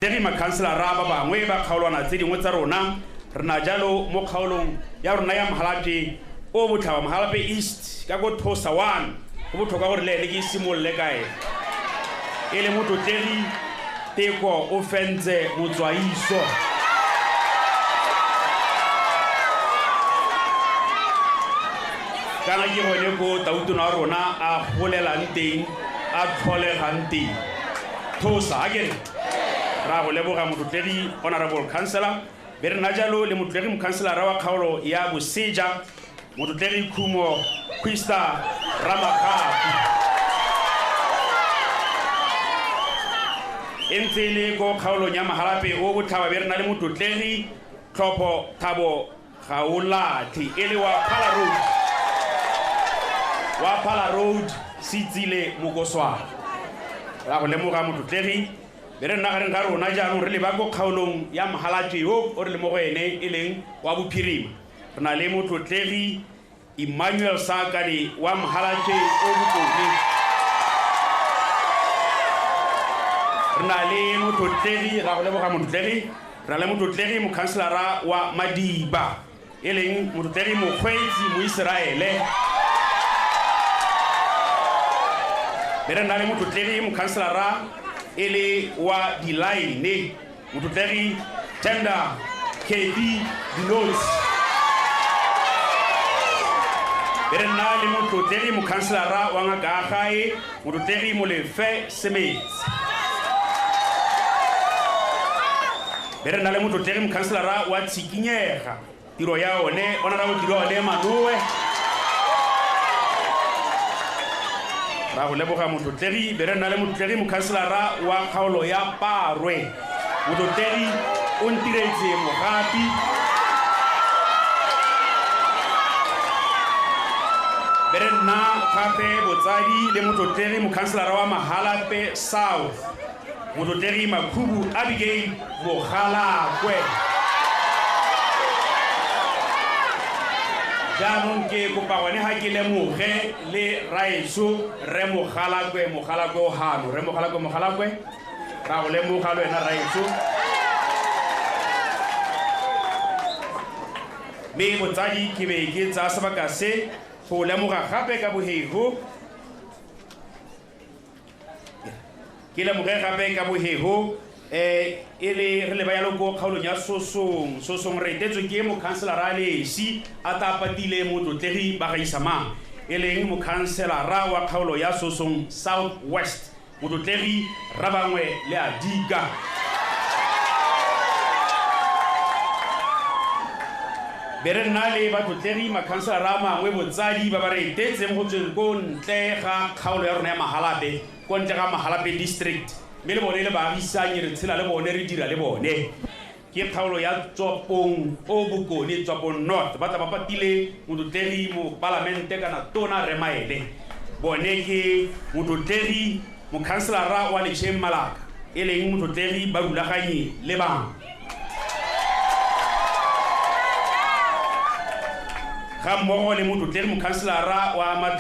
Tegi makhanselara ba bangwe ba kgaolwana tse dingwe tsa rona re na jalo mo kgaolong ya rona ya Mahalape o botlhaba Mahalape East ka go Thosa 1 go botlhokwa gore le ke simololle kae e le motlotegi Teko o fentse Motswaiso kana ke gone go tautona wa rona a golelang teng a tlholegang teng Thosa again ra go leboga motlotegi honorable councillor be re na jalo le motlotegi mokhanselara wa kgaolo ya Boseja motlotegi Khumo Kwista Ramakgapi entse le go kgaolong ya Mahalape o botlhaba be re na le motlotegi Tlhopho Thabo Gaolathi ele wa Phala Road Sitsile Mokoswana ra go lemoga motlotegi be re nna gareng ga rona jaanong re le ba go kgaolong ya Mahalape yo o re le mo go ene e leng wa Bophirima re na le motlotlegi Emmanuel Sakane wa Mahalape o Bokone re na le motlotlegi ga go leboga motlotlegi re na le motlotlegi mokhanselara wa Madiba e leng motlotlegi Mokgweetsi Moiseraele be re na le motlotlegi mokhanselara ele wa Dilaine motlotlegi Tender KB Dinosi be re na le motlotlegi mokhanselara wa ngaka gae motlotlegi Molefe Semetsi be re na le motlotlegi mokhanselara wa Tshikinyega tiro ya one honorable tiro ya Manoe ra go leboga motlotlegi be re na le motlotlegi mokhanselara wa kgaolo ya Parwe motlotlegi o ntiretse Mogapi be re nna gape botsadi le motlotlegi mokhanselara wa Mahalape South motlotlegi Makhubu Abigail Mogalakwe jaanong ke kopa gone ga ke lemoge le Raeso re Mogalakwe o hano re Mogalakwe ra go lemoga le wena Raeso me botsadi ke be ke tsa sebaka se go lemoga gape ka bohego ke lemoge gape ka bohego ele re le ba yalo go kgaolong ya Sosong re tetswe ke mokhanselara Lesi a tapatile motlotlegi ba gaisama e leng mokhanselara wa kgaolo ya Sosong South West motlotlegi Rabangwe le Adika be re nna le batlotlegi makhanselara mangwe botsadi ba ba re tetseng go tsweng ko ntle ga kgaolo ya rona ya Mahalape ko ntle ga Mahalape district me le bone le baagisanye re tshela le bone re dira le bone ke kgaolo ya Tswapong o Bokone Tswapong North ba tla ba patile motlotlegi mo parlamente kana tona re Maele bone ke motlotlegi mokhanselara wa Letšeng Malaka e leng motlotlegi ba rulaganye le bang ga mmogo le motlotlegi mokhanselara wa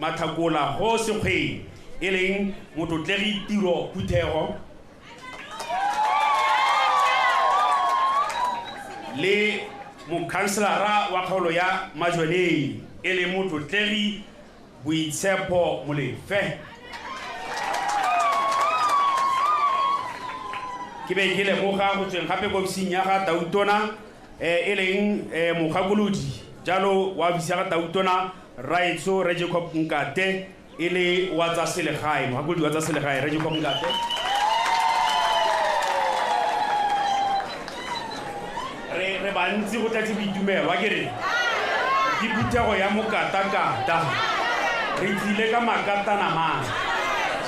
Mathakola go Sekgweng e leng motlotlegi Tiro Phuthego le mokhanselara wa kgaolo ya Majwaneng e leng motlotlegi Boitshepo Molefe ke be ke lemoga go tsweng gape ko ofising ya ga Tautona e leng mogakolodi jalo wa ofisi ya ga Tautona Raetso re Jacob Nkate ele wa tsa selegae mogakolodi wa tsa selegae re Jacob Nkate re bantsi go tlatse boitumelo wa kere ke Phuthego ya Mokatakata re tlile ka makatana mang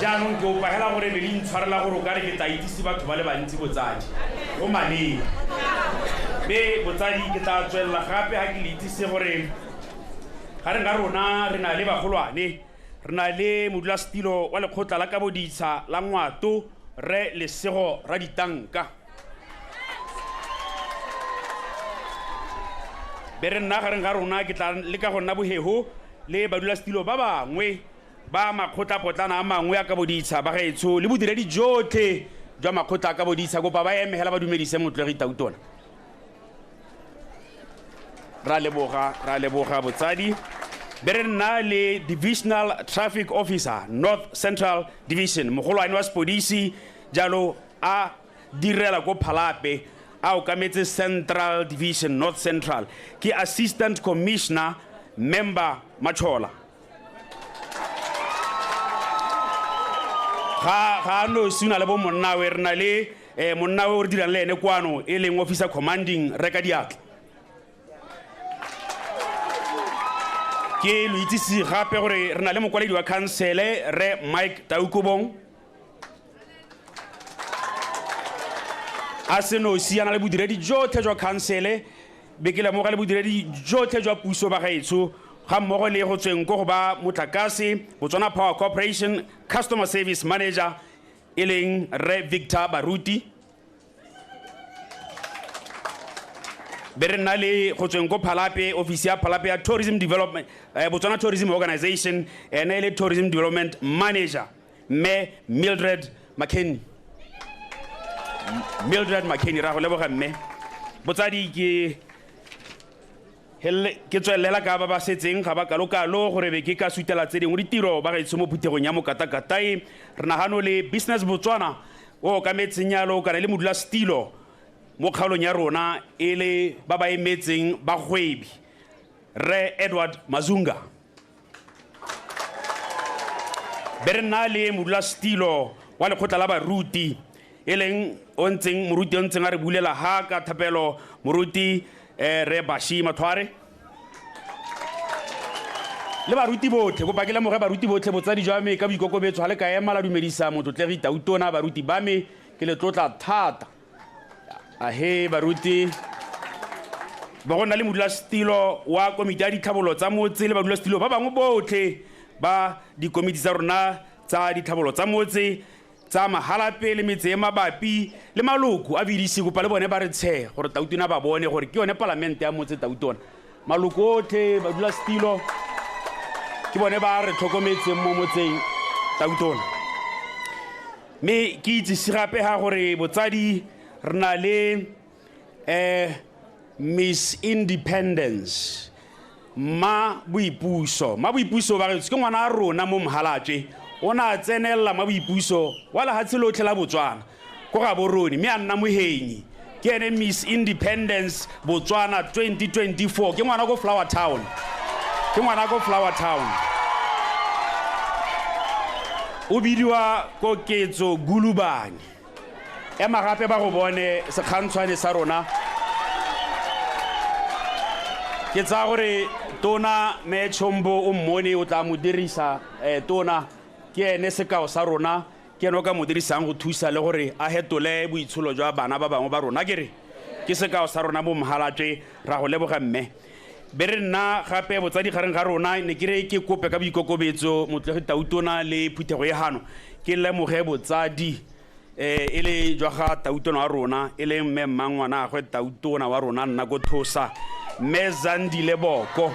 jaanong ke o pagela gore le intshwarela gore o ka re ke tla itsise batho ba le bantsi botsadi o maleng be botsadi ke tla tswelela gape ga ke le itsise gore ga re nga rona re na le bagolwane re na le modulasetilo wa lekgotla la Kaboditsha la Ngwato re Lesego ra Ditanka be re nna gareng ga rona ke tla le ka go nna bohego le badulasetilo ba bangwe ba makgotlapotlana a mangwe a Kaboditsha ba gaetsho le bodiredi jotlhe jwa makgotla ka bodisa kopa ba eme hela ba dumedise Motlegi Tautona. Ra leboga botsadi. Bere nna le Divisional Traffic Officer North Central Division mogolwane wa sepodisi jalo a direla ko Phalape a okametse Central Division North Central ke Assistant Commissioner Member Machola. Ga no suna le bo monna we rena le monna we o dirang le ene kwano e leng Officer Commanding Rekadiatla. Ke lo itsisi gape gore rena le mokwaledi wa councile re Mike Taukobong a seno siana le bodiredi jotlhe jwa councile be ke lemoga le bodiredi jotlhe jwa puso ba gaetsho ga mmogo le go tsweng ko go ba Motlakase Botswana Power Corporation Customer Service Manager e leng Re Victor Baruti bere nna le go tsweng ko Phalape office ya Phalape ya Tourism Development Botswana Tourism Organization ene le Tourism Development Manager me Mildred McKenny ra go leboga mme botsadi ke tswelela ka ba setseng ga ba kalokalo gore be ke ka sutela tse dingwe ditiro ba gaetsho mo phuthegong ya Mokatakatai re nagano le Business Botswana o ka metsenyalo kana le modula stilo mo kgaolong ya rona e le ba ba emetseng ba gwebi Re Edward Mazunga bere nna le modula stilo wa lekgotla la baruti e leng moruti o ntseng a re bulela ha ka thapelo moruti Re Bashi Mathware le baruti botlhe go pakela moge baruti botlhe botsadi jwa me ka boikokobetso ga le ka ema la dumedisa Motlegi Tautona baruti ba me ke le tlotla thata ahe baruti ba gona le modula stilo wa komiti ya ditlhabolo tsa motse le badula stilo ba bangwe botlhe ba dikomiti tsa rona tsa ditlhabolo tsa motse tsa mahalape le metse e mabapi le maloko a bidisi kopa le bone ba re tshe gore Tautona ba bone gore ke yone parlamente ya motse Tautona maloko otlhe ba dula stilo ke bone ba re tlhokometseng mo motseng Tautona me ke itse gape ha gore botsadi rena le Miss Independence ma boipuso ba re ke ngwana a rona mo Mohalatse ona tsenella mabuipuso wala hatsilotlhe la Botswana go ga boroni me a nna mohenyi ke ene Miss Independence Botswana 2024 ke ngwana go Flower Town o bidiwa ko Ketso Gulubane e magape ba go bone sekgantshwane sa rona ke tsa gore Tona me Chombo o mmone o tla mo dirisa Tona ke ene sekao sa rona ke no ka mo dirisang go thusa le gore a hetole boitsholo jwa bana ba bangwe ba rona ke sekao sa rona mo Mohalatse ra go leboga mme bere nna gape botsadi gareng ga rona ne ke kope ka boikokobetso Motlegi Tautona le phuthego e hano ke lemoge botsadi e le jwa ga Tautona wa rona e le mme mmangwana gwe Tautona wa rona nna go thosa mme Zandile Boko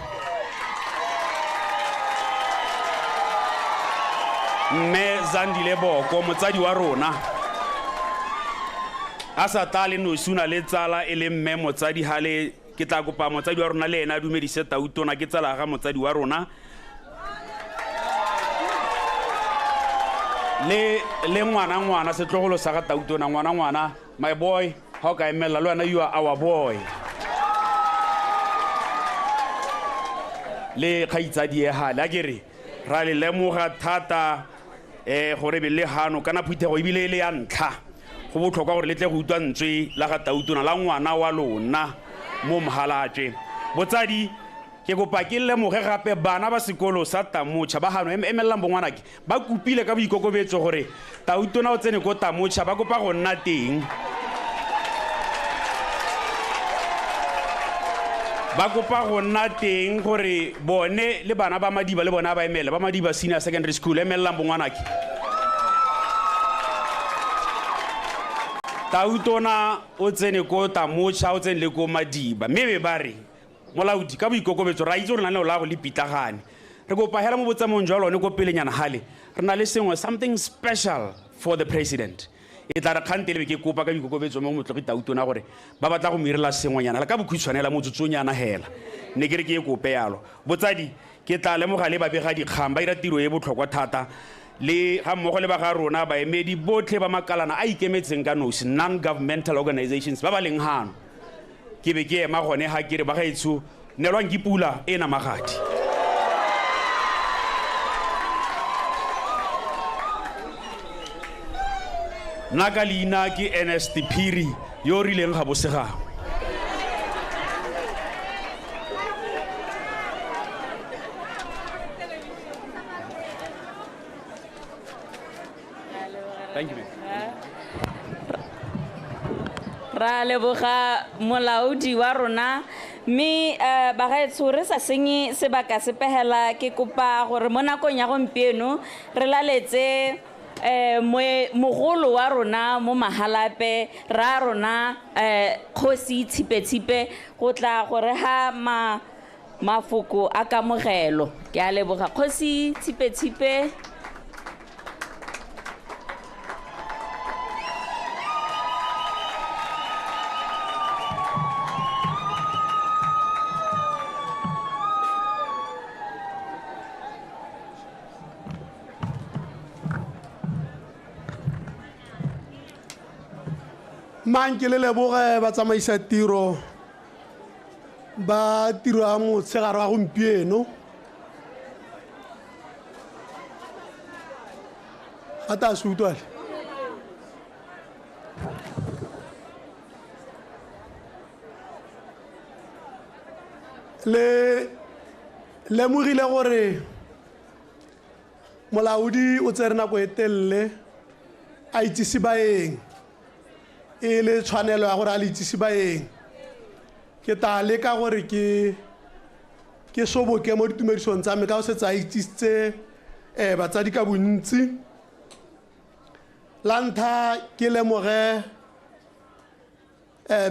motsadi wa rona a sa tale no suna le tsala e le mme motsadi hale ke tla kopa motsadi wa rona le ena dumedise Tautona ke tsala ga motsadi wa rona le ngwana setlogolo sa ga Tautona ngwana my boy how ka emela le wena you are our boy le khaitsadi e hala kere ra le lemoga thata gore be le hano kana phuthego e bile le ya ntlha go botlhokwa gore le tle go utwa ntswe la ga Tautona la ngwana wa lona mo Mohalatse botsadi ke kopa ke lemoge gape bana ba sekolo sa Tamocha ba hano emelang bongwanake ba kupile ka boikokobetso gore Tautona o tsene ko Tamocha ba kopa go nna teng gore bone le bana ba Madiba le bona ba emela ba Madiba Senior Secondary School emelang bongwanake Tautona o tsene ko Tamocha o tsene le ko Madiba mme ba re molaudi ka boikokobetso ra itse re na le la go le pitagane re go pahela mo botsamong jwa lone ko pelenyana hale re na le sengwe something special for the president e tla re kgantele be ke kopa ka dikokobetso mo motlogi Tautona gore ba batla go mirela sengwenyana le ka bokhutshwanela motsotsonyana hela ne ke re ke e kope yalo botsadi ke tla lemoga le babega dikgang ba ira tiro e botlhokwa thata le ga mmogo le ba ga rona baemedi botlhe ba makalana a ikemetseng ka nosi non-governmental organizations ba ba leng hano ke be ke ema gone ga ke re ba gaetsho nelwang ke pula e namagadi nna ka leina ke Ernest Phiri yo rileng ga bosegangwe Thank you. Ra leboga molaodi wa rona mme bagaetsho re sa senye sebaka sepehela ke kopa gore mo nakong ya gompieno re laletse mogolo wa rona mo Mahalape ra rona Kgosi Tshipe go tla gore ha mafoko a kamogelo ke a leboga Kgosi Tshipe Manke le leboge ba tsamaisa tiro ba tiro ya motshegare wa gompieno ga ta se utlwale le lemogile gore molaodi o tsere nako e telele a itsise baeng e le tshwanelo ya gore a le itsise baeng ke ta leka gore ke soboke mo ditumedisong tsa me ka go setsa a itsisitse batsadi ka bontsi la ntlha ke lemoge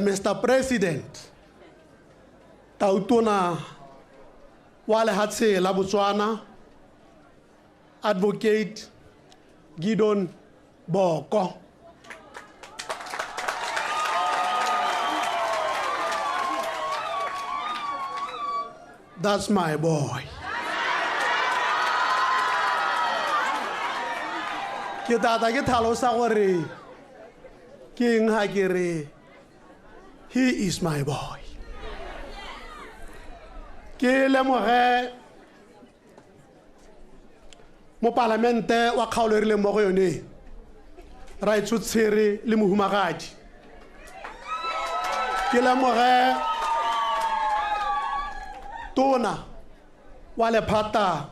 Mr. President Tautona wa lehatshe la Botswana Advocate Gideon Boko That's my boy. Ke tata ke tlhalosa gore ke eng ha ke re he is my boy. Ke lemoge mo parlamente wa kgaolo e rileng mo go yone ra itshotshire le mohumagadi ke lemoge tona wa lephata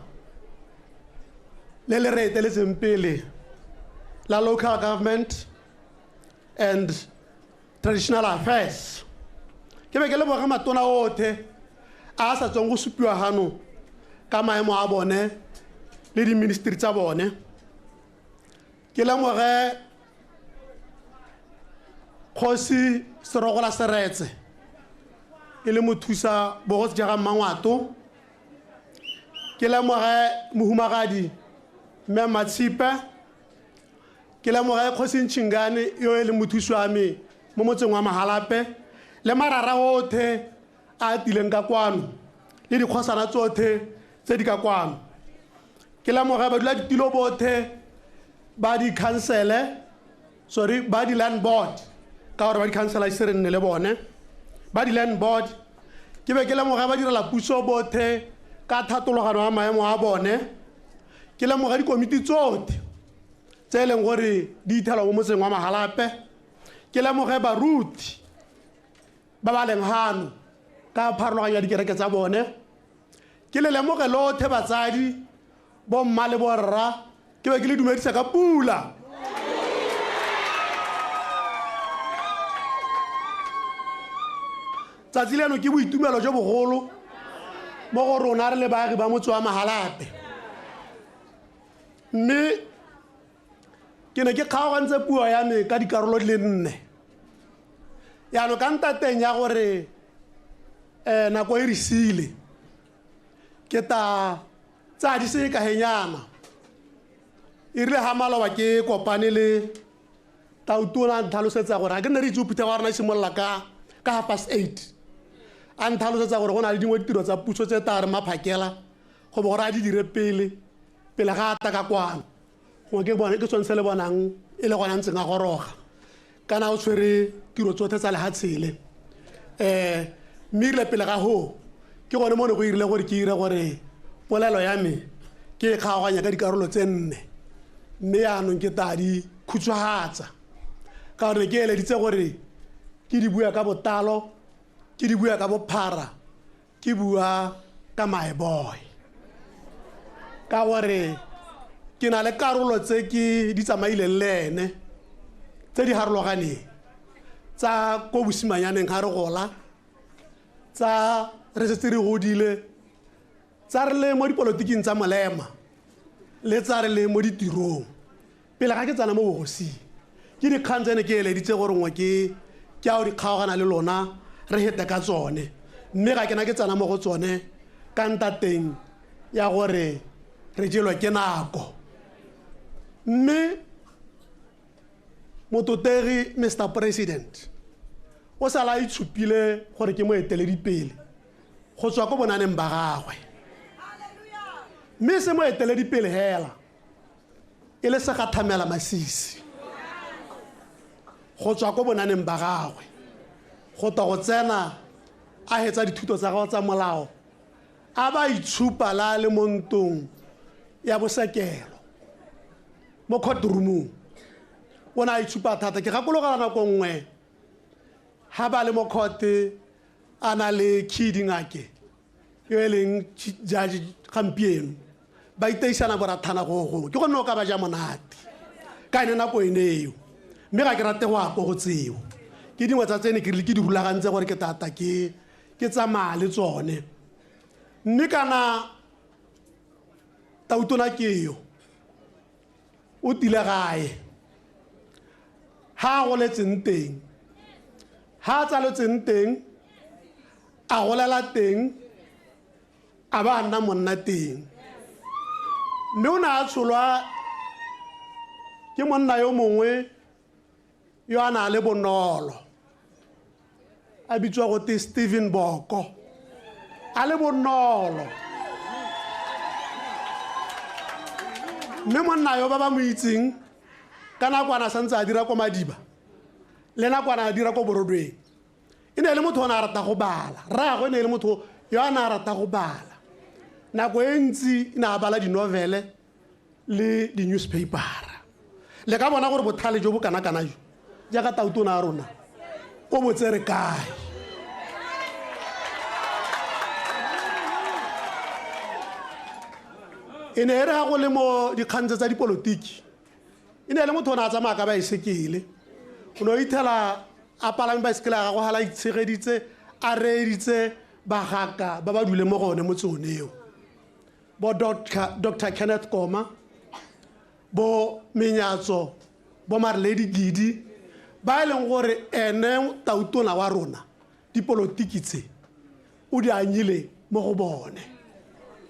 le le re eteletseng pele la local government and traditional affairs ke be ke leboga matona othe a sa tsong go supiwa hano ka maemo a bone le di ministry tsa bone ke lemoge Kgosi Serogola Seretse ke le mothusa bogotsi jaga Mangwato ke lemoge mohumagadi Mme Matshipe ke lemoge Kgosi Nchingane yo e le mothusi wa me mo motseng wa Mahalape le marara othe a tileng ka kwano le dikgosana tsothe tse di ka kwano ke lemoge ba dula ditilo bothe ba di councile ba di land board ka gore ba di councilor se re nne le bone ba di land board ke be ke lemoga ba direla puso bothe ka thatologano ya maemo a bone ke lemoga dikomiti tsotlhe tse e leng gore di ithelwa mo motseng wa Mahalape ke lemoge baruti ba ba leng hano ka pharologanya ya dikereke tsa bone ke le lemoge lothe batsadi bo mma le borra ke be ke le dumedisa ka pula tsatsi leno ke boitumelo jo bogolo mo go rona re le baagi ba motse wa Mahalape mme ke ne ke kgaogantse puo ya me ka dikarolo di le 4 yaano ka ntateng ya gore nako e re sile ke ta tsa di se ka henyana e rile ha maloba ke kopane le tautona a ntlhalosetsa gore a ke nne re itse o phutha wa rona e simolola ka 8:30 a ntlhalosetsa gore go na le dingwe ditiro tsa puso tse ta re maphakela go bo gore a di dire pele ga a ta ka kwano go ke tsone se le bonang e le gona ntseng a goroga kana o tshwere tiro tsotlhe tsa lehatshele mme irile pele ga ho ke gone mo ne go irile gore ke ire gore polelo ya me ke e kgaoganya ka dikarolo tse 4 mme yaanong ke ta di khutshwagatsa ka gore ke eleditse gore ke di bua ka botalo ke di bua ka bophara ke bua ka my boy ka gore ke na le karolo tse ke di tsamaile le ene tse di harologaneng tsa ko bosimanyaneng ga re gola tsa re setse re godile tsa re le mo dipolotiking tsa molema le tsa re le mo ditirong pele ga ke tsana mo bogosing ke dikgang tsene ke eleditse gore ngwe ke ao di kgaogana le lona re hete ka tsone mme ga ke na ke tsana mo go tsone ka ntateng ya gore re jelwa ke nako mme mototegi Mr. President o sala itshupile gore ke mo eteledipele go tswa ko bonaneng ba gagwe mme se mo eteledipele hela e le se gathamela masisi go tswa ko bonaneng ba gagwe go ta go tsena a hetsa dithuto tsa gagwe tsa molao a ba itshupa la le montong ya bosekelo mo courtroomong o na itshupa thata ke gakologana nako nngwe ha ba le mo court a na le kidingake yo e leng judge gampieno ba iteisana borathana go ke gone o ka ba ja monate ka ene nako eneo mme ga ke rate go apo go tseo ke dingwe tsa tsene ke di rulagantse gore ke tata ke tsamaya le tsone mme kana tautona ke yo o tile gae ha go letseng teng ha tsalotseng teng a golela teng a ba nna monna teng mme o na a tsholwa ke monna yo mongwe yo a na le bonolo a bitswa go te Stephen Boko a le bonolo mme monna yo ba ba mo itseng ka nakwana santse a dira ko Madiba le nakwana a dira ko Borodweng e ne le motho o na rata go bala rraagwe e ne le motho yo a na rata go bala nako e ntsi e na bala di-novele le di-newspaper le ka bona gore bothale jo bo kana-kana jo jaaka tautona a rona o botsere kae e ne e re ga go le mo dikgantse tsa dipolotiki e ne le motho o ne a tsamaya ka baesekele o ne o ithela a palame baesekele a gago hala itshegeditse a reeditse bagaka ba ba dule mo gone mo tsoneo bo Dr. Kenneth Koma bo Menyatso bo Marledi Gidi ba e leng gore ene tautona wa rona dipolotiki tse o di anyile mo go bone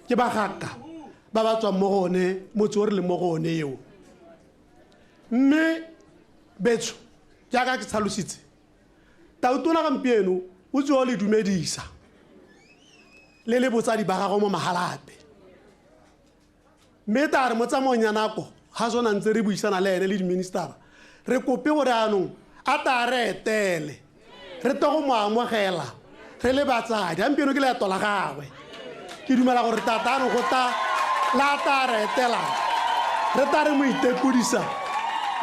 ke bagaka ba ba tswang mo gone motse o re le mo gone eo mme betso jaaka ke tlhalositse tautona gampieno o tswe o le dumedisa le le botsadi ba gago mo magalape mme ta re mo tsamaong ya nako ga sona ntse re buisana le ene le diministera re kope gore anong a ta re etele re to go mo amogela re le batsadi gampieno ke leeto la gagwe ke dumela gore tata ano go ta la ta re etela re ta re mo itekodisa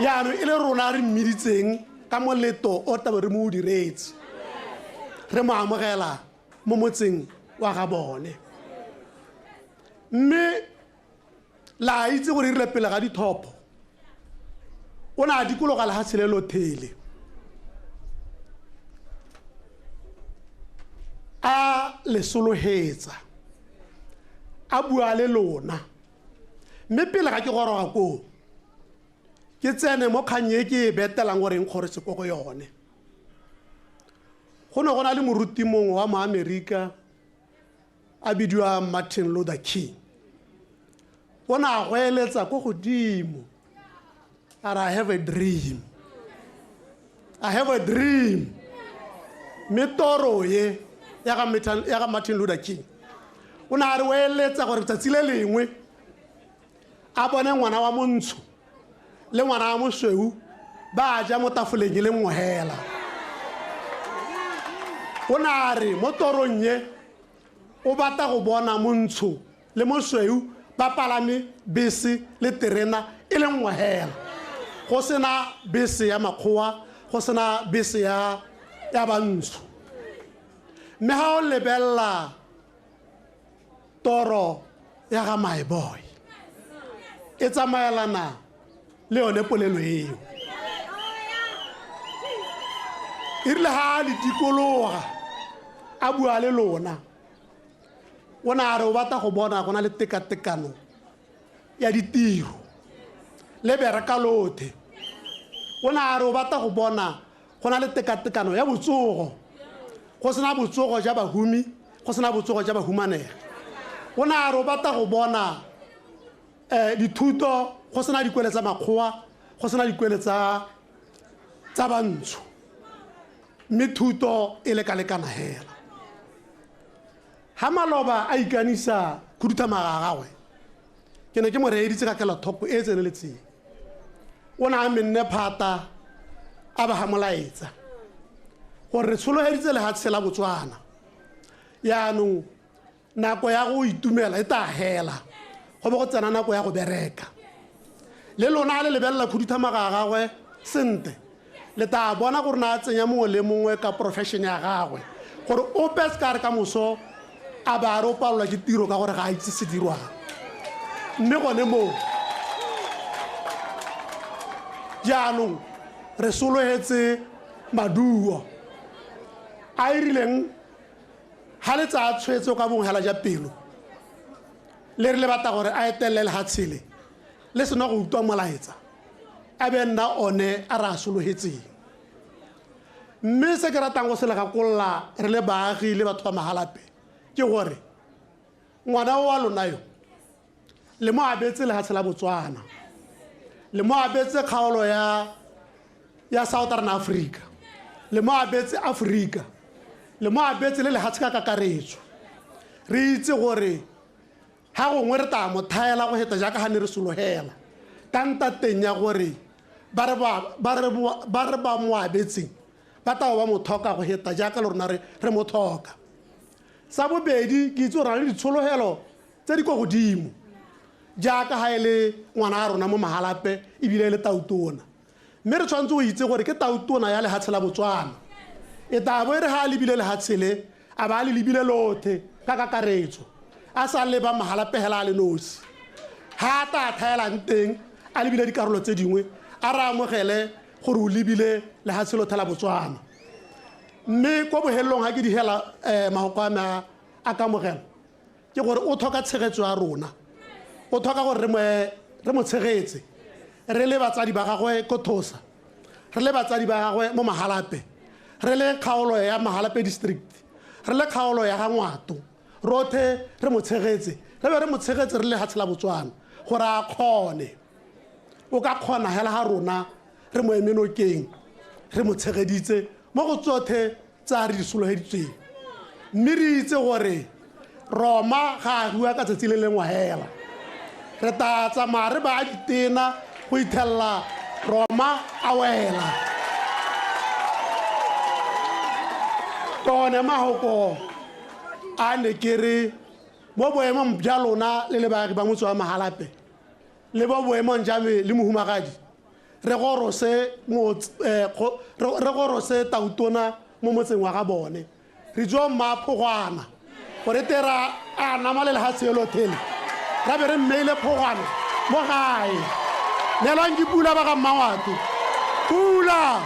yaanong e le rona re mmiditseng ka moleto o tabe re mo o diretse re mo amogela mo motseng wa ga bone mme la itse gore re pele ga dithopo o na dikologa le ha tshelelo thele a le solohetsa a bua le lona mme pele ga ke goroga ko ke tsene mo kganye ke betelang gore eng gore se go yone go ne go na le moruti mongwe wa mo America a bidiwa Martin Luther King o na go eletsa go godimo I have a dream I have a dream. Me toro ye ya ga Martin Luther King. O na re o eletsa gore tsatsi le lengwe a bone ngwana wa montsho le ngwana wa mosweu ba ja mo tafoleng le nngwe hela. O na re mo torong ye o batla go bona montsho le mosweu ba palame bese le terena e le nngwe hela. Go sena bese ya makgowa, go sena bese ya bantsho. Mme ha o lebella toro ya ga my boy e tsamaelana le yone polelo eo. Irile ha le tikologa a bua le lona o na re o batla go bona gona le tekatekano ya ditiro le bereka lothe. O na re o batla go bona gona le tekatekano ya botsogo, go sena botsogo ja bahumi, go sena botsogo ja bahumanega. O na re o batla go bona dithuto, go sena dikwele tsa makgowa, go sena dikwele tsa bantsho, mme thuto e lekalekana hela. Ha Maloba a ikanisa khuduthamaga gagwe ke ne ke mo reeditse ka kelothoko e tseneletseng. O na a menne phata a ba ga molaetsa gore re tshologeditse lehatshe la Botswana, yaanong nako ya go itumela e ta hela go be go tsena nako ya go bereka. Le lona le lebelela khuduthamaga gagwe sente le ta bona gore na tsenya mongwe le mongwe ka profession ya gagwe gore o peskare ka moso a ba re o palelwa ke tiro ka gore ga a itse se dirwang. Mme gone moo jaanong re sologetse maduo a irileng ha le tsa tshwetso ka bongwe hela ja pelo le re le batla gore a etelele lehatshele le sena go utlwa molaetsa a be nna one a re a sologetseng. Mme se ke ratang go se le gakolola re le baagi le batho ba mahalape ke gore ngwana wa lona yo le mo abetse lehatshe la Botswana, le mo abetse kgaolo ya Southern Africa, le mo abetse Africa, le mo abetse le lehatshe ka kakaretso. Re itse gore ha gongwe re ta mo thaela go heta jaaka ha ne re sologela tanta teng ya gore ba re ba mo abetseng ba ta ba mo thoka go heta jaaka le rona re mo thoka. Sa bobedi ke itse gore le ditshologelo tse di go godimo jaaka ha ele ngwana a rona mo mahalape ebile le tautona. Mme re tshwantse go itse gore ke tautona ya lehatshe la Botswana e ta bo re ha lebile lehatshe le a ba le lebile lothe ka kakaretso a sa leba mahalape hela le nosi ha ta thaelang teng a lebile dikarolo tse dingwe a re amogele gore o lebile lehatshe lothe la Botswana. Mme ko bohelelong ha ke di hela mahoko a me a kamogelo ke gore o thoka tshegetso ya rona, o thoka gore re mo tshegetse re le batsadi ba gagwe ko Thosa, re le batsadi ba gagwe mo mahalape, re le kgaolo ya mahalape district, re le kgaolo ya ga Ngwato, rothe re mo tshegetse, re be re mo tshegetse re le lehatshe la Botswana gore a kgone. O ka kgona hela ha rona re mo emenokeng re mo tshegeditse mo go tsothe tsa re di sologeditsweng. Mme re itse gore Roma ga a bua ka tsatsi le lengwe hela, re ta tsamaya re ba ditena go ithelela Roma a wela. Kone mahoko a ne ke re mo boemong bja lona le le baagi ba motse wa mahalape le bo boemong ja me le mohumagadi re gorose tautona mo motseng wa ga bone re jo mmaphogwana gore tera a nama le lehatshe lothele ra be re mmeile phogwana mo gae neelwang ke pula ba ga Mmangwato. Pula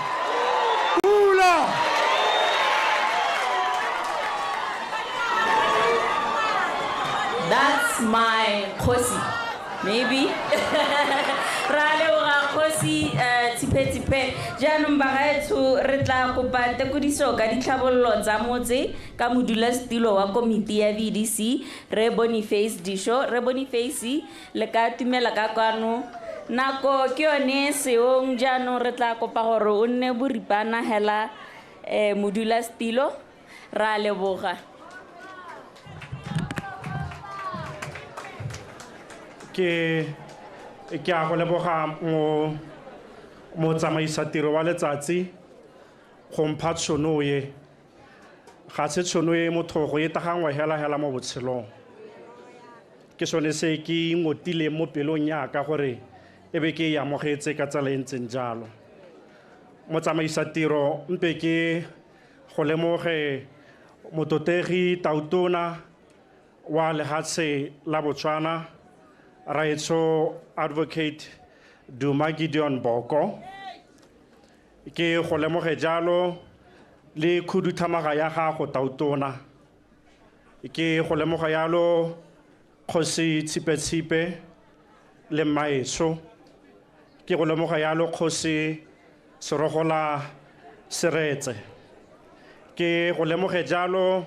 That's my Khosi, maybe. Rale ora Khosi tipe jaanong bagaetsho re tla kopa tekodiso ka ditlhabololo tsa motse ka modulasetilo wa komiti ya VDC re Boniface Disho. Re Boniface le ka tumela ka kwano nako ke yone seong jaanong re tla kopa gore o nne boripana hela modula stilo ra leboga ke a go leboga mo tsamaisa tiro wa letsatsi go mpha tšhono ye ga se tšhono ye motho go e tagangwa hela mo botshelong ke sone se ke ngotile mo pelong ya ka gore e be ke e amogetse ka tsela e ntseng jalo mo tsamaisa tiro mpe ke go lemoge mototegi Tautona wa lehatshe la Botswana Raetso Advocate Duma Gideon Boko ke go lemoge jalo le khuduthamaga ya gago Tautona ke go lemoga jalo Kgosi Tshipe le Maeso ke go lemoga jalo Kgosi Serogola Seretse ke go lemoge jalo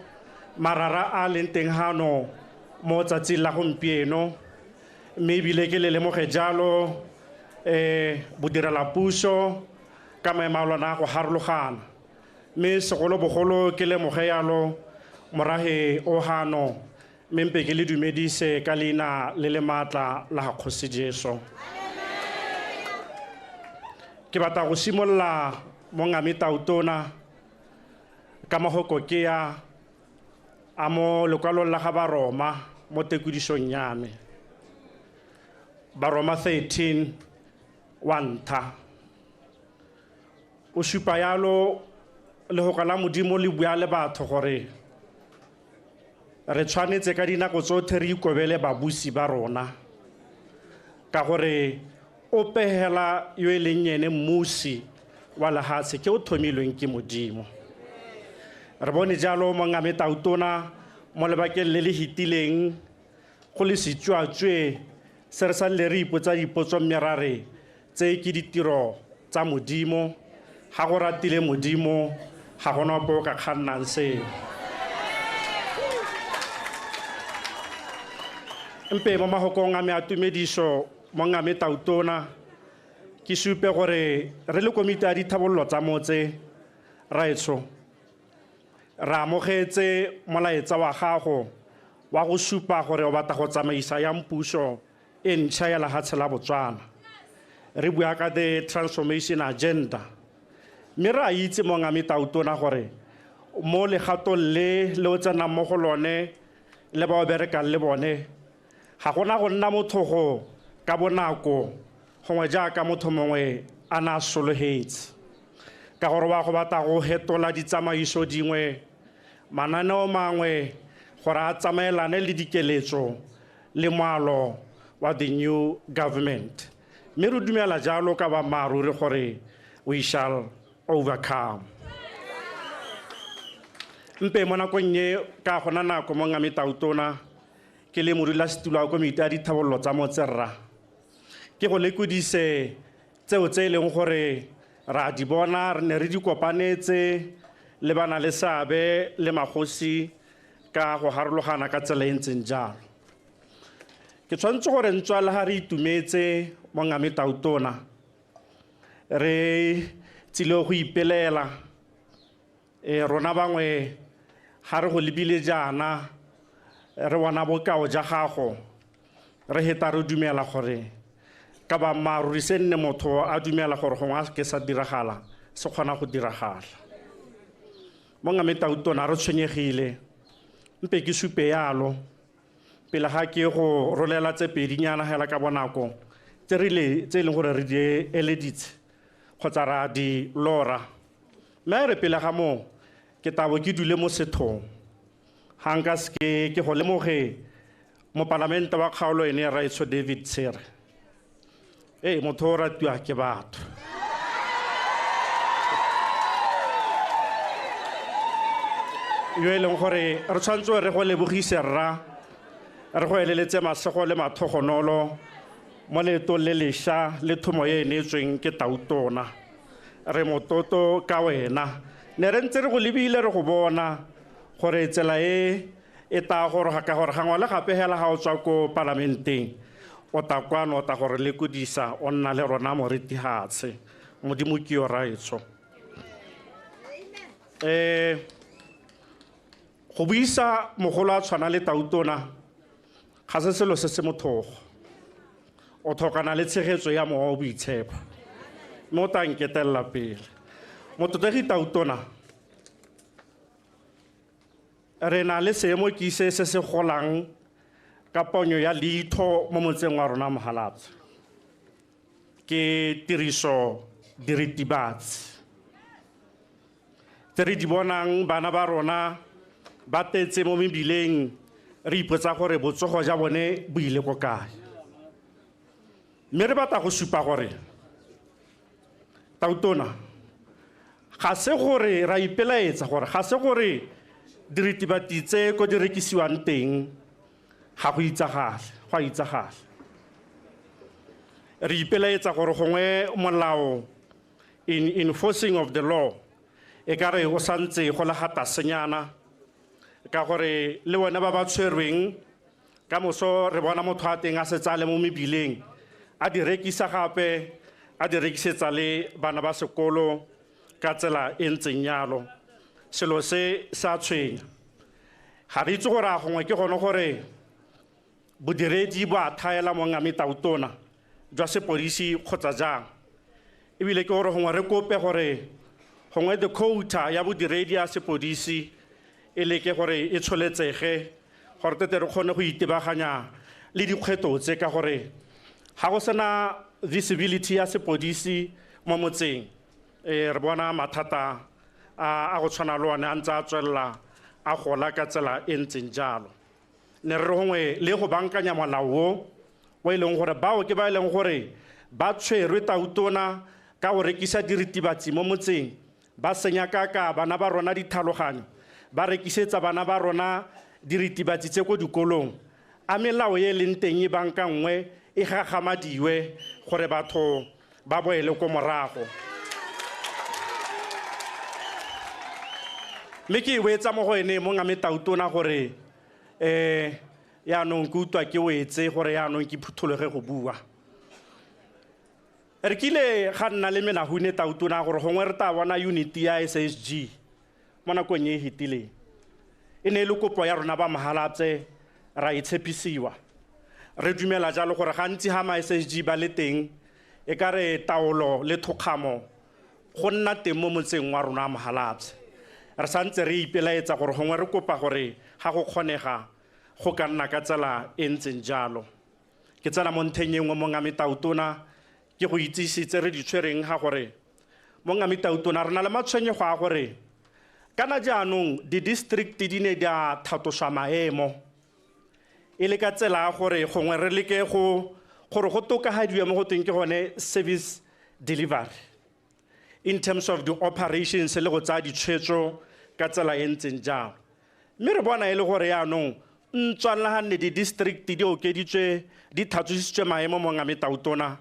marara a leng teng hano mo tsatsing la gompieno mme ebile ke le lemoge jalo bodirelapuso ka maemalwana a go harologana mme segolobogolo ke lemoge jalo morahe o hano mme mpe ke le dumedise ka leina le le maatla la ga Kgosi Jesu ke batla go simolola mo ngame Tautona ka mahoko ke ya a mo lekwalong la ga Baroma mo tekudisong ya me Baroma 13 1 o supa yalo le go kala modimo le bua le batho gore re tshwanetse ka dinako tsotlhe re ikobele babusi ba rona ka gore o pehela yo e leng ene mmusi wa lehatshe ke o thomilweng ke modimo re bone jalo mo ngame Tautona mo lebakeng le le hitileng go le setswatswe se re sa le re ipotsa dipotso merare tse ke ditiro tsa modimo ga go ratile modimo ga gona po ka kgannang seo mpe mo mahokong a me a tumediso mo ngame Tautona ke supe gore re le komite ya dithabollo tsa motse Raetso ra amogetse molaetsa wa gago wa go supa gore o batla go tsamaisa ya mpuso e ntšha ya lehatshe la Botswana re bua ka the transformation agenda mme re a itse mo ngame Tautona gore mo legatong le o tsenang mo go lone le ba o berekang le bone ga gona go nna mothogo ka bonako gongwe jaaka motho mongwe a na sologetse ka gore wa go batla go hetola ditsamaiso dingwe mananeo mangwe gore a tsamaelane le dikeletso le moalo wa the new government mme re dumela jalo ka boammaaruri gore we shall overcome mpe mo nakong e ka gona nako mo ngame Tautona ke le modulasetulo wa komite ya dithabollo tsa motse rra ke go lekodise tseo tse e leng gore ra di bona re ne re di kopanetse le bana le seabe le magosi ka go harologana ka tsela e ntseng jalo ke tshwanetse gore ntswa le ga re itumetse mo ngame Tautona re tsile go ipelela rona bangwe ga re go lebile jaana re bona bokao ja gago re heta re dumela gore ka ba maaruri se nne motho a dumela gore gongwe a ke sa diragala se kgona go diragala mo ngame Tautona re tshwenyegile mpe ke supe yalo pele ga ke go rolela tse pedinyana hela ka bonako tse e leng gore re di eleditse kgotsa ra di lora mme re pele ga mo ke tabo ke dule mo sethong ga nka ke go lemoge mo palamente wa kgaolo ene ya Raetso David Tsere motho o ratiwa ke batho yo e leng gore re tshwanetse re go lebogise rra re go eleletse masego le mathogonolo mo leetong le lešwa le thomo e neetsweng ke Tautona re mototo ka wena ne re ntse re go lebile re go bona gore tsela e ta goroga ka gore gangwe le gape hela ga o tswa ko parlamenteng o ta kwano o ta gore lekodisa o nna le rona moritihatshe modimo ke yo raetso go buisa mogolo a tshwana le Tautona ga se selo se se mothogo o tlhokana le tshegetso ya mowa o boitshepo mme o tla nketelela pele mototegi Tautona re na le seemo ke se se golang ka ponyo ya leitho mo motseng wa rona Mohalatse ke tiriso diritibatsi tse re di bonang bana ba rona ba tetse mo mebileng re ipotsa gore botsogo ja bone bo ile ko kae mme re batla go supa gore Tautona ga se gore ra ipelaetsa gore ga se gore diritibatsi tse ko di rekisiwang teng ga go itsagale re ipelaetsa gore gongwe molao in enforcing of the law e ka re o santse go le gatasenyana ka gore le bona ba ba tshwerweng ka moso re bona motho a teng a setsa le mo mebileng a di rekisa gape a di rekisetsa le bana ba sekolo ka tsela e ntseng yalo selo se sa tshwenya ga re itse gore a gongwe ke gone gore bodiredi bo a thaela mo ngame Tautona jwa sepodisi kgotsa jang ebile ke gore gongwe re kope gore gongwe the quota ya bodiredi ya sepodisi e leke gore e tsholetsege gore tete re kgone go itebaganya le dikgweto tse ka gore ga go sena visibility ya sepodisi mo motseng re bona mathata a go tshwana le one a ntse a tswelela a gola ka tsela e ntseng jalo ne re gongwe le go bankanya molao o e leng gore bao ke ba e leng gore ba tshwerwe Tautona ka go rekisa diritibatsi mo motseng ba senya ka bana ba rona ditlhaloganyo ba rekisetsa bana ba rona diritibatsi tse ko dikolong a melao ye leng teng e banka nngwe e gagamadiwe gore batho ba boele ko morago mme ke wetsa mo go ene mo ngame Tautona gore yaanong ke utlwa ke wetse gore yaanong ke phuthologe go bua re kile ga nna le menahune Tautona gore gongwe re ta bona unity ya SSG mo nakong e hitileng e ne le kopo ya rona ba Mohalatse ra itshepisiwa re dumela jalo gore gantsi ha ma SSG ba le teng e ka re taolo le thokgamo go nna teng mo motseng wa rona Mohalatse re santse re ipelaetsa gore gongwe re kopa gore ga go kgonega go ka nna ka tsela e ntseng jalo ke tsena mo ntheng engwe mo ngame Tautona ke go itsisitse re di tshwereng ga gore mo ngame Tautona re na le matshwenyego a gore kana jaanong di-district di ne di a thatoswa maemo e le ka tsela ya gore gongwe re leke gore go tokafadiwe mo go teng ke gone service delivery in terms of the operations le go tsaya ditshwetso ka tsela e ntseng jalo mme re bona e le gore yaanong ntswalagane di-district di okeditswe di thatositswe maemo mo ngame Tautona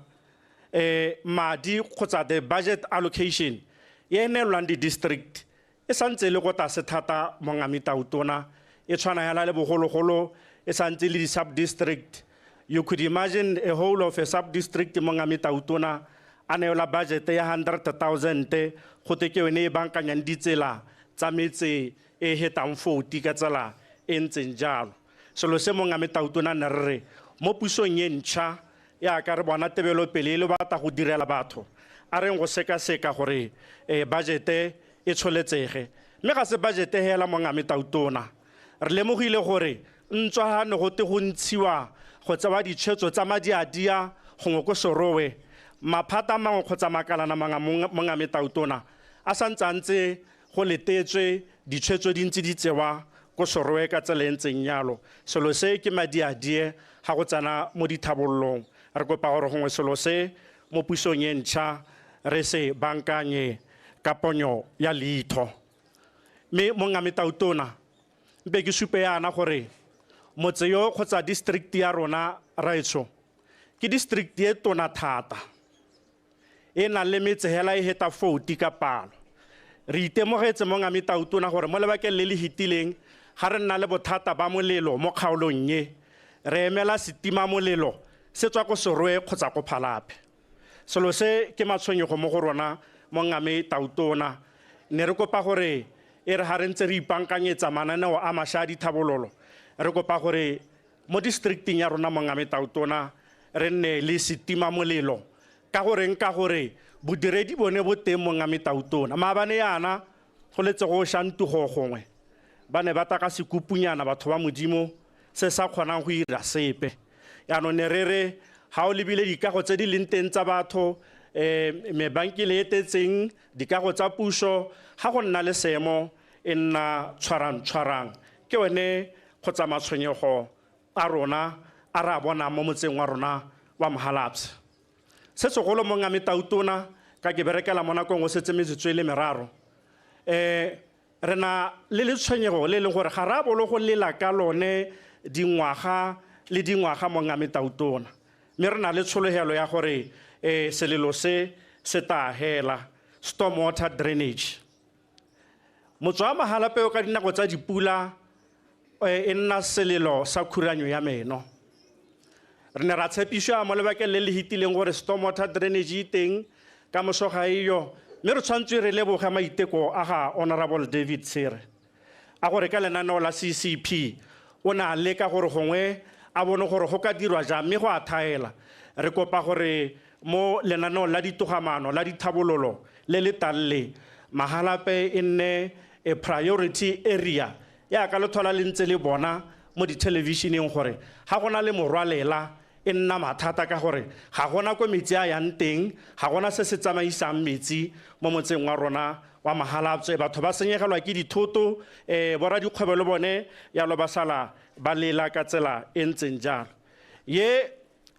madi kgotsa the budget allocation e neelwang di-district e santse le go tlase thata mo ngame Tautona e tshwana yala le bogologolo e santse le di-sub-district you could imagine a whole of a sub-district mo ngame Tautona a neela budget ya 100,000 go te ke yone e bankanyang ditsela tsa metse e hetang 40 ka tsela e ntseng jalo selo se mo ngame Tautona ne re mo pusong ye ntšha ya ka re bona tebelopele le batla go direla batho a reng go seka-seka gore budgete e tsholetsege mme ga se budgete hela mo ngame Tautona re lemogile gore ntswagane go te go ntshiwa go tsewa ditshwetso tsa madi a dia gongwe ko sorowe maphata mangwe kgotsa makalana mo ngame Tautona a santsantse go letetswe ditshwetso dintsi di tsewa ko sorowe ka tsela e ntseng yalo selo se ke madi a die ga go tsena mo dithabollong re kopa gore gongwe selo se mo pusong e ntšha re se bankanye ka ponyo ya leitho mme mo ngame Tautona mpe ke supe yana gore motse yo kgotsa district ya rona raetso ke district e tona thata e na le metse hela e heta 40 ka palo re itemogetse mo ngame Tautona gore mo lebakeng le le hitileng ga re nna le bothata ba molelo mo kgaolong ye re emela setima molelo se tswa ko Serowe kgotsa ko Phalape. Selo se ke matshwenyego mo go rona mo Ngame Tautona. Ne re kopa gore e re ha re ntse re ipankanyetsa mananeo a mašwa a dithabololo, re kopa gore mo districting ya rona mo Ngame Tautona re nne le setimamolelo ka gore bodiredi bone bo teng mo Ngame Tautona. Maabane yana go letse go shantugo gongwe ba ne ba ta ka sekupunyana batho ba modimo se sa kgonang go ira sepe. Yaanong ne re ha o lebile dikago tse di leng teng tsa batho mebanki le etetseng dikago tsa puso ha go nna le seemo e nna tshwarang ke one kgotsa matshwenyego a rona a re a bona mo motseng wa rona wa Mohalapse. Se segolo mo Ngame Tautona ka ke berekela mo nakong o setse metsotso e le meraro re na le letshwenyego le leng gore ga ra bolo go lela ka lone dingwaga le dingwaga mo Ngame Tautona, mme re na le tshologelo ya gore selelo se ta hela storm water drainage. Motso wa Mahalape o ka dinako tsa dipula e nna selelo sa khuranyo ya meno. Re ne ra tshepišwa mo lebakeng le le hitileng gore storm water drainage e teng ka mosoga eyo, mme re tshwantswe re leboge maiteko a ga Honorable David Sere a gore ka lenaneo la CCP o na le ka gore gongwe a bone gore go ka dirwa jang mme go a thaela. Re kopa gore mo lenaneo la ditogamano la dithabololo le le talle Mahalape e nne a priority area ya ka le thola le ntse le bona mo di televisioneng gore ha gona le morwalela e nna mathata ka gore ga gona ko metsi a yang teng, ga gona se se tsamaisang metsi mo motseng wa rona wa Mohalapse. Batho ba senyegelwa ke dithoto bora dikgwebo le bone ya lo basala ba lela ka tsela e ntseng jalo. Ye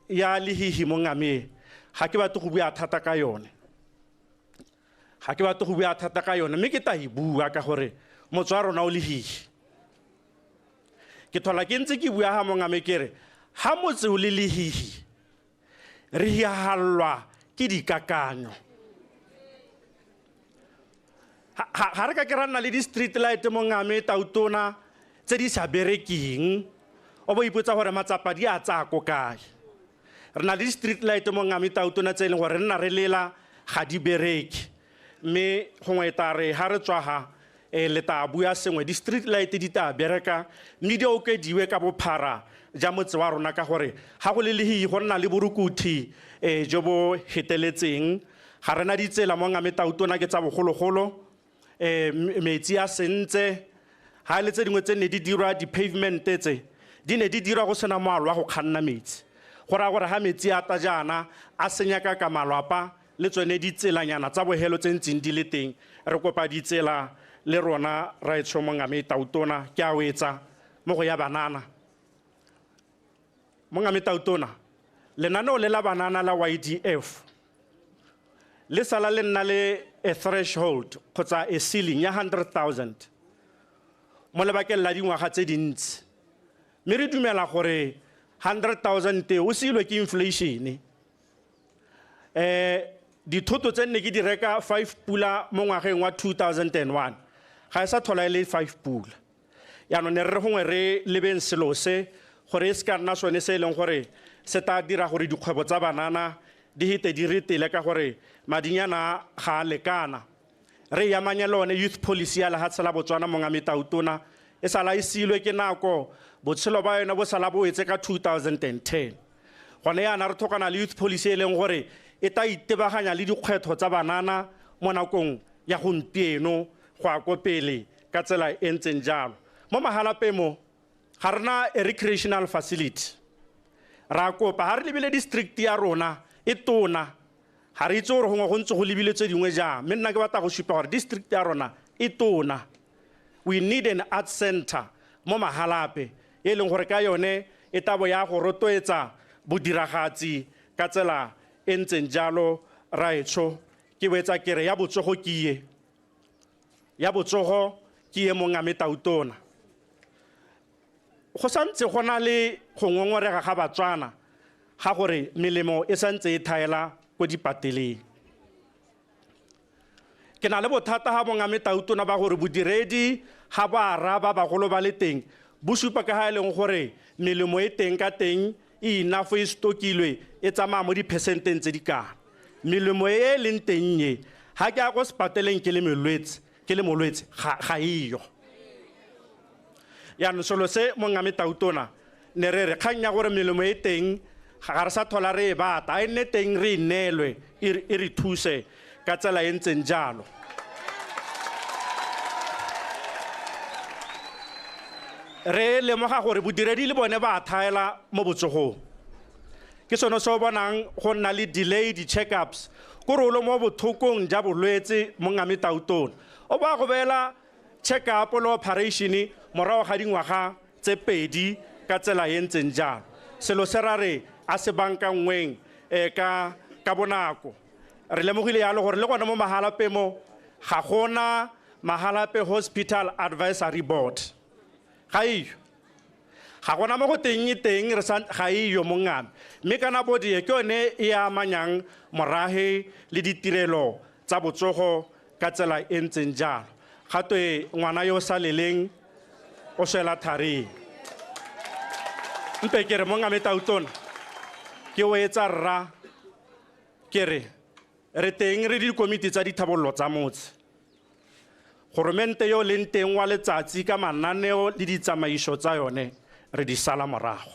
ya lehihi mo Ngame ga ke batla go bua thata ka yone, mme ke ta e bua ka gore motso wa rona o lehihi. Ke thola ke ntse ke bua ha mo Ngame ke re ha motse o le lehihi re hihalwa ke dikakanyo. Ha re ka ke ranna le di-street light mo Ngame Tautona tse di sa bereking o bo ipotsa gore matsapa di a tsaya ko kae. Re na le di-street light mo Ngame Tautona tse e leng gore re nna re lela ga di bereke, mme gongwe ta re ha re tswa ha le ta bua sengwe di-street light di ta bereka mme di okediwe ka bophara ja motse wa rona ka gore ga go le lehihi go nna le borukuthi jo bo heteletseng. Ga rena ditsela mo Ngame Tautona ke tsa bogologolo, metsi a sentse ha le tse dingwe tse ne di dirwa di-pavement tse di ne di dirwa go sena moalo wa go kganna metsi, gore ha metsi a ta jaana a senya ka malwapa le tsone ditselanyana tsa bohelo tse ntseng di le teng. Re kopa ditsela le rona ra e tsho mo Ngame Tautona ke a wetsa mo go ya banana mo Ngame Tautona. Lenaneo le la banana la YDF le sala le nna le a threshold kgotsa a ceiling ya 100,000 mo lebakeng la dingwaga tse dintsi, mme re dumela gore 100,000 te o seilwe ke inflation. Dithoto tse nne ke di reka 5 pula mo ngwageng wa 2001 ga e sa thola e le 5 pula. Yaanong ne re gongwe re lebeng selo se gore e se ka nna sone se e leng gore se ta dira gore dikgwebo tsa banana di hite di retele ka gore madinyana ga a lekana. Re yamanya le one youth policy ya lehatshe la Botswana mo Ngame Tautona e sala e silwe ke nako, botshelo ba yone bo sala bo etse ka 2010. Gone yana re thokana le youth policy e leng gore e ta itebaganya le dikgwetho tsa banana mo nakong ya gompieno go a ko pele ka tsela e ntseng jalo. Mo Mahalape mo ga rena a recreational facility. Ra kopa ha re lebile district ya rona e tona, ha re itse gore gongwe go ntse go lebile tse dingwe jang, mme nna ke batla go supa gore district ya rona e tona. We need an art center mo Mahalape e leng gore ka yone e tabo ya go rotloetsa bodiragatsi ka tsela e ntseng jalo. Ra etsho ke wetsa kere ya botsogo ke ye mo Ngame Tautona. Go santse go na le go ngongorega ga Batswana ga gore melemo e santse e thaela ko dipateleng. Ke na le bothata ha mo Ngame Tautona ba gore bodiredi ga ba araba bagolo ba le teng bo supa ka ha e leng gore melemo e teng ka teng ina fo e stokilwe e tsamaya mo di-percenteng tse di kana melemo e leng teng ye ga ke ya go sepateleng ke le molwetse ga eyo yaanong selo se mongame tautona ne re kgang ya gore melemo e teng ga re sa thola re e bata a e nne teng re e neelwe e re thuse ka tsela e ntseng jalo re lemoga gore bodiredi le bone ba thaela mo botsogong ke sone se o bonang go nna le delay di-check-ups kore o le mo bothokong ja bolwetse mongame tautona o ba go beela check-up le operation morago ga dingwaga tse 2 ka tsela e ntseng jalo selo se ra re a se bankangweng ka bonako re lemogile yalo gore le gona mo mahalapemo ga gona mahalape hospital advisory board ga iyo ga gona mo go teng re ga iyo mongame mme kana bodi ke yone e amanyang morage le ditirelo tsa botsogo ka tsela e ntseng jalo gatwe ngwana yo sa leleng o swela thari mpe ke re mongame tautona ke o etsa rra ke re teng re dikomiti tsa dithabollo tsa motse goromente yo leng teng wa letsatsi ka mananeo le ditsamaiso tsa yone re di sala morago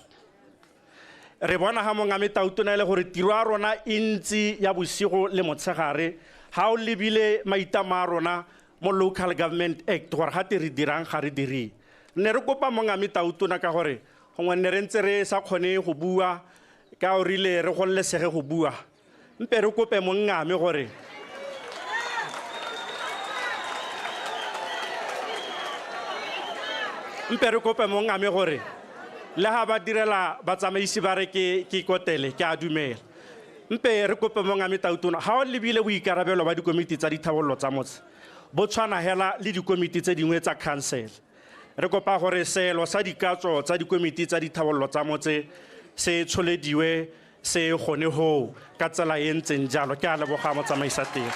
re bona ga mongame tautona e le gore tiro a rona e ntsi ya bosigo le motshegare ga o lebile maitama a rona mo local government act gore ga te re dirang ga re dirie ne re kopa mongame tautona ka gore gongwe ne re ntse re sa kgone go bua ka o rile re gollesege go bua mpe re kope mongame gore le ga ba direla batsamaisi ba re ke kotele ke a dumela mpe re kope mongame tautona ga o lebile boikarabelo ba dikomiti tsa dithabollo tsa motse bo tshwana hela le dikomiti tse dingwe tsa council re kopa gore seelo sa dikatso tsa dikomiti tsa dithabollo tsa motse se tsholediwe se gone ho ka tsela e ntseng jalo ke a leboga motsamaisa teng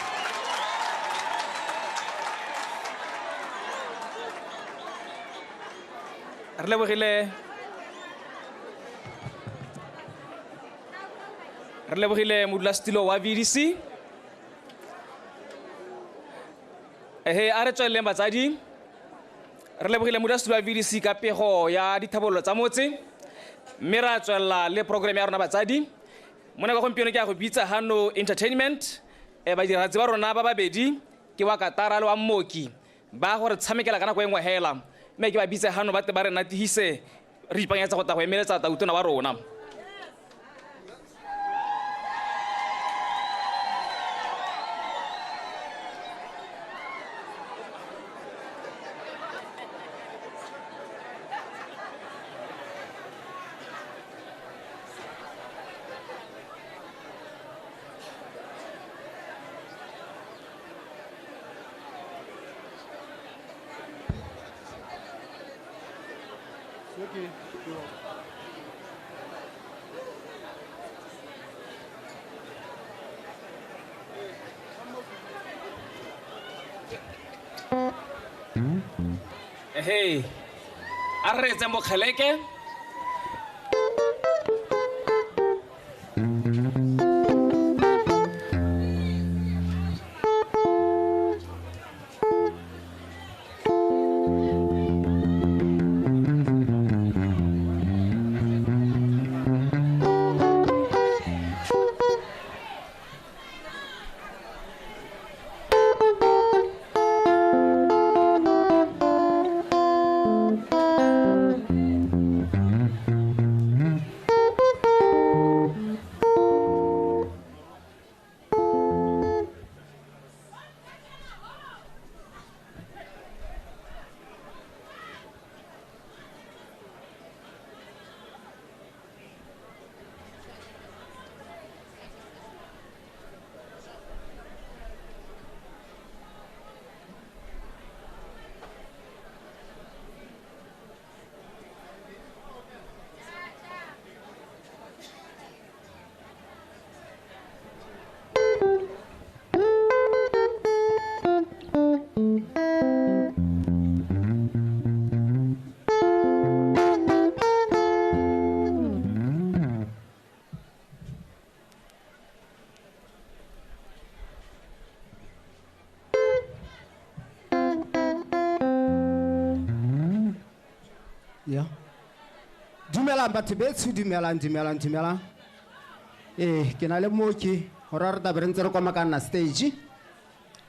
re lebogile modulasetilo wa VDC a re tsweleleng batsadi re lebogile modulasetilo wa VDC ka pego ya dithabololo tsa motse mme ra tswelela le program ya rona batsadi mona ka gompieno ke a go bitsa Hano Entertainment badiratsi ba rona ba babedi ke wa Katara le wa Mmoki ba gore tshamekela kana go engwe hela mme ke ba bitsa Hano ba te ba re natihise re ipanyetsa go ta go emeletsa tautona wa rona Hey, arrete mokgeleke. Ya. Dumelang batho betso, dumelang. Ke na le mooki hore re tabe re ntse re koma ka nna stage.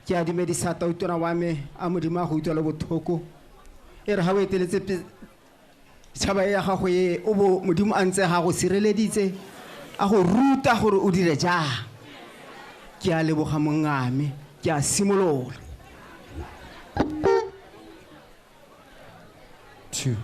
Ke a dumedisa tautona wa me a modimo a go utlwa le bothoko. E re ha o eteletse tšhaba ya gago ye o bo modimo a ntse ga go sireleditse a go ruta gore o dire jang. Ke a leboga mongame, ke a simolola. 2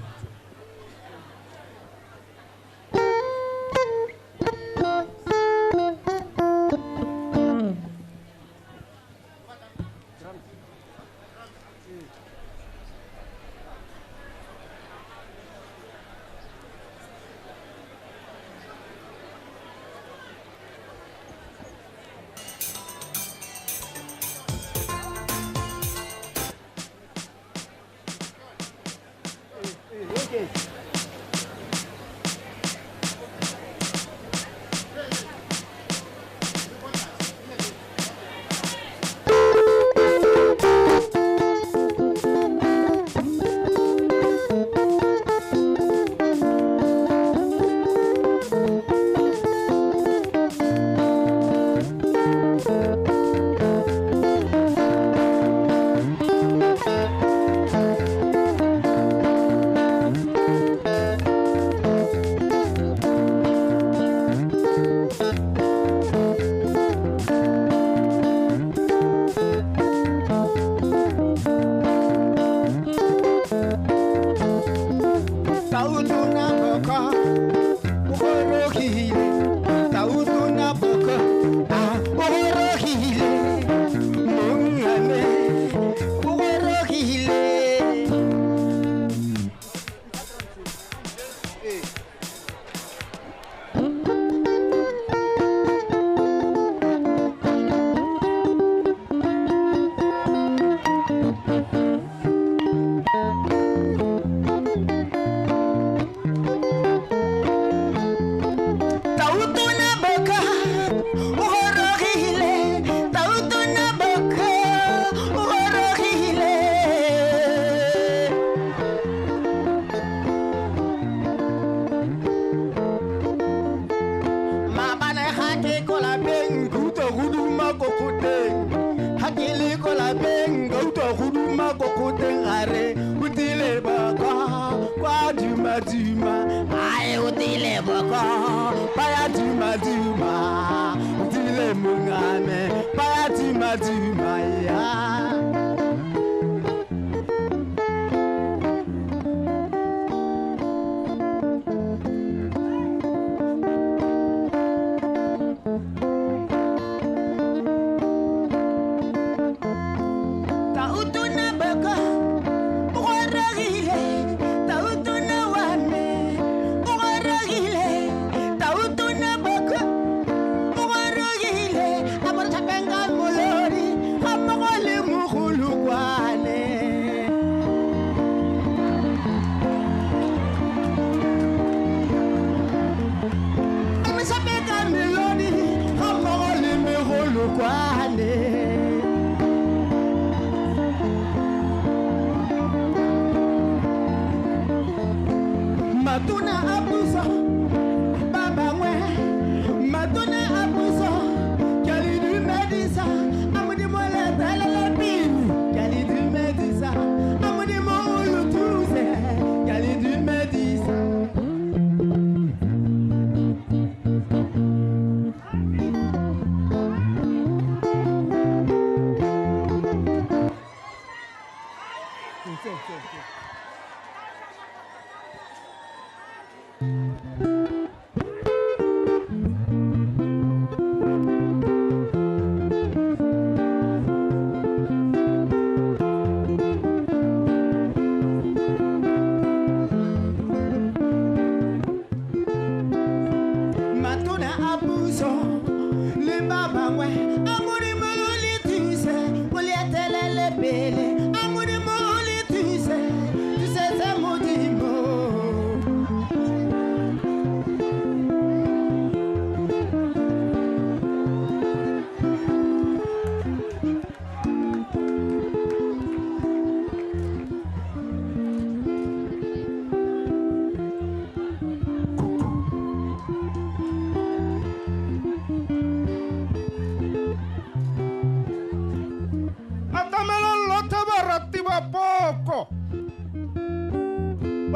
Amuri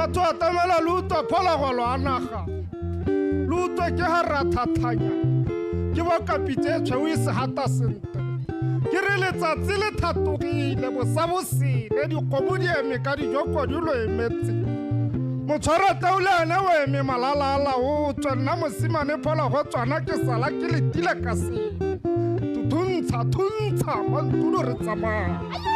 batho atamela lutwa phologolo a naga lutwa ke ha rathathanya ke bokapitse tshweu e se hata sente ke re letsatsi le thatogile bosabosile dikgomo di eme ka dijoko di lo emetse motshwara taulane o eme malala a laotswe nna mosimane phologo tswana ke sala ke letile ka sene thuntsha mantulo re tsamaya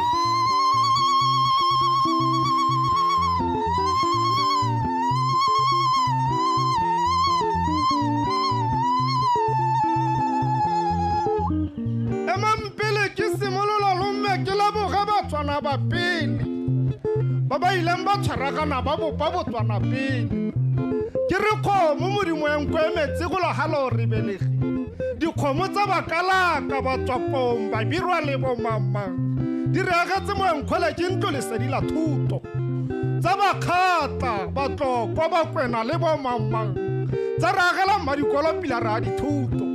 batswana ba pele ba ba ileng ba tshwaragana ba bopa botswana pele ke re kgomo modimo ya nko emetse go lagala o rebelege dikgomo tsa bakalaka batswapong ba birwa le bomamang di reagetse moenkgole ke ntlo lesedi la thuto tsa bakgatla batlokwa bakwena le bomamang tsa reagela mmadikolo pila rea dithuto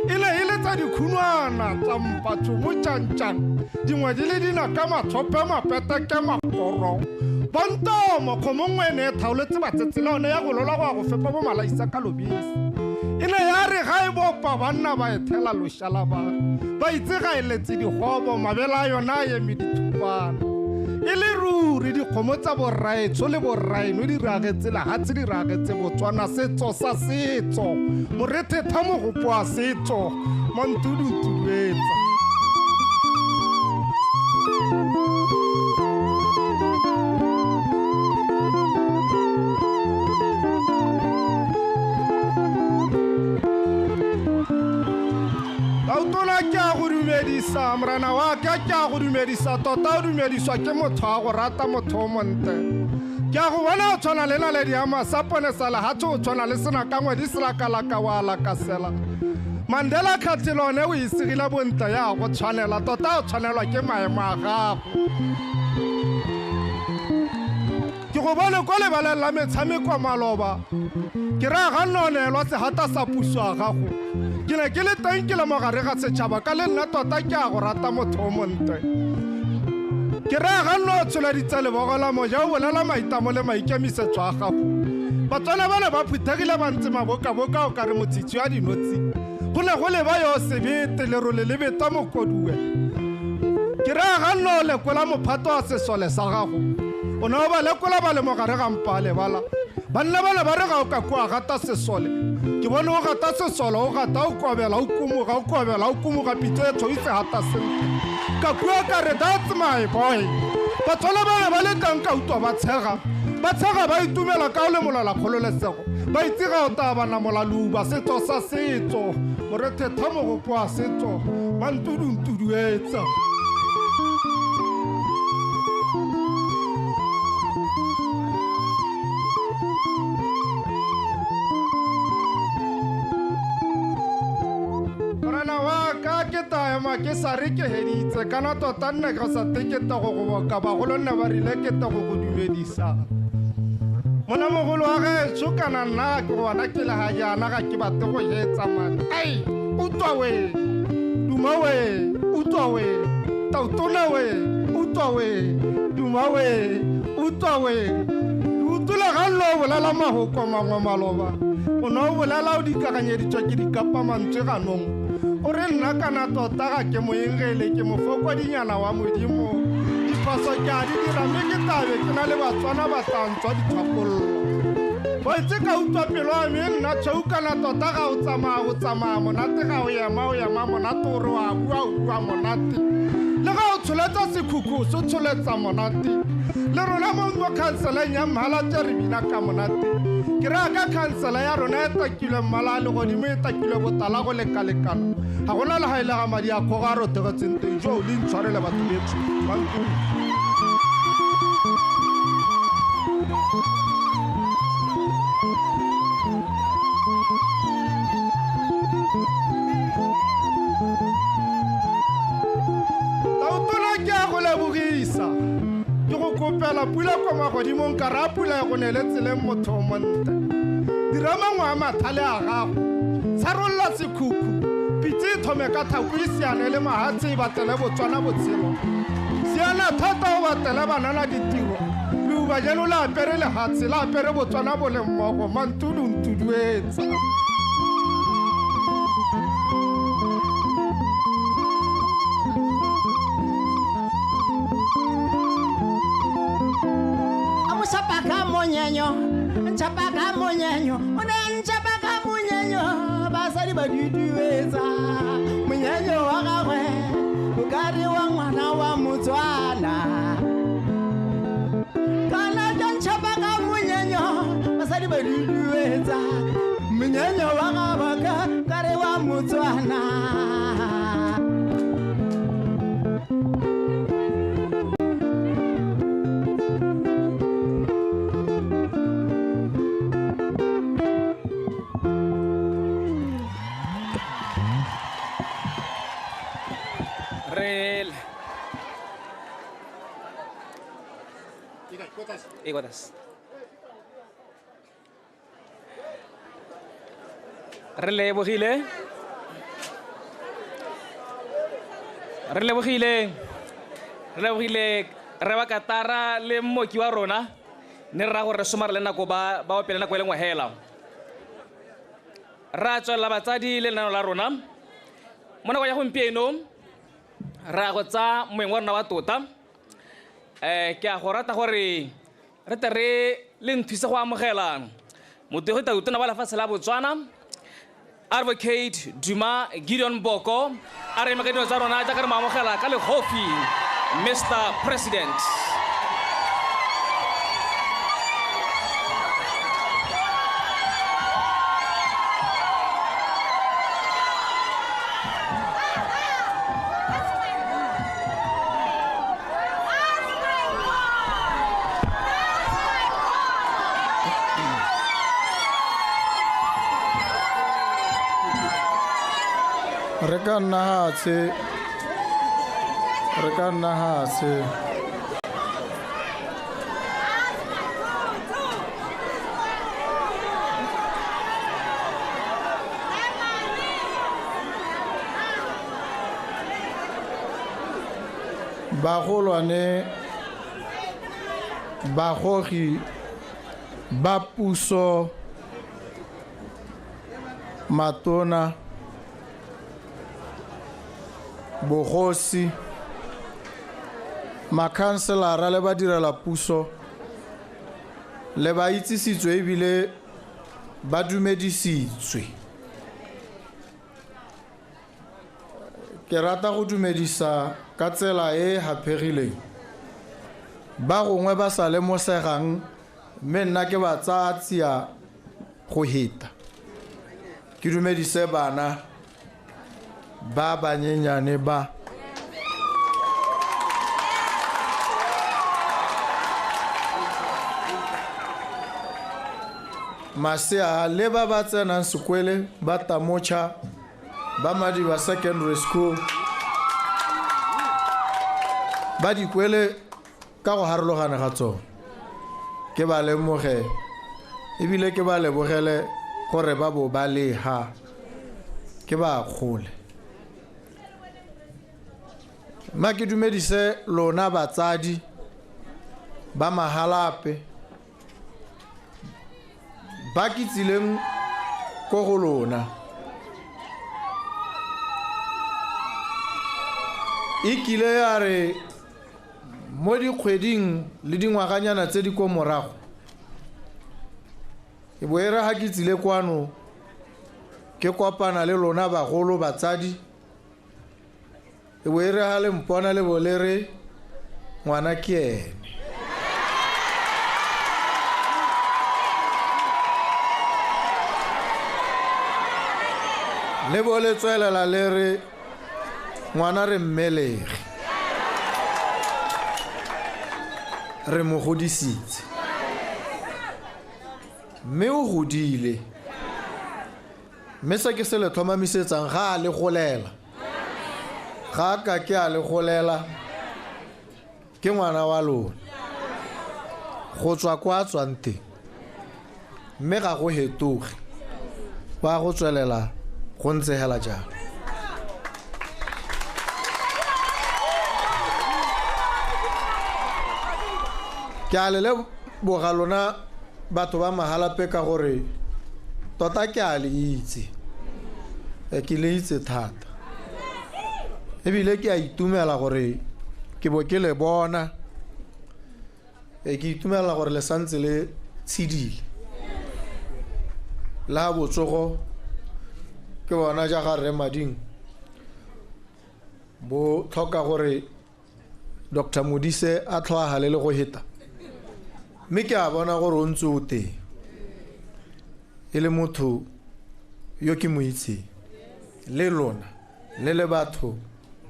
e le tsa dikhunwana tsa mpatsomo tšantšang dingwe di le dina ka matshope mapete ke makoro bontomo kgomo ngwe ene e thaoletse batsetsele one ya go lola go ya go fepa bo malaisa ka lobisi e ne ya re ga e bopa banna ba ethela lošala ba itse ga e letse digobo mabele a yona a eme dithupana e le ruri dikgomo tsa borraetsho le borraeno di reagetse legatse di reagetse botswana setso sa setso morethetha mogopo wa setso montudutuduetsa morena wa ke a go dumedisa tota o dumediswa ke motho wa go rata motho o monte ke a go bona o tshwana le naledi ya masapone sa legatho o tshwana le senakangwe di selakalaka wa lakasela Mandela khatilone o isegile bontle ya go tshwanela tota o tshwanelwa ke maemo a gago ke go bone ko lebaleng la metshameko maloba ke ra ga nonelwa segata sa puso a gago ke ne ke le teng ke le mogare ga setšhaba ka le nna tota ke a go rata motho o monte ke ra ga nno o tsholeditse lebogola moja o bolela maitamo le maikemisetso a gago batswana ba ne ba phuthegile ba ntse mabokaboka o ka re motsitsi wa dinotsi go ne go leba yo sebete lerole le beta mokoduwe ke ra ga nno o lekola mophato wa sesole sa gago o ne o ba lekola ba le mogare ga mpa a lebala banna ba ne ba re ga o ka kua gata sesole ke bone o gata sesole o gata o kobela o kumoga pitso e tshoitse gata sentle ka kua ka re that's my boy batswana ba ne ba le teng ka utwa ba tshega ba itumela ka o le molola kgololesego ba itse ga o tabana molaluba setso sa setso morethetha mogopo wa setso mantuduntuduetsa ke sa re ke heditse kana tota nne ga sa teketa go go boka bagolo nne ba rile keta go go dumedisa mona mogolo wa gaetsho kana nna ke go bona ke le ga jana ga ke bate go jetsa mane ai utwa we duma we utwa we tautona we utwa we duma we utwa we utula ga lo bolela mahoko mangwe maloba o no bolela o dikaganyeditswa ke dikapa mantswe ganong o re nna kana tota ga ke moengele ke mofokodinyana wa modimo diphoso ke a di dira mme ke tabe ke na le batswana ba tlantswa dithapollo bo itse ka utlwa pelo a me nna tshweu kana tota ga o tsamaya monate ga o ema monate o re wa bua monate le ga o tsholetsa sekhukhu se tsholetsa monate le rona mo khanseleng ya mhala tse re bina ka monate ke ra ka khansela ya rona e takilwe mmala le godimo e takilwe botala go lekalekana ga gona le ga ile ga madi a kgoga a rotegetseng teng jo le ntshwarele batho betso bankong tautona ke a go lebogisa ke go kopela pula kwa magodimong ka ra pula ya go ne le tseleng motho o monte dira mangwe a mathale a gago tsharolola sekhukhu pitse e thome ka thako e siane le mahatse e batele botswana botshelo siana thata o batele banana ditiro le ba jalo la apere lehatse la apere Botswana bo le mmogo mantudu ntuduetsa Chapaka monyenyo, una chapaka monyenyo, basali badudueza, monyenyo wa gagwe, ukari wa mwana wa Motswana. Kana jon chapaka monyenyo, basali badudueza, monyenyo wa gagwe, ukari wa Motswana. Iguatas. Relebogile. Re ba katara le mmoki wa rona ne ra go re somara le nako ba opela nako le ngwe hela. Ra tswela batsadi le lenano la rona. Mo nako ya gompieno ra go tsa moeng wa rona wa tota. Ke a go rata gore re tere le nthuse go amogela motho go tautona ba lefatshe la Botswana Advocate Duma Gideon Boko a re emeka dilo tsa rona jaaka re mo amogela ka legofi Mr. President. re ka nna hatse bagolwane bagogi ba puso matona bogosi makhanselara le badirela puso le ba itsisitswe ebile ba dumedisitswe. Ke rata go dumedisa ka tsela e hapegileng ba gongwe ba sa lemosegang mme nna ke ba tsaya tsia go heta. Ke dumedise bana ba banyenyane ba masea le ba ba tsenang sekwele ba Tamocha ba Madiba Secondary School ba dikwele ka go harologana ga tsona ke ba lemoge ebile ke ba lebogele gore ba bo ba leha ke ba kgole. Ma ke dumedise lona batsadi ba mahalape ba kitsileng ko go lona ikile ya re mo dikgweding le dingwaganyana tse di ko morago e boera ha kitsile kwano ke kopana le lona bagolo batsadi e boera ha le mpona le bolere ngwana ke ene le bole tswelela le re ngwana re mmelege re mo godisitse mme o godile mme se ke se le tlhomamisetsang ga a le golela ga ka ke a le golela ke ngwana wa lona go tswa kwa tswang teng mme ga go hetoge wa go tswelela go ntse hela jalo. boga lona batho ba Mahalape ka gore tota ke a le itse ke le itse thata ebile ke a itumela gore ke bo ke le bona ke itumela gore le santse le tshidile la botsogo ke bona ja ga Rre Mading bo tlhoka gore Dr. Modise a tlhoagale le go heta mme ke a bona gore o ntse o teng e le motho yo ke mo itseng le lona le le batho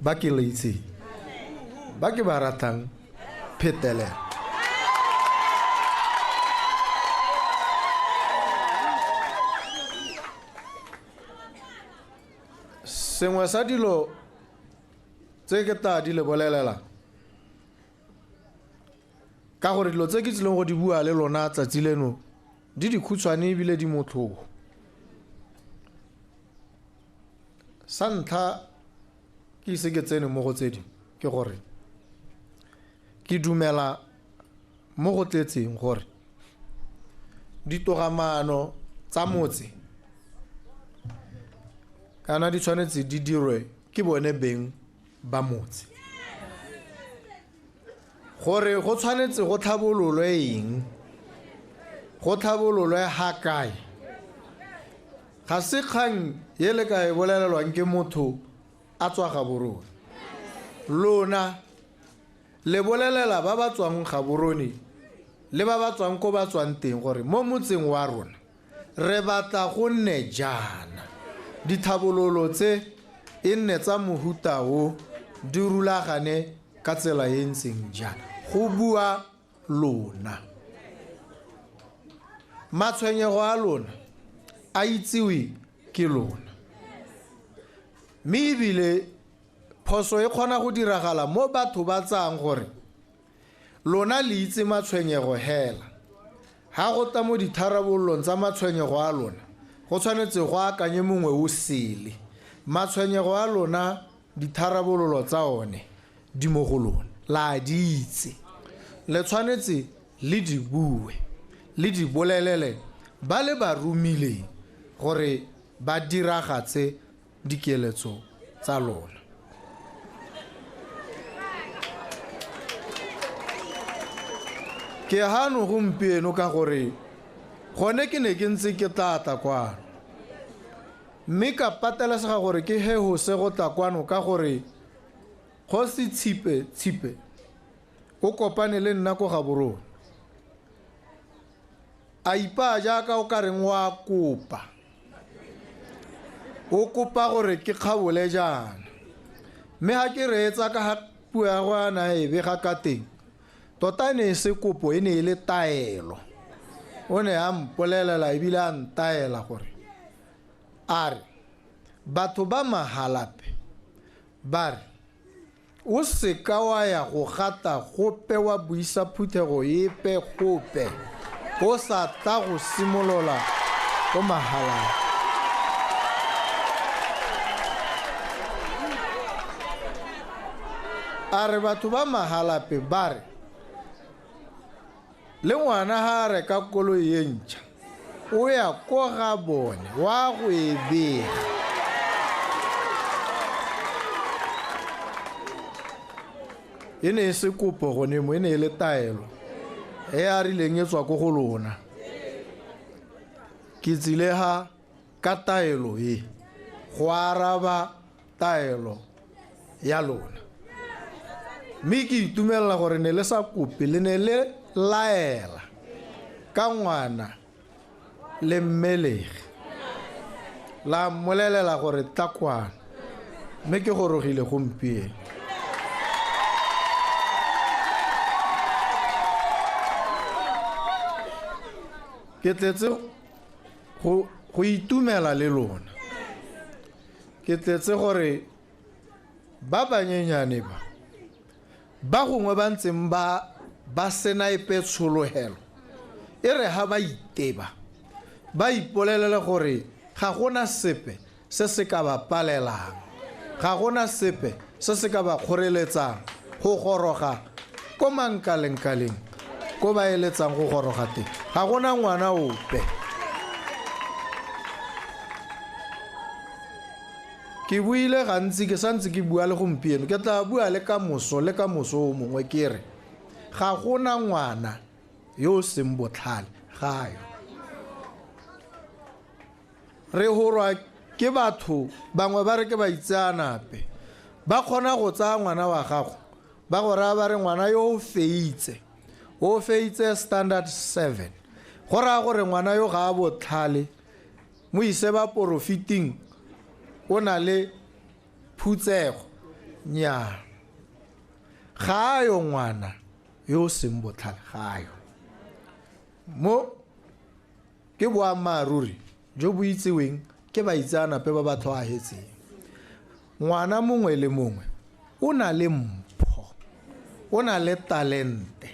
ba ke le itseng ba ke ba ratang phetelela sengwe sa dilo tse ke ta di le bolelela ka gore dilo tse ke tsileng go di bua le lona tsatsi leno di dikhutshwane ebile di motlhogo sa ntlha ke ise ke tsene mo go tse dingwe ke gore ke dumela mo go tletseng gore ditogamano tsa motse kana di tshwanetse di dirwe ke bone beng ba motse gore go tshwanetse go tlhabololwe eng go tlhabololwe ha kae ga se kgang ye le ka e bolelelwang ke motho a tswa Gaborone lona le bolelela ba ba tswang Gaborone le ba ba tswang ko ba tswang teng gore mo motseng wa rona re batla go nne jana dithabololo tse e nne tsa mohuta o di rulagane ka tsela e ntseng jana go bua lona matshwenyego a lona a itsewe ke lona mme ebile phoso e kgona go diragala mo batho ba tsang gore lona le itse matshwenyego hela ha go ta mo ditharabololong tsa matshwenyego a lona go tshwanetse go akanye mongwe o sele matshwenyego a lona ditharabololo tsa one di mo go lona la di itse le tshwanetse le di bue le di bolelele ba le ba rumile gore ba diragatse dikeletso tsa lona ke hano gompieno ka gore gone ke ne ke ntse ke tata kwano mme ka patelesega gore ke he go se go tla kwano ka gore go se tshipe o kopane le nna ko Gaborone a ipa jaaka o ka reng wa kopa o kopa gore ke kgabole jana mme ha ke reetsa ka ha puo ya go ana e bega ka teng tota ne se kopo e ne e le taelo o ne a mpolelela ebile a ntaela gore a re batho ba Mahalape ba re o seka wa ya go gata gope wa buisa phuthego epe gope o sa tla go simolola ko Mahalape a re batho ba Mahalape ba re le ngwana ha re ka koloi e ntšha o ya ko ga bone wa go e bega e ne e se kopo gone mo e ne e le taelo e a rileng e tswa ko go lona ke tsile ha ka taelo e go araba taelo ya lona mme ke itumelela gore ne le sa kope le ne le laela ka ngwana le mmelege la mmolelela gore takwana mme ke gorogile gompieno ke tletse go itumela le lona ke tletse gore ba banyenyane ba gongwe ba ntseng ba sena epe tsholohelo e re ha ba iteba ba ipolelele gore ga gona sepe se se ka ba palelang ga gona sepe se se ka ba kgoreletsang go goroga ko mankalenkaleng ko ba eletsang go goroga teng ga gona ngwana ope ke buile gantsi ke santse ke bua le gompieno ke tla bua le ka moso o mongwe ke re ga gona ngwana yo o seng botlhale gayo re horwa ke batho bangwe ba re ke baitseanape ba kgona go tsaya ngwana wa gago ba go raya ba re ngwana yo o feitse standard 7 go raya gore ngwana yo ga a botlhale mo ise ba profiting o na le phutsego nya ga yo ngwana yo seng botlhale ga yo mo ke boammaaruri jo bo itseweng ke baitseanape ba batho a hetseng ngwana mongwe le mongwe o na le mpho o na le talente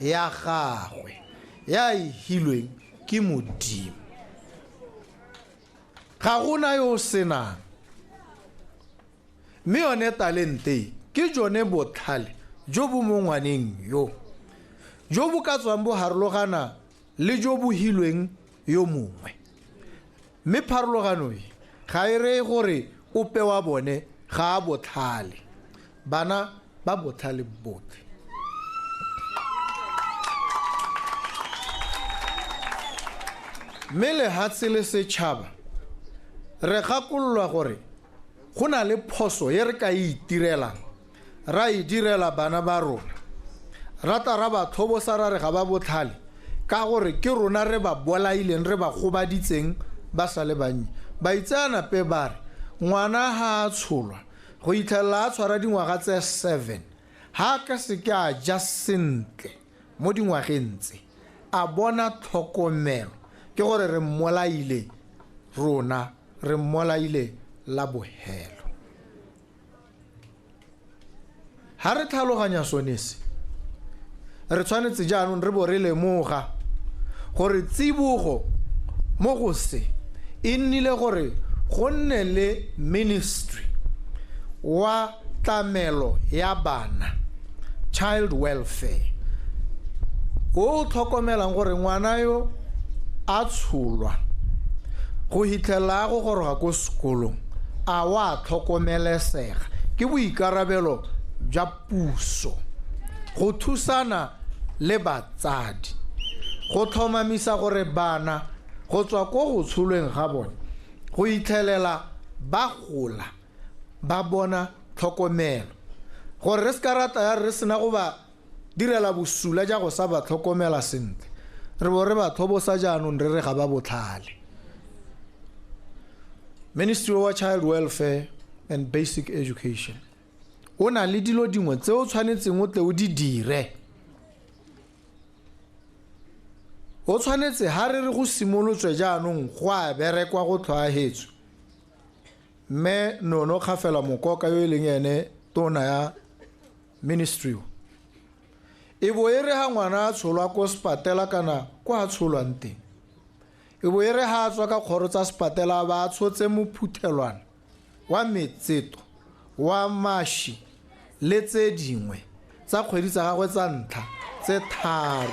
ya gagwe ya ihilweng ke Modimo ga gona yo senang mme yone talente ke jone botlhale jo bo mo ngwaneng yo jo bo ka tswang bo harologana le jo bo hilweng yo mongwe mme pharologano ga e re gore ope wa bone ga a botlhale bana ba botlhale botlhe mme lehatshe le setšhaba re gakolola gore go na le phoso ye re ka itirelang ra e direla bana ba rona rata ra ba thobosa ra re ga ba botlhale ka gore ke rona re ba bolaileng re ba gobaditseng ba sa le bannye baitseanape ba re ngwana ha a tsholwa go itlhelela a tshwara dingwaga tse 7 ha ka se ke a ja sentle mo dingwageng tse a bona tlhokomelo ke gore re mmolaile rona re mmolaile la bohelo ha re tlhaloganya sonese re tshwanetse jaanong re bo re lemoga gore tsibogo mo go se e nnile gore go nne le ministry wa tlamelo ya bana child welfare o tlhokomelang gore ngwana yo a tsholwa go hitlela go goroga ko sekolong a wa tlhokomelesega ke boikarabelo jwa puso go thusana le batsadi go tlhomamisa gore bana go tswa ko go tsholweng ga bone go itlhelela ba gola ba bona tlhokomelo gore re sekarata ya re sena go ba direla bosula ja go sa ba tlhokomela sentle re bo re ba thobosa jaanong re re ga ba botlhale Ministry of Child Welfare and Basic Education o na le dilo dingwe tse o tshwanetseng o tle o di dire o tshwanetse ha re re go simolotswe jaanong go a berekwa go tlhoahetswe mme nono khafela mokoka yo leng ene tona ya ministry e bo ere ha ngwana a tsholwa ko spatela kana ko a tsholwang teng e bo ere ha a tswa ka kgoro tsa spatela ba tshotse mophuthelwana wa metseto wa mashi le tse dingwe tsa kgwedi tsa gagwe tsa ntlha tse 3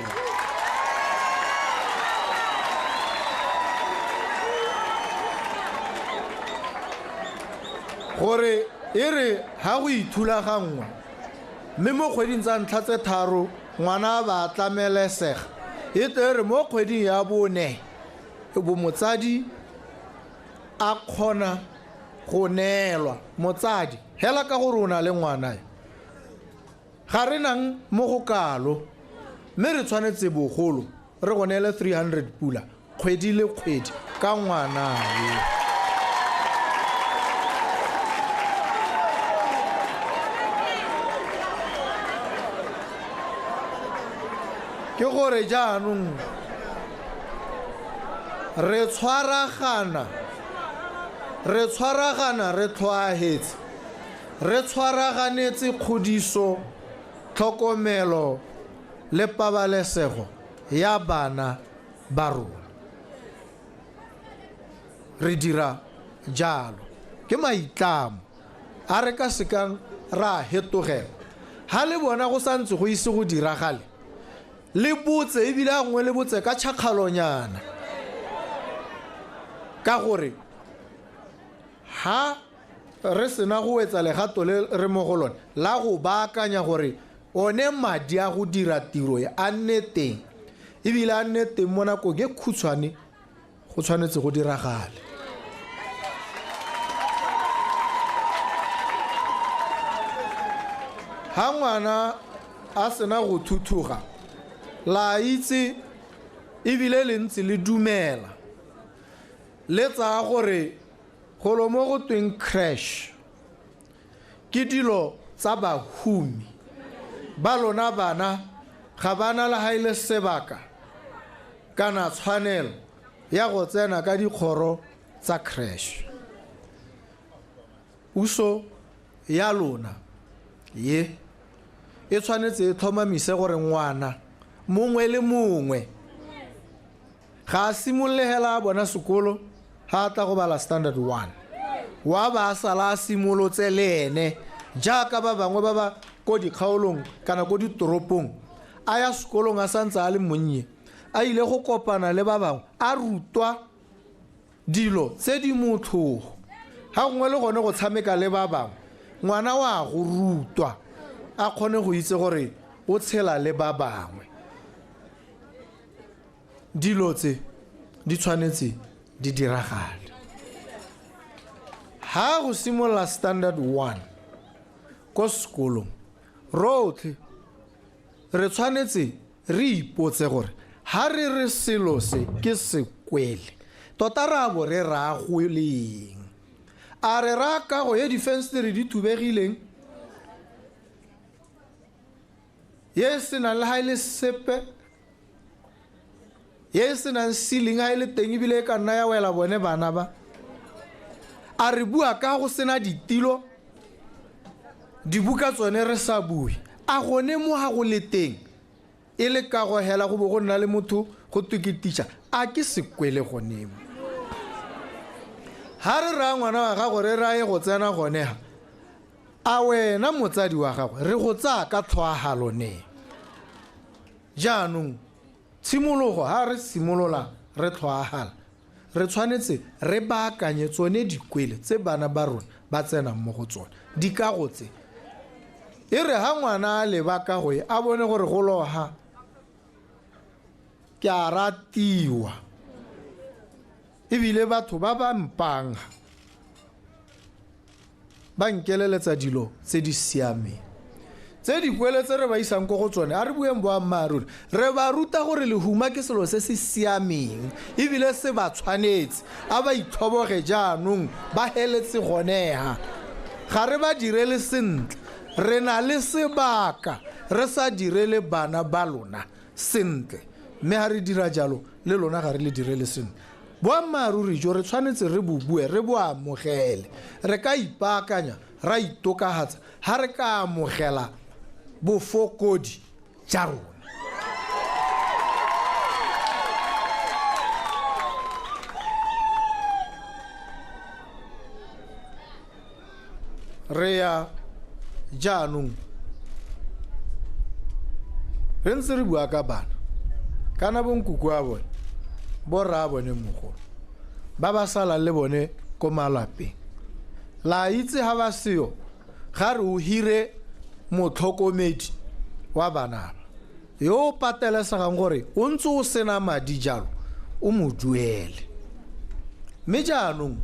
gore e re ha go ithulagangwa mme mo kgweding tsa ntlha tse 3 ngwana ba tlamelesega e tere mo kgweding ya bone e bo motsadi a khona go neelwa motsadi hela ka gore ona le ngwana ga re nang mo go kalo mme re tshwanetse bogolo re go neele 300 pula kgwedi le kgwedi ka ngwana ke gore jaanong re tshwaragana re tlhoahetse re tshwaraganetse kgodiso tlhokomelo le pabalesego ya bana ba rona re dira jalo ke maitlamo a re ka sekang ra hetogela ha le bona go santse go ise go diragale le botse ebile a ngwe le botse ka tšhakgalonyana ka gore ha re sena go etsa legato le re mo go lone la go baakanya gore one madi a go dira tiro e a nne teng ebile a nne teng mo nakong e khutshwane go tshwanetse go diragale ha ngwana a sena go thuthuga la itse ebile le ntse le dumela le tsa gore golo mo go tweng crash ke dilo tsa bahumi ba lona bana ga bana le ha ile sebaka kana tshwanelo ya go tsena ka dikgoro tsa crash uso ya lona ye e tshwanetse e tlhomamise gore ngwana mongwe le mongwe ga a simologela a bona sekolo ha a tla go bala standard 1 wa ba a sala a simolotse le ene jaaka ba bangwe ba ba ko dikgaolong kana ko ditoropong a ya sekolong a santse a le monnye a ile go kopana le ba bangwe a rutwa dilo tse di motho ha ngwe le gone go tshameka le ba bangwe ngwana wa go rutwa a kgone go itse gore o tshela le ba bangwe dilo tse di tshwanetse di diragale ha go simolla standard 1 ko sekolong rotlhe re tshwanetse re ipotse gore ha re re selo se ke sekwele tota ra bo re ragoleng a re ra ka go ye difenstere di thubegileng ye se na le ha ile sepe ye se na ceiling ha ile teng ebile ka nna ya wela bone bana ba a re bua ka go sena ditilo dibuka tsone re sa bue a gone mo ha go le teng e le ka go hela go bo go nna le motho go tukitiša a ke sekwele gone mo ha re ra ngwana wa gago re rae go tsena gone ha a wena motsadi wa gago re go tsaya ka tlhoagalo ne jaanong tshimologo ha re simolola re tlhoagala re tshwanetse re baakanye tsone dikwele tse bana ba rona ba tsena mo go tsone di ka go tse e re ha ngwana a leba ka go a bone gore go loha ke a ratiwa ebile batho ba ba mpang ba nkeleletsa dilo tse di siameng tse dikwele tse re ba isang go tsone a re bueng boammaaruri re ba ruta gore lehuma ke selo se se siameng ebile se ba tshwanetse a ba itlhoboge jaanong ba heletse goneha ga re ba direle sentle re na le sebaka re sa direle bana ba lona sentle mme ha re dira jalo le lona ga re le direle sentle boammaaruri jo re tshwanetse re bubue re bo amogele re ka ipaakanya ra itokagatsa ha re ka amogela bofokodi ja rona re ya jaanong re ntse re bua ka bana kana bonkuku a bone borra a bone mogolo ba ba sala le bone ko malapeng la itse ha ba seo ga re o hire motlhokomedi wa bana yo patelesegang gore o ntse o sena madi jalo o mo duele mme jaanong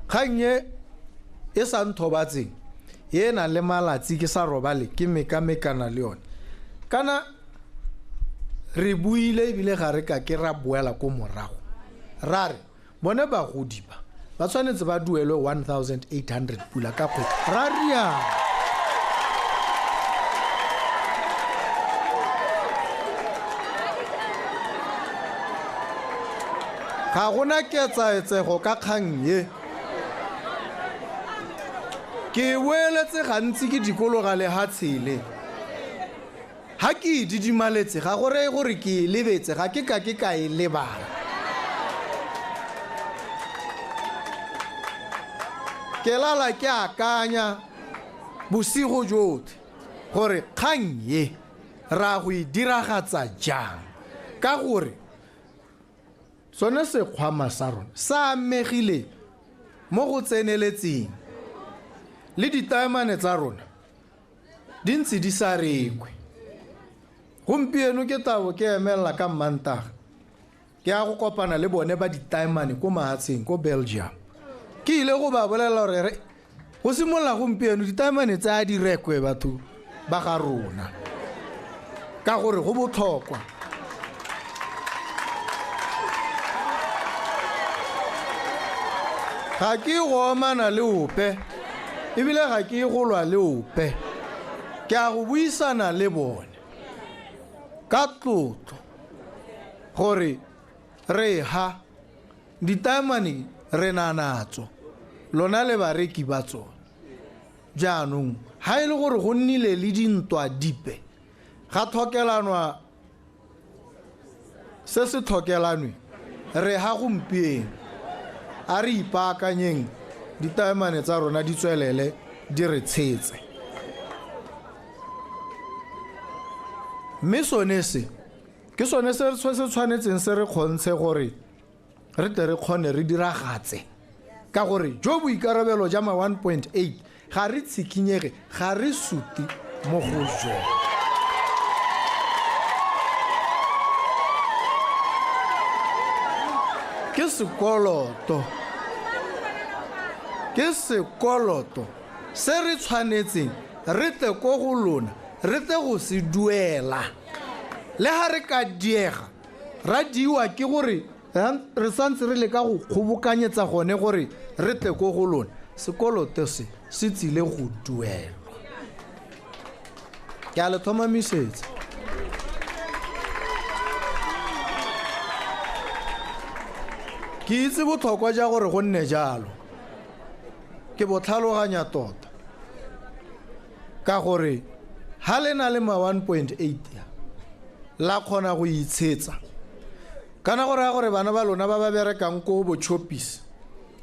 kgannye e sa nthobatseng ye na le malatsi ke sa robale ke mekamekana le yone kana re buile ebile ga re ka ke ra boela ko morago ra re bone bagodi ba tshwanetse ba duelwe 1800 pula ka kgwedi ra rialo ga gona ketsaetsego ka kgang ye ke boeletse gantsi ke dikologa le ha tshele ha ke didimaletse ga gore gore ke lebetse ga ke ka e lebala ke lala ke akanya bosigo jotlhe gore kgang ye ra go e diragatsa jang ka gore sone sekgwama sa rona sa amegile mo go tseneletseng le ditaemane tsa rona di ntse di sa rekwe gompieno ke tabo ke emelela ka Mantaga ke a go kopana le bone ba ditaemane ko mahatsheng ko Belgium ke ile go ba bolela gore go simolola gompieno ditaemane tsa di rekwe batho ba ga rona ka gore go botlhokwa ga ke go amana le ope ebile ga ke go lwa le ope ke a go buisana le bone ka tlotlo gore re ha ditaemane re na natso lona le bareki ba tsona jaanong ha e le gore go nnile le dintwa dipe ga tlhokelanwa se se tlhokelanwe re ha gompieno a re ipaakanyeng ditaemane tsa rona di tswelele di re tshetse mme sone se ke sone se se tshwanetseng se re kgontshe gore re tle re kgone re diragatse ka gore jo boikarabelo ja ma 1.8 ga re tshikinyege ga re suti mo go jone ke sekoloto se re tshwanetseng re tle ko go lona re tle go se duela le ha re ka diega ra diwa ke gore re santse re le ka go kgobokanyetsa gone gore re tle ko go lona sekoloto se tsile go duelwa ke a le thomamisetsa ke itse botlhokwa ja gore go nne jalo ke botlhaloganya tota ka gore ha le na le ma 1.8 la kgona go itshetsa kana gore gore bana ba lona ba ba berekang ko bochopisi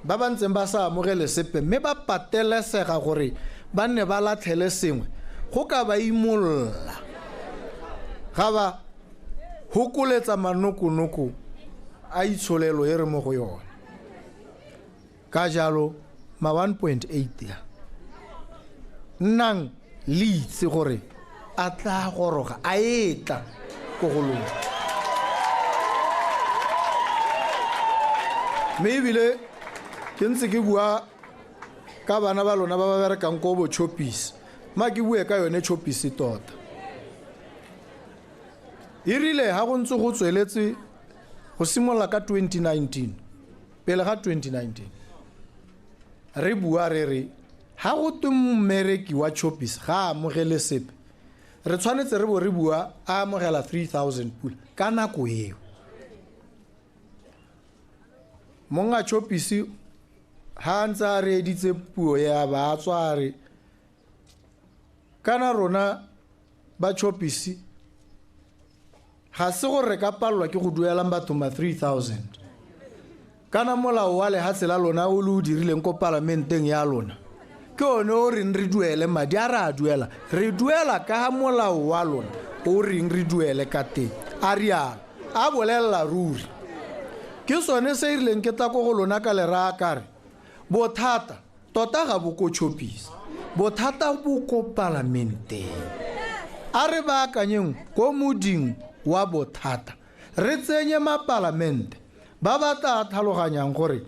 ba ba ntseng ba sa amogele sepe mme ba patelesega gore ba nne ba latlhele sengwe go ka ba imolla ga ba hokoletsa manokonoko a itsholelo e re mo go yone ka jalo ma 1.8 ya nnang le itse gore a tla goroga a etla ko go lona mme ebile ke ntse ke bua ka bana ba lona ba ba berekang ko bochopisi ma ke bue ka yone chopisi tota e rile ha go ntse go tsweletse go simolla ka 2019 pele ga 2019 re bua re ha go twe mmereki wa chopisi ga amogele sepe re tshwanetse re bo re bua a amogela 3000 pula ka nako eo monga chopisi ha ntse re editse puo ya ba tsware kana rona ba chopisi ga se gore ka pallwa ke go duela batho ma 3000 kana molao wa lehatshe la lona o le o dirileng ko parlamenteng ya lona ke one o reng re duele madi a re duela ka ha molao wa lona o reng re duele ka teng a rialo a bolelela ruri ke sone se irileng ke tla ko go lona ka lera kare bothata tota ga bo ko chopisi bothata bo ko parlamenteng a re ba akanyeng ko moding wa bothata re tsenye mapalamente ba ba tla tlhaloganyang gore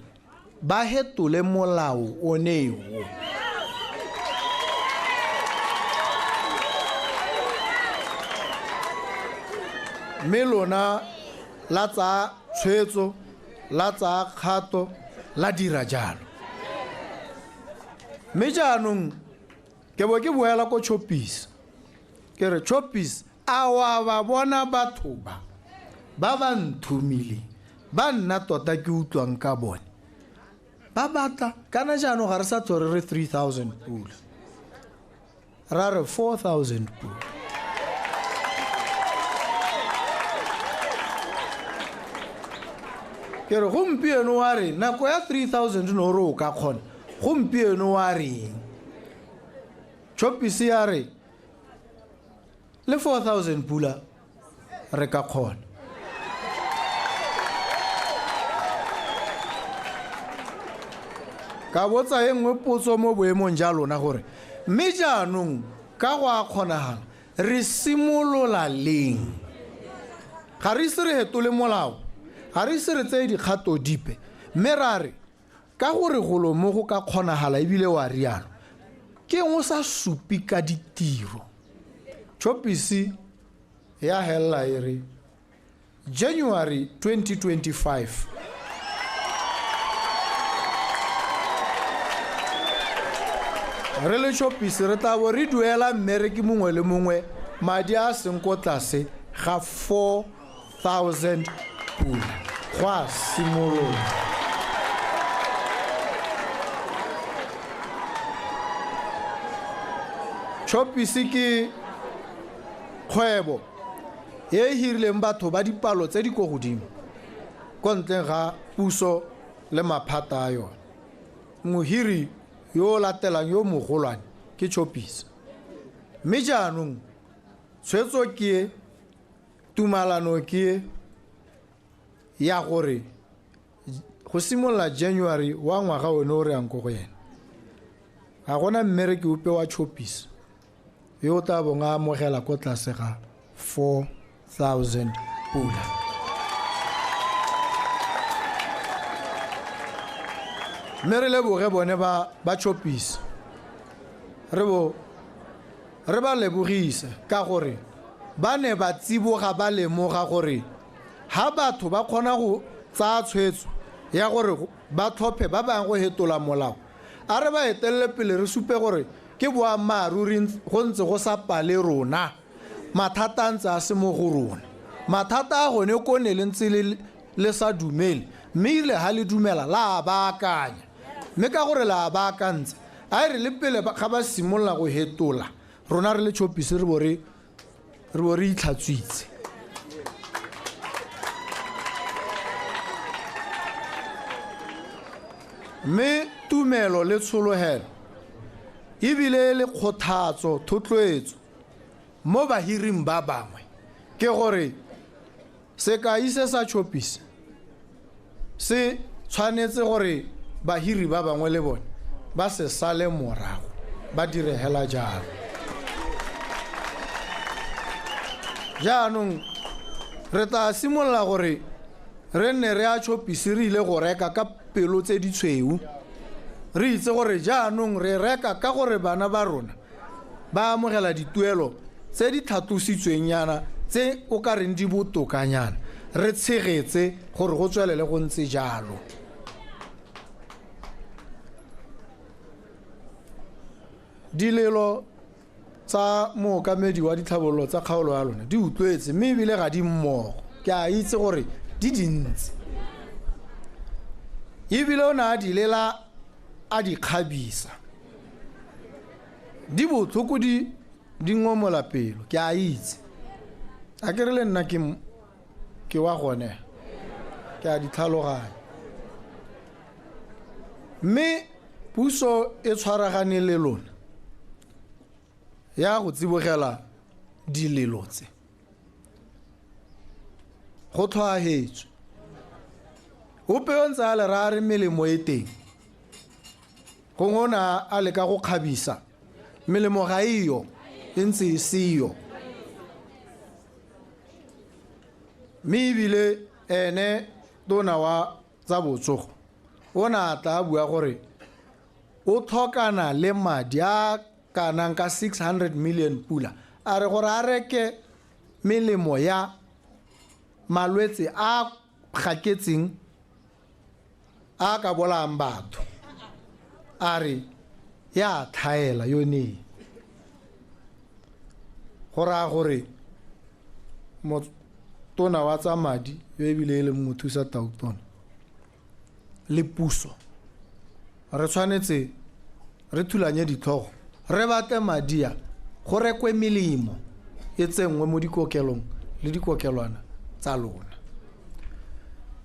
ba hetole molao o neo mme lona la tsa tshwetso la tsa kgato la dira jalo mme jaanong ke bo ke boela ko chopisi ke re chopisi a wa ba bona batho ba nthumile ba nna tota ke utlwang ka bone ba batla kana jaanong ga re sa tsore re 3000 pula ra re 4000 pula ke re gompieno wa re nako ya 3000 no re o ka kgona gompieno wa reng chopisi ya re le 4,000 pula re ka kgona. Ka botsa e nngwe potso mo boemong ja lona gore mme jaanong ka go a kgonagala re simolola leng? Ga re ise re hetole molao, ga re ise re tseye dikgato dipe, mme ra re ka gore golo mo go ka kgonagala ebile wa rialo ke ngo sa supi ka ditiro. Chopisi ya hella e re January 2025 re le Chopisi re tla bo re duela mmereki mongwe le mongwe madi a seng ko tlase ga 4,000 pula go a simolola. Chopisi ke kgwebo e hirileng batho ba dipalo tse di go godimo ko ntleng ga puso le maphata a yone. Mohiri yo latelang yo mogolwane ke Chopisi. Mme jaanong tshwetso ke tumalano ke ya gore go simolola January wa ngwaga one o re yang go yena ga gona mmereki ope wa Chopisi yo ta bonga amogela ko tlase ga 4,000 pula. Mme re leboge bone ba Chopisi re ba lebogise ka gore ba ne ba tsiboga ba lemoga gore ha batho ba kgona go tsaya tshwetso ya gore ba thophe ba bang go hetola molao, a re ba etelele pele re supe gore ke boammaaruri go ntse go sa pale rona, mathata a ntse a se mo go rona. Mathata a gone ko ne le ntse le sa dumele, mme ile ha le dumela la baakanya, mme ka gore la baakantse a re le pele ga ba simolola go hetola rona re le Chopisi re bo re itlhatswitse. Mme tumelo le tsholohelo ebile le kgothatso thotloetso mo bahiring ba bangwe ke gore sekai se sa Chopisi se tshwanetse gore bahiri ba bangwe le bone ba se sale morago ba dire hela jalo. Jaanong re tla simolola gore re nne re a Chopisi re ile go reka ka pelo tse di tshweu, re itse gore jaanong re reka ka gore bana ba rona ba amogela dituelo tse di thatositsweng yana tse o ka reng di botokanyana, re tshegetse gore go tswelele go ntse jalo. Dilelo tsa mookamedi wa ditlhabololo tsa kgaolo ya lona di utlwetse mme ebile ga di mmogo, ke a itse gore di dintsi ebile o ne a di lela a di kgabisa, di botlhoko di ngomola pelo, ke a itse a ke re le nna ke wa gone ke a di tlhaloganya. Mme puso e tshwaragane le lona ya go tsibogela dilelo tse go tlhoagetswe ope o ntse a le ra re melemo e teng gongwe o na a leka go kgabisa melemo ga iyo e ntse e seyo. Mme ebile ene tona wa tsa botsogo o na a tla a bua gore o tlhokana le madi a kanang ka 600 million pula, a re gore a reke melemo ya malwetse a gaketseng a ka bolang batho, a re ya tlhaela yone go raya gore motona wa tsa madi yo ebile e le mothusa tautona le puso re tshwanetse re thulanye ditlhogo, re batle madia go rekwe melemo e tsengwe mo dikokelong le dikokelwana tsa lona.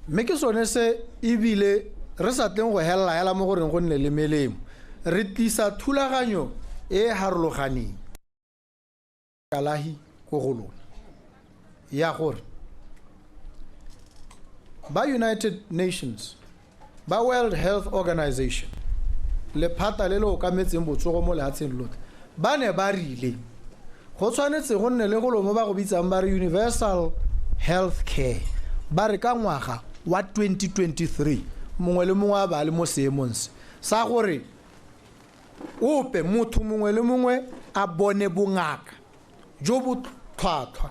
Mme ke sone se ebile re sa tleng go hela mo goreng go nne le melemo, re tlisa thulaganyo e harologaneng kalahi ko go lona ya gore ba United Nations ba World Health Organization le phata le le okametseng botsogo mo lehatsheng lotlhe ba ne ba rile go tshwanetse go nne le golo mo ba go bitsang ba re universal health care ba re ka ngwaga wa 2023 mongwe le mongwe a ba le mo seemong se sa gore ope motho mongwe le mongwe a bone bongaka jo bo tlhwatlhwa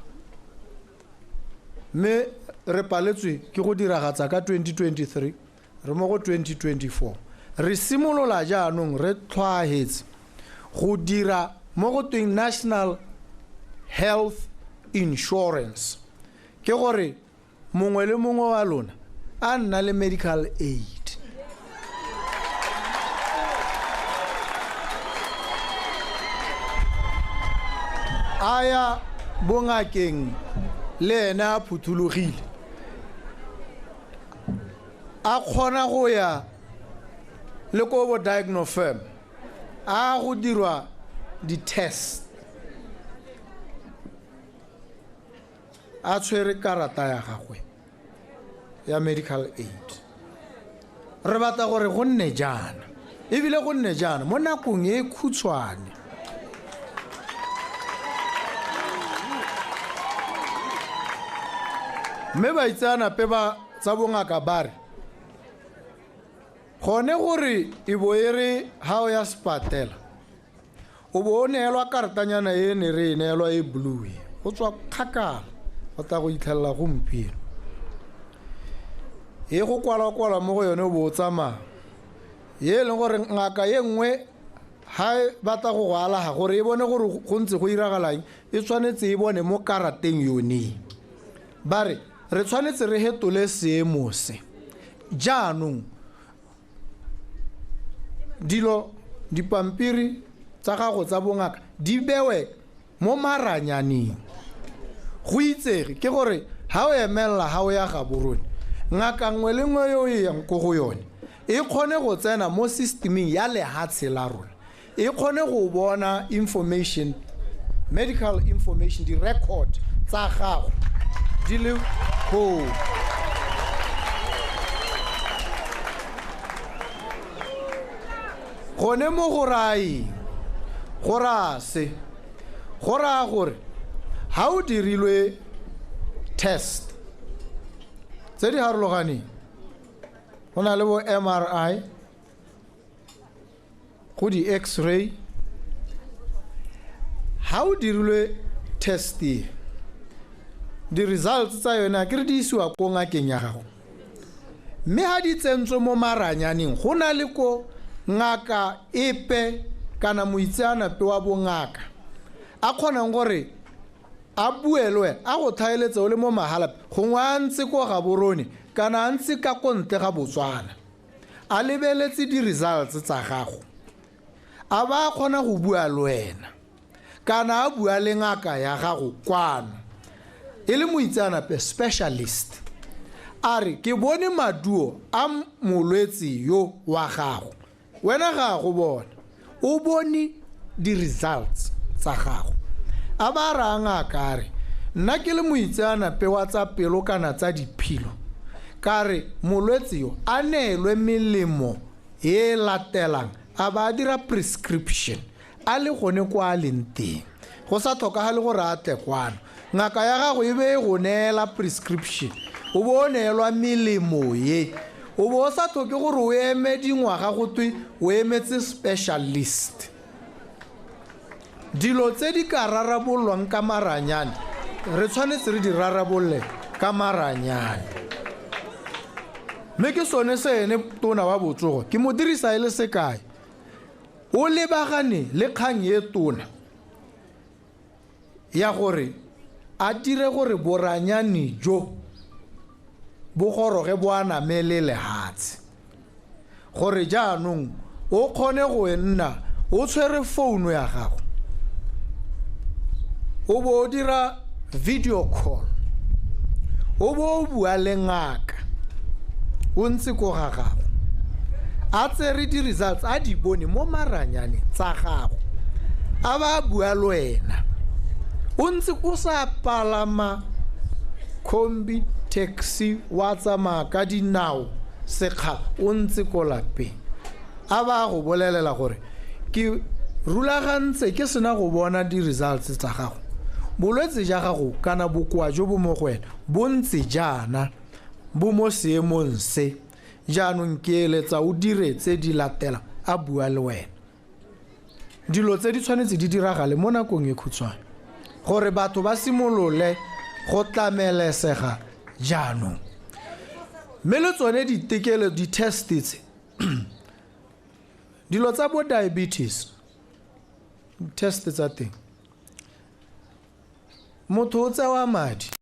mme re paletswe ke go diragatsa ka 2023 re mo go 2024 re simolola jaanong re tlhwaetse go dira mo go tweng national health insurance ke gore mongwe le mongwe wa lona a nna le medical aid aya bongakeng le ena a phuthulogile a kgona go ya le ko bo diagnofirm a go dirwa di-test a tshwere karata ya gagwe ya medical aid re batla gore go nne jaana ebile go nne jaana mo nakong e khutshwane mme baitsanape ba tsa bongaka ba re gone gore e bo e re ha o ya sepatela o bo o neelwa karatanyana e ne re e neelwa e blue go tswa kgakala go tla go itlhelela gompieno e go kwala mo go yone o bo o tsamaya ye leng gore ngaka ye nngwe ha batla go go alaga gore e bone gore go ntse go iragalang e tshwanetse e bone mo karateng yone ba re re tshwanetse re hetole seemo se jaanong dilo dipampiri tsa gago tsa bongaka di bewe mo maranyaneng go itsege ke gore ha o emella ha o ya ga borone ngaka nngwe le nngwe yo e yang ko go yone e kgone go tsena mo systeming ya lehatshe la rona e kgone go bona information medical information di record tsa gago di le go gone mo go rai go rase go ra gore ha o dirilwe test tse di harologaneng go na le bo MRI go di x-ray ha o dirilwe test di results tsa yona ke re di isiwa ko ngakeng ya gago mme ha di tsentswe mo maranyaneng go na le ko ngaka epe kana moitseanape wa bongaka a kgonang gore a buelwe a go thaeletse o le mo mahala gongwe a ntse ko ga borone kana a ntse ka kontle ga Botswana a lebeletse di-results tsa gago a ba kgona go bua le wena kana a bua le ngaka ya gago kwano e le moitseanape specialist a re ke bone maduo a molwetsi yo wa gago wena ga go bona o bone di-results tsa gago a ba ra ngaka re nna ke le moitseanape wa tsa pelo kana tsa diphilo ka re molwetsi yo a neelwe melemo e latelang a ba dira prescription a le gone kwa a leng teng go sa tlhokagale gore a tle kwano ngaka ya gago e be go neela prescription o bo o neelwa melemo ye o bo o sa tlhoke gore o eme dingwaga go twe o emetse specialist dilo tse di ka rarabolwang ka maranyane re tshwanetse re di rarabolle ka maranyane mme ke sone se ene tona wa botsogo ke mo dirisa e le sekae o lebagane le kgang e tona ya gore a dire gore boranyane jo bo goroge bo anamele lehatshe gore jaanong o kgone go nna o tshwere founu ya gago o bo o dira video call o bo o bua le ngaka o ntse ko ga gago a tsere di-results a di bone mo maranyane tsa gago a ba bua le wena o ntse o sa palama kombi taxi wa tsamaya ka dinao sekgala o ntse ko lapeng a ba go bolelela gore ke rulagantse ke sena go bona di-results tsa gago bolwetse ja gago kana bokoa jo bo mo go wena bo ntse jaana bo mo seemong se jaanong ke eletsa o diretse di latela a bua le wena dilo tse di tshwanetse di diragale mo nakong e khutshwane gore batho ba simolole go tlamelesega jaanong mme le tsone ditekelo di-test tse dilo tsa bo diabetes test tsa teng motho o tsewa madi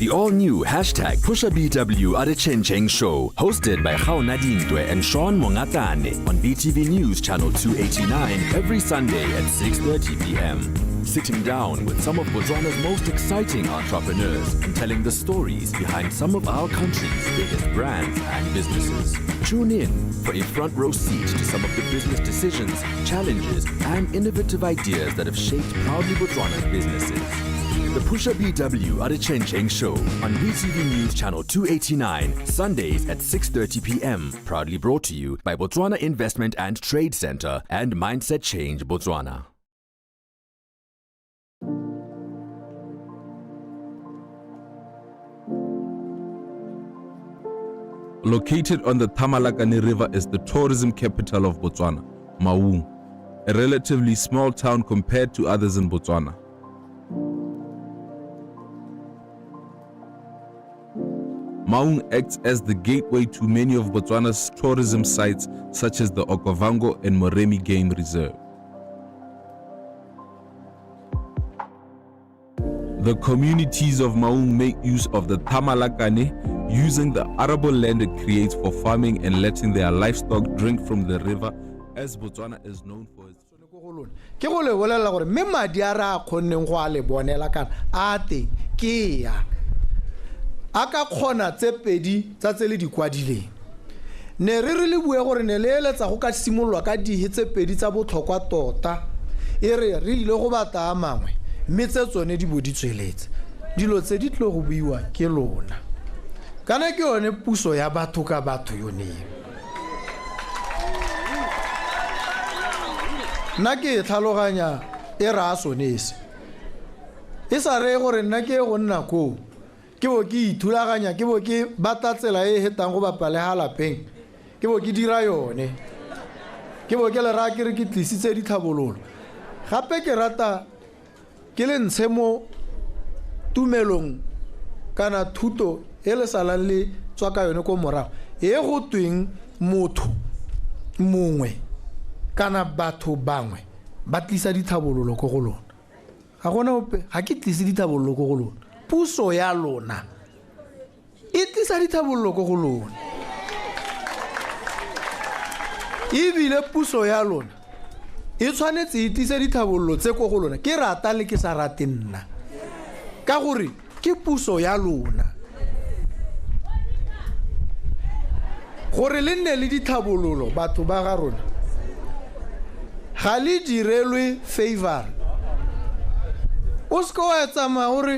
The all-new #PushaBW at a Chencheng Show, hosted by Khaona Dintwe and Sean Mongatane on BTV News Channel 289 every Sunday at 6:30 p.m. Sitting down with some of Botswana's most exciting entrepreneurs and telling the stories behind some of our country's biggest brands and businesses. Tune in for a front row seat to some of the business decisions, challenges, and innovative ideas that have shaped proudly Botswana's businesses. The PushaBW at a Chencheng Show on BTV News Channel 289, Sundays at 6:30 p.m. Proudly brought to you by Botswana Investment and Trade Center and Mindset Change Botswana. Located on the Tamalakane River is the tourism capital of Botswana, Maun, a relatively small town compared to others in Botswana. Maun acts as the gateway to many of Botswana's tourism sites such as the Okavango and Moremi Game Reserve. The communities of Maun make use of the Tamalakane, using the arable land it creates for farming and letting their livestock drink from the river, as Botswana is known for its... ke go le bolela gore me madi a ra khonneng go a le bonela kana a teng ke ya aka khona tse pedi tsa tsele di kwadileng ne re le bue gore ne le eletsa go ka simolwa ka di tse pedi tsa botlhokwa tota e re ile go bata a mangwe mme tse tsone di boditsweletse dilo tse di tlo go buiwa ke lona kana ke yone puso ya batho ka batho yone nna ke tlhaloganya e ra sonese e sa re gore nna ke go nna ko ke bo ke ithulaganya ke bo ke batatsela e hetang go bapale ha lapeng ke bo ke dira yone ke bo ke le ra ke re ke tlisitse dithabololo gape ke rata ke le ntshe mo tumelong kana thuto e le salang le tswa ka yone ko morago e go tweng motho mongwe kana batho bangwe ba tlisa dithabololo go go lona ga gona ope ga ke tlise dithabololo go go lona puso ya lona e tlisa dithabololo go go lona ebile puso ya lona e tshwanetse e tlise dithabololo tse go go lona ke rata le ke sa rate nna ka gore ke puso ya lona gore le nne le dithabololo batho ba ga rona ga le direlwe favor o se ko wa tsamaya gore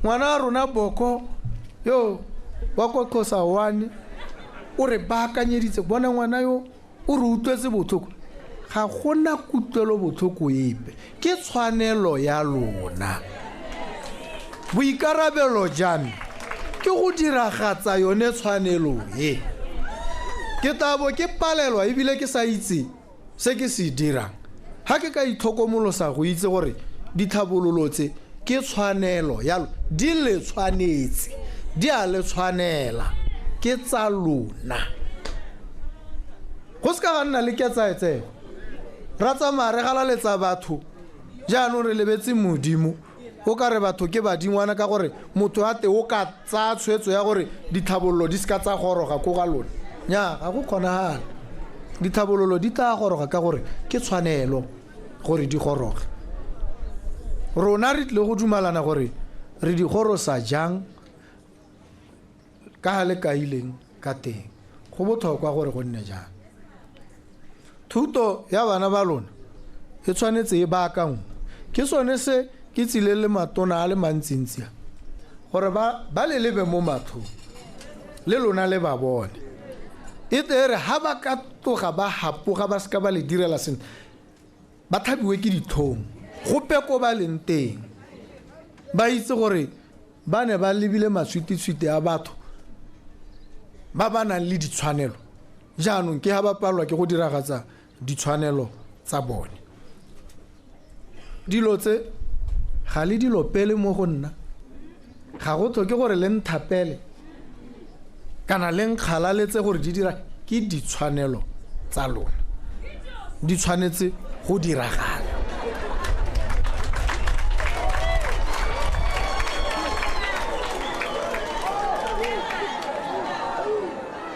ngwana wa rona boko yo wa ko Xhosa 1 o re baakanyeditse bona ngwana yo o re utlwetse botlhoko ga gona kutlwelo botlhoko epe ke tshwanelo ya lona boikarabelo jame ke go diragatsa yone tshwanelo e ke tabo ke palelwa ebile ke sa itse se ke se dirang ha ke ka itlhokomolosa go itse gore dithabololo tse ke tshwanelo yalo di le tshwanetse di a le tshwanela ke tsa lona go se ka ga nna le ketsaetsego ra tsamaya re galaletsa batho jaanong re lebetse modimo o ka re batho ke badingwana ka gore motho a te o ka tsaya tshwetso ya gore dithabololo di se ka tsa goroga ko ga lona nnyaa ga go kgonagala dithabololo di tla goroga ka gore ke tshwanelo gore di goroge rona re tle go dumalana gore re di gorosa jang ka ga le kaileng ka teng go botlhokwa gore go nne jang thuto ya bana ba lona e tshwanetse e baakangwe ke sone se ke tsile le matona a le mantsintsi gore ba le lebe mo mathong le lona le ba bone e tere ha ba ka toga ba hapoga ba ska ba le direla sene ba thabiwe ke dithong gope ko ba leng teng ba itse gore ba ne ba lebile maswiti-switi a batho ba ba nang le ditshwanelo jaanong ke ha ba palelwa ke go diragatsa ditshwanelo tsa bone dilo tse ga le dilo pele mo go nna ga go tlhoke gore le nthapele kana le nkgalaletse gore di dira ke ditshwanelo tsa lona di tshwanetse go diragala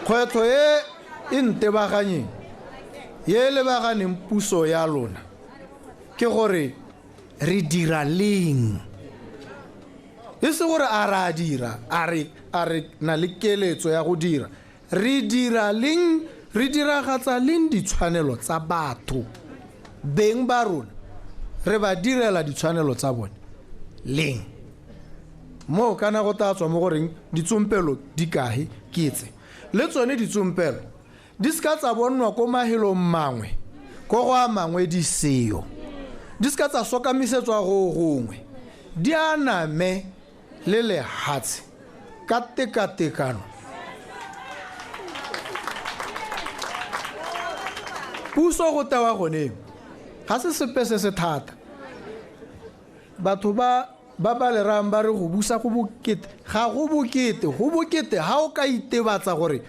kgwetlho e ntebaganyeng ye lebaganeng puso ya lona ke gore re dira leng e se gore a re a dira a re na le keletso ya go dira re dira leng re diragatsa leng ditshwanelo tsa batho beng ba rona re ba direla ditshwanelo tsa bone leng mo kana go tatswa mo goreng ditsompelo di kae ketse le tsone ditsompelo di ska tsa bonwa ko mahelong mangwe ko go a mangwe di seo di ska tsa sokamisetswa go gongwe di aname le lehatshe ka tekatekano puso go tewa gone ga se sepe se se thata batho ba le rang ba re go busa go bokete ga go bokete ha o ka itebatsa gore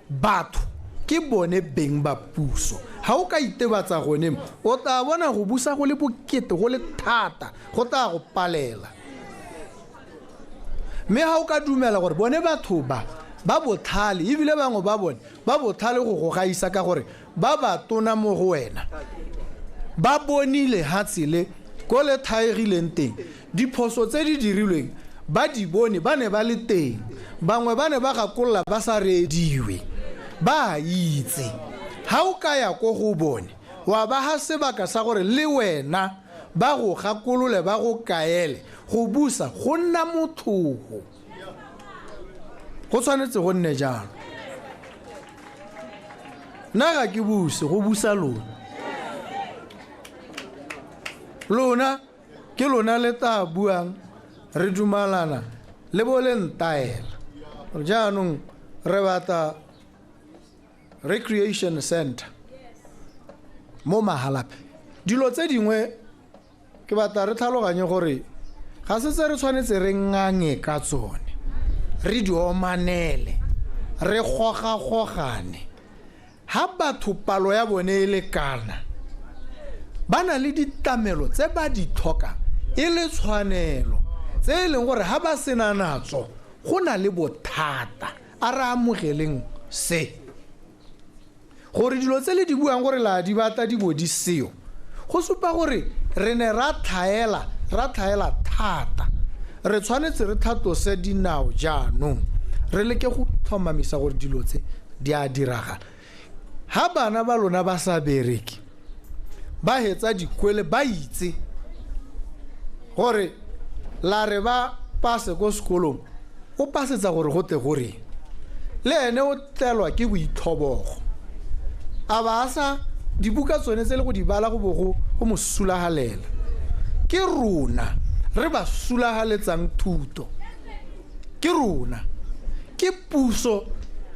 batho ke bone beng ba puso ha o ka itebatsa gone o tla bona go busa go le bokete go le thata go tla go palela mme ha o ka dumela gore bone batho ba botlhale ebile bangwe ba bone ba botlhale go gaisa ka gore ba tona mo go wena ba bonile ha tsile ko le thaegileng teng diphoso tse di dirilweng ba di bone ba ne ba le teng bangwe ba ne ba gakolola ba sa rediwe ba itse ha o ka ya ko go bone wa ba ha sebaka sa gore le wena ba go gakolole ba go kaele go busa go nna mothogo go tshwanetse go nne jalo nna ga ke buse go busa lona ke lona le ta buang re dumalana le bo le ntaela jaanong re batla recreation center mo Mahalape dilo tse dingwe ke batla re tlhaloganye gore ga se tse re tshwanetse re ngange ka tsone re di omanele re gogagogane ha batho palo ya bone e lekana ba na le ditamelo tse ba di tlhoka e le tshwanelo tse e leng gore ha ba sena natso go na le bothata a re amogeleng se gore dilo tse le di buang gore la di batla di bo di seo go supa gore re ne ra tlhaela thata re tshwanetse re thatose dinao jaanong re leke go tlhomamisa gore dilo tse di a diragala ha bana ba lona ba sa bereke ba hetsa dikwele ba itse gore la re ba pase ko sekolong o pasetsa gore go te gore le ene o tlelwa ke boithobogo a ba sa dibuka tsone tse le go di bala go bogo go mo sulagalela ke rona re ba sulagaletsang thuto ke rona ke puso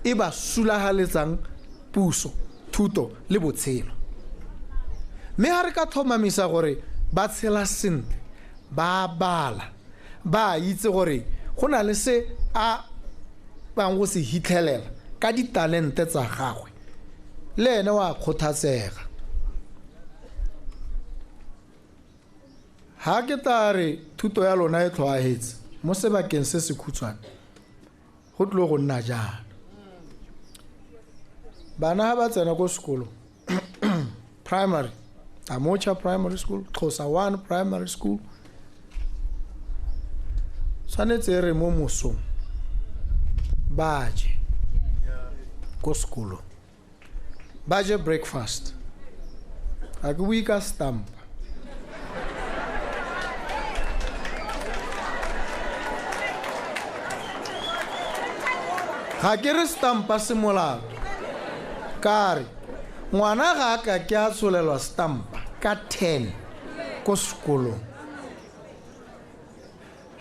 e ba sulagaletsang puso thuto le botshelo mme ha re ka thomamisa gore ba tshela sentle ba bala ba itse gore go na le se a bang go se hitlhelela ka ditalente tsa gagwe le ene wa kgothatsega ha ke tare thuto ya lona e tlhoahetse mo sebakeng se se khutshwane go tlo go nna jana bana ha ba tsena go sekolo primary Amocha Primary School, Xhosa 1 Primary School. Tshwanetse re mo mosong baje go sekolo baje breakfast a ke buika stamp ga ke re stampa semolao kare ngwana ga ka ke a tsholelwa stampa ka 10 ko sekolo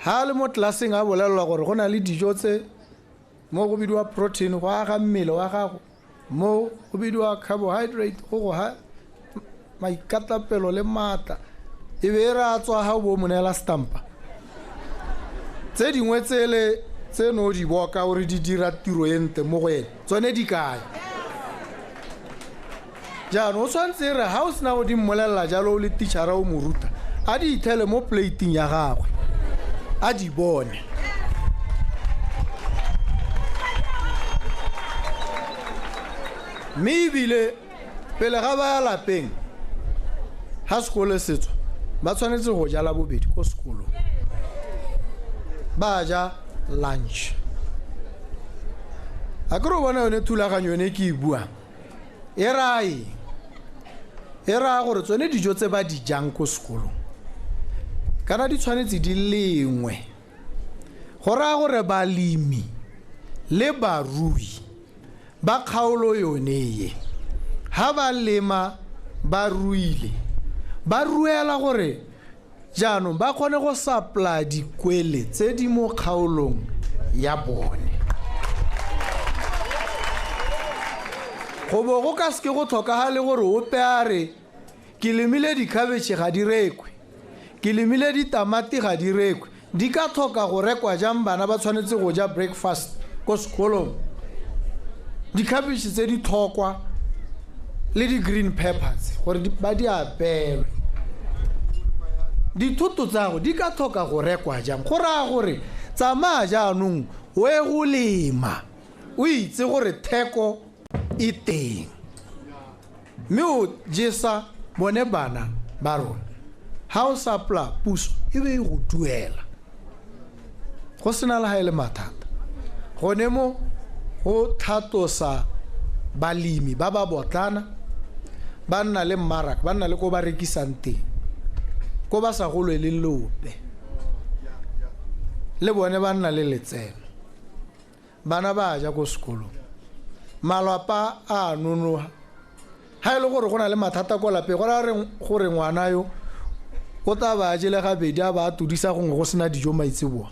ha le mo tlaseng a bolelwa gore go na le dijo tse mo go bidiwa protein go aga mmele wa gago mo go bidiwa carbohydrate go ha maikatapelo le mata e be ra tswa ha bo monela stampa tse dingwe tsele tse no di boka ore di dira tiro yente mo go ene tsone di kae jano o tshwantse re ha o sena go di mmolelela jalo le teachera o moruta a di ithele mo plating ya gagwe a di bone mme ebile pele ga ba ya lapeng ha sekolo setswa ba tshwanetse go jala bobedi ko sekolong ba ja lunch a kere o bona yone thulaganyo yone ke e buang e raya gore tsone dijo tse ba di jang ko sekolong kana di tshwanetse di lengwe go raya gore balemi le barui ba kgaolo yone ye ha ba lema ba ruile ba ruela gore jaanong ba kgone go supply dikwele tse di mo kgaolong ya bone go bo go ka se ke go tlhokagale gore o peare ke lemile dikhabetšhe ga di rekwe ke lemile ditamati ga di rekwe di ka tlhoka go rekwa jang bana ba tshwanetse go ja breakfast ko sekolong dikhabetšhe tse di tlhokwa le di-green peppers gore ba di apelwe dithoto tsago di ka tlhoka go rekwa jang go raya gore tsamaya jaanong o e go lema o itse gore theko e teng mme o jesa bone bana ba rona ha o sapla puso e be go duela go sena le ha e le mathata gone mo go thatosa balemi ba ba botlana ba nna le mmaraka ba nna le ko ba rekisang teng ko ba sa golo le lope le bone ba nna le letseno bana ba ja ko sekolong malapa a nonoha ha ile gore go na le mathata ko lape go ra re gore ngwana yo o ta ba jele ga bedi a ba tudisa gongwe go sena dijo maitseboa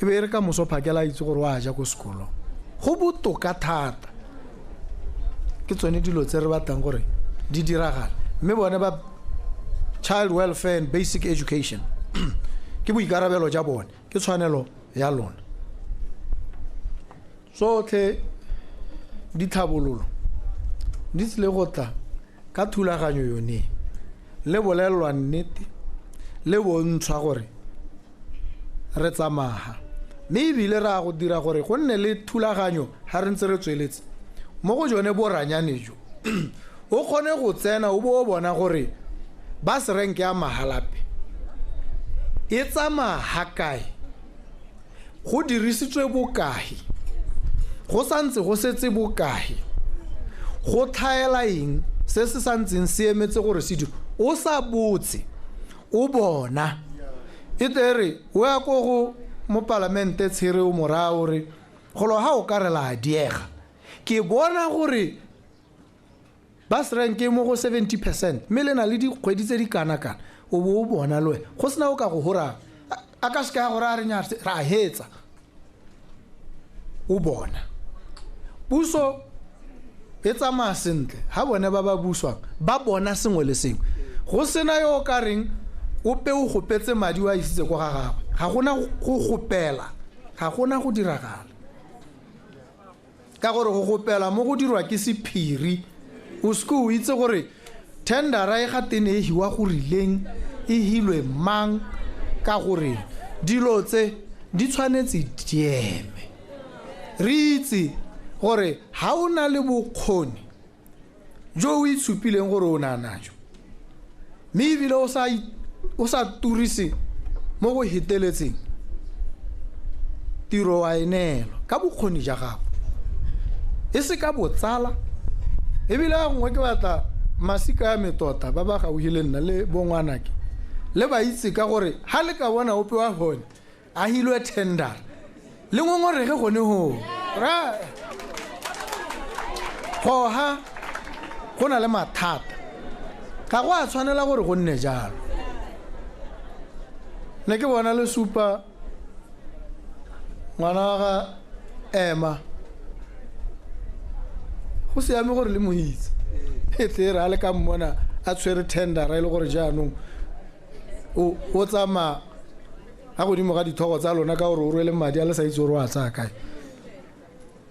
e be re ka moso phakela itse gore wa ja ko sekolong go botoka thata ke tsone dilo tse re batang gore di diragala mme bone ba child welfare and basic education ke boikarabelo ja bone ke tshwanelo ya lona sotlhe dithabololo di tsile go tla ka thulaganyo yone le bolelwa nnete le bontshwa gore re tsamaga mme ebile ra go dira gore go nne le thulaganyo ha re ntse re tsweletse mo go jone boranyane jo o kgone go tsena o bo o bona gore ba se renke ya mahalape e tsamaga kae go dirisitswe bokae go santse go setse bokae go tlhaela eng se se santseng se emetse gore se dilo o sa botse o bona e tere o ya ko go mo palamente tshere o morao re golo ha o ka re la diega ke bona gore ba se renke mo go 70% mme le na le dikgwedi tse di kana-kana o bo o bona le wena go sena o ka go hora a ka se ka gore a re nya ra hetsa o bona puso e tsamaya sentle ha bone ba ba buswang ba bona sengwe le sengwe go sena yo ka reng o pe o gopetse madi wa isitse go ga gagwe ga gona go gopela ga gona go diragala ka gore go gopela mo go dirwa ke sephiri o se o itse gore tendera e gatene e hiwa go rileng e hilwe mang ka gore dilo tse di tshwanetse dieme re itse gore ha o na le bokgoni jo o itshupileng gore o na najo mme ebile o sa turise mo go heteletseng tiro wa enelo ka bokgoni ja gago e se ka botsala ebile a ngwe ke batla masika ya metota ba ba gauhile nna le bongwanake le ba itse ka gore ha le ka bona ope wa hone a hilwe tender le ngongorege gone ho ra go ha go na le mathata ka go a tshwanela gore go nne jalo ne ke bona le supa ngwana wa ga Emma go se ame gore le moitse e tle ra le ka mmona a tshwere tender ra ile gore jaanong o tsama a godimo ga dithogo tsa lona ka gore o rwele madi a le sa itse gore wa tsaya kae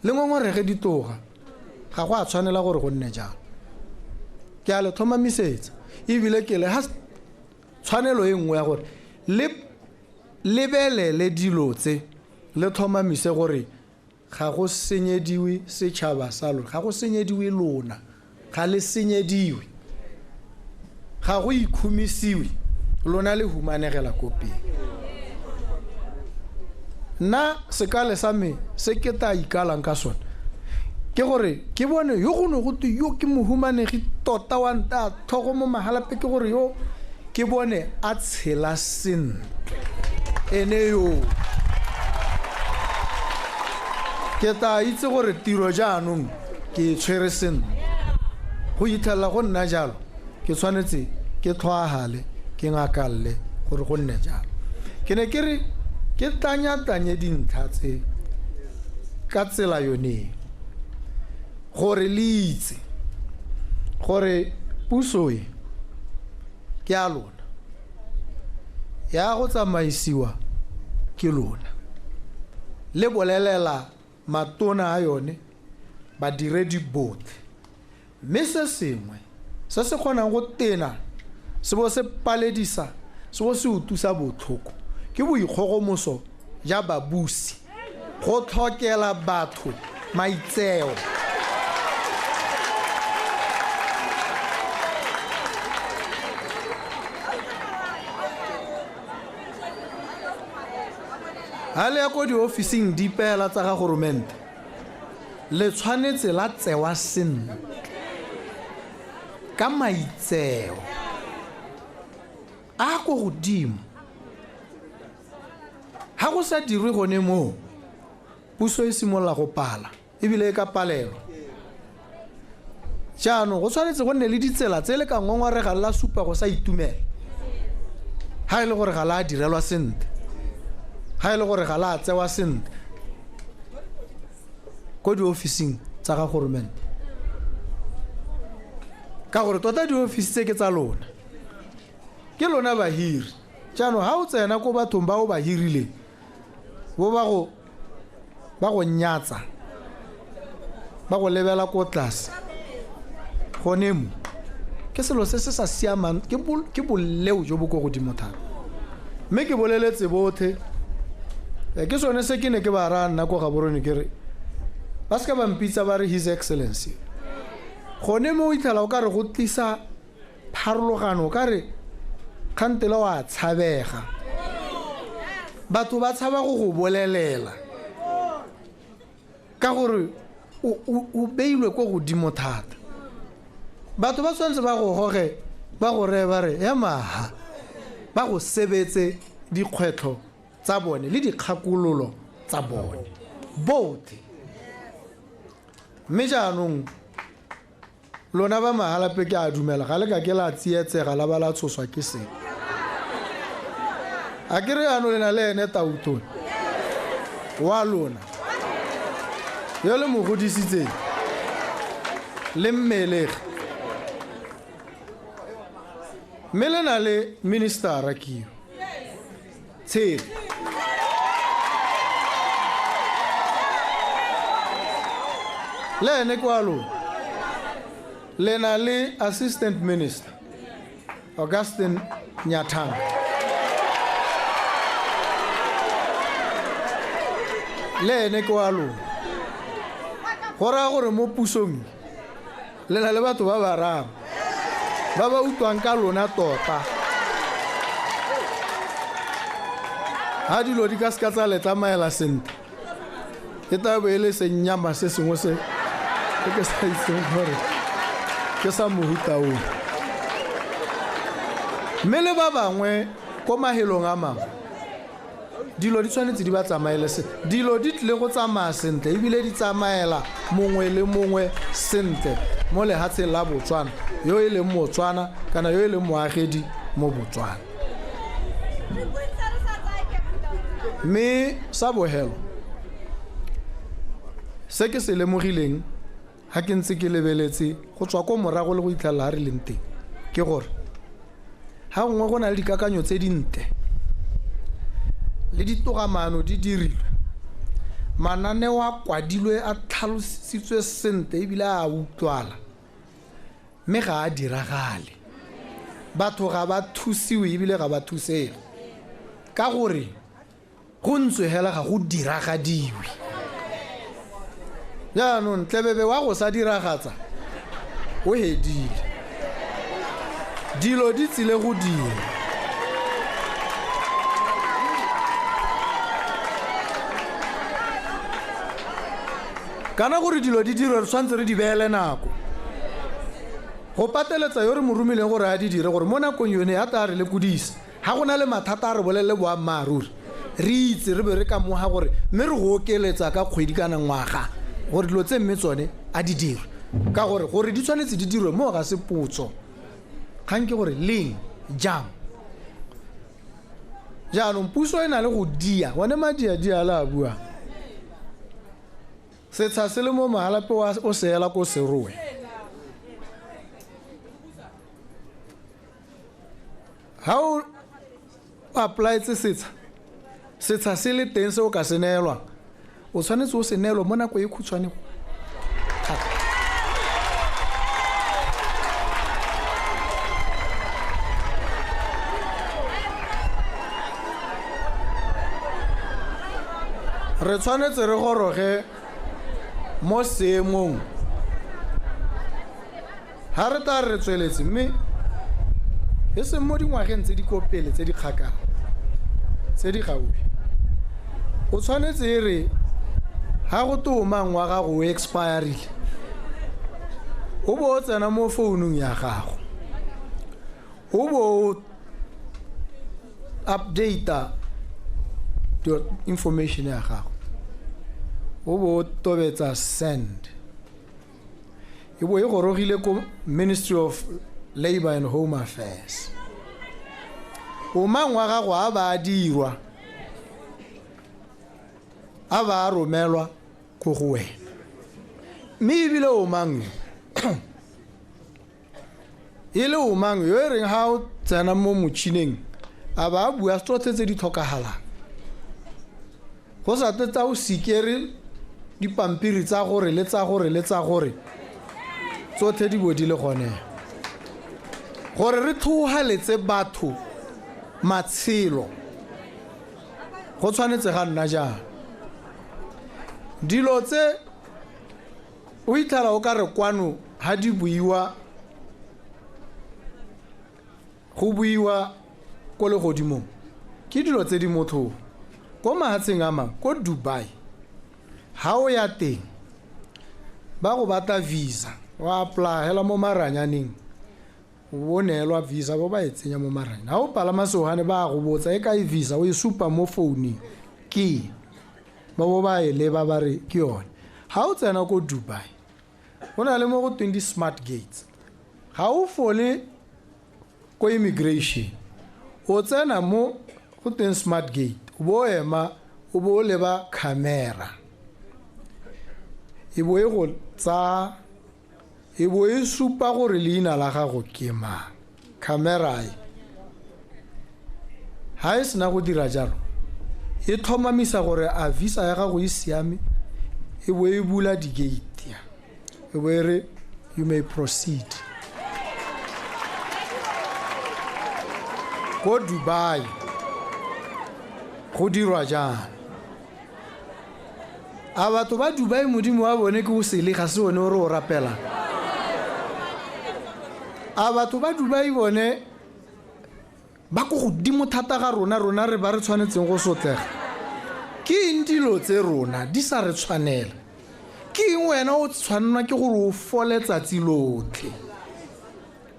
le ngongorege ditoga ga go a tshwanela gore go nne jalo ke a le thomamisetsa ebile ke le ha tshwanelo e nngwe ya gore lebelele dilo tse le thomamise gore ga go senyediwe setšhaba sa lona ga go senyediwe lona ga le senyediwe ga go ikhumisiwe lona le humanegela kopeng nna sekale sa me se ke ta ikalang ka sona ke gore ke bone yo go no go te yo ke mohumanegi tota wa nta thogo mo mahalape ke gore yo ke bone a tshela sentle ene yo ke ta itse gore tiro jaanong ke tshwere sentle go itlhela go nna jalo ke tshwanetse ke tlhoagale ke ngakalle gore go nne jalo ke ne ke re ke tanya dintlha tse ka tsela yone gore le itse gore puso e ke a lona ya go tsamaisiwa ke lona le bolelela matona a yone badiredi botlhe mme se sengwe se se kgonang go tena se bo se paledisa se bo se utusa botlhoko ke boikgogomoso ja babusi go tlhokela batho maitseo ha le ya ko diofising di peela tsa ga goromente le tshwanetse la tsewa sentle ka maitseo a go godimo ha go sa dirwe gone mo puso e simolla go pala ebile e ka palelo jaanong go tshwanetse go nne le ditsela tse le ka ngongorega la supa go sa itumela ha ile gore ga la direlwa sentle ha ile gore ga la tsewa sentle ko diofising tsa ga goromente ka gore tota diofisi tse ke tsa lona ke lona bahiri jaanong ha o tsena ko bathong ba o ba hirile bo ba go nyatsa ba go lebela ko tlase gone mo ke selo se se sa siamang ke boleo jo bo go godimo thata mme ke boleletse bothe ke sone se ke ne ke ba ra nna ko ga borone ke re ba ska ba mpitsa ba re his excellency gone mo o itlhala o ka re go tlisa pharologano o ka re kgantela wa tshabega batho ba tshaba go bolelela ka gore o beilwe ko godimo thata batho ba tshwanetse ba go goge ba go reye ba re emaha ba go sebetse dikgwetlho tsa bone le dikgakololo tsa bone botlhe mme jaanong lona ba mahalape ke a dumela ga le ka ke la tsietsega la ba la tshoswa ke se a ke re ano le na le ene tautone wa lona yo le mo godisitseng le mmelege mme le na le ministera keo Tshedi le ene kwa lona le na le assistant minister Augustine Nyathanga le ene kwa lona go raya gore mo pusong le na le batho ba bararo ba ba utlwang ka lona tota ha dilo di ka ska tsa le tsamaela sentle e tla be le senyama se sengwe se ke sa itseng gore ke sa mohuta o mme le ba bangwe ko mahelong a mangwe dilo di tshwanetse di ba tsamaele sentle dilo di tle go tsamaya sentle ebile di tsamaela mongwe le mongwe sentle mo lehatsheng la Botswana yo e leng Motswana kana yo e leng moagedi mo Botswana mme sa bohelo se ke se lemogileng ha ke ntse ke lebeletse go tswa ko morago le go itlhalla ha re leng teng ke gore ha ngwe go na le dikakanyo tse dinte le ditogamano di dirilwe mananeo a kwadilwe a tlhalositswe sentle ebile a utlwala mme ga a diragale batho ga ba thusiwe ebile ga ba thusega ka gore go ntswe hela ga go diragadiwe jaanong tlebebe wa go sa diragatsa o hedile dilo di tsile go dira kana gore dilo di dirwa re tshwantse re di beele nako go pateletsa yo re mo romileng gore a di dire gore mo nakong yone ya ta re le kudisa ha gona le mathata a re bolele boammaaruri re itse re be re ka moga gore mme re go okeletsa ka kgwedi kana ngwaga gore dilo tse mme tsone a di dirwe ka gore di tshwanetse di dirwe mo ga se potso kgang ke gore leng jang jaanong puso e na le go dia one madia la a bua setsha se le mo mahalape o seela ko serowe ha o apply tse setsha se le teng se o ka se neelwa o tshwanetse o se neelwa mo nako e khutshwane re tshwanetse re goroge mo seemong ha re ta re tsweletse mme e se mo dingwageng tse di kopele tse di kgakala tse di gaufi o tshwanetse re ha go toma ngwa ga go expireile o bo tsena mo founung ya gago o bo update your information ya gago o bo tobetsa send e bo e gorogile ko Ministry of Labor and Home Affairs o mangwa gago a ba dirwa a ba romelwa go go wena mme ebile o mang ile o mang yo reng ha o tsena mo motšhineng a ba bua tsotlhe tse di tlhokagalang go sa tetsa o sikere dipampiri tsa gore le tsa gore tsotlhe di bodile gone gore re thohaletse batho matshelo go tshwanetse ga nna jang dilo tse o ithala o ka re kwano ha di buiwa go buiwa ko le godimo ke dilo tse di motho ko mahatsheng a mang ko Dubai ha o ya teng ba go bata visa wa apply hela mo maranyaneng o neelwa visa bo ba etsenya mo maranyane ha o palama sohane ba go botsa e ka e visa o e supa mo phone ke ba bo ba e leba ba re ke yone ha o tsena ko Dubai go na le mo go 20 smart gates ha o fole ko immigration o tsena mo go 10 smart gate o bo ema o bo leba camera e bo e go tsa e bo e supa gore leina la gago ke mang camera ha e sena go dira jalo e thomamisa gore a visa ya gago e siame e bo e bula di-gate e bo e re you may proceed go Dubai go dirwa jana a batho ba Dubai modimo wa bone ke go sele ga se one o re o rapela a batho ba Dubai bone ba go godimo thata ga rona re ba re tshwanetseng go sotlega ke eng dilo tse rona di sa re tshwanela ke eng wena o tshwanelwa ke gore o fole tsatsi lotlhe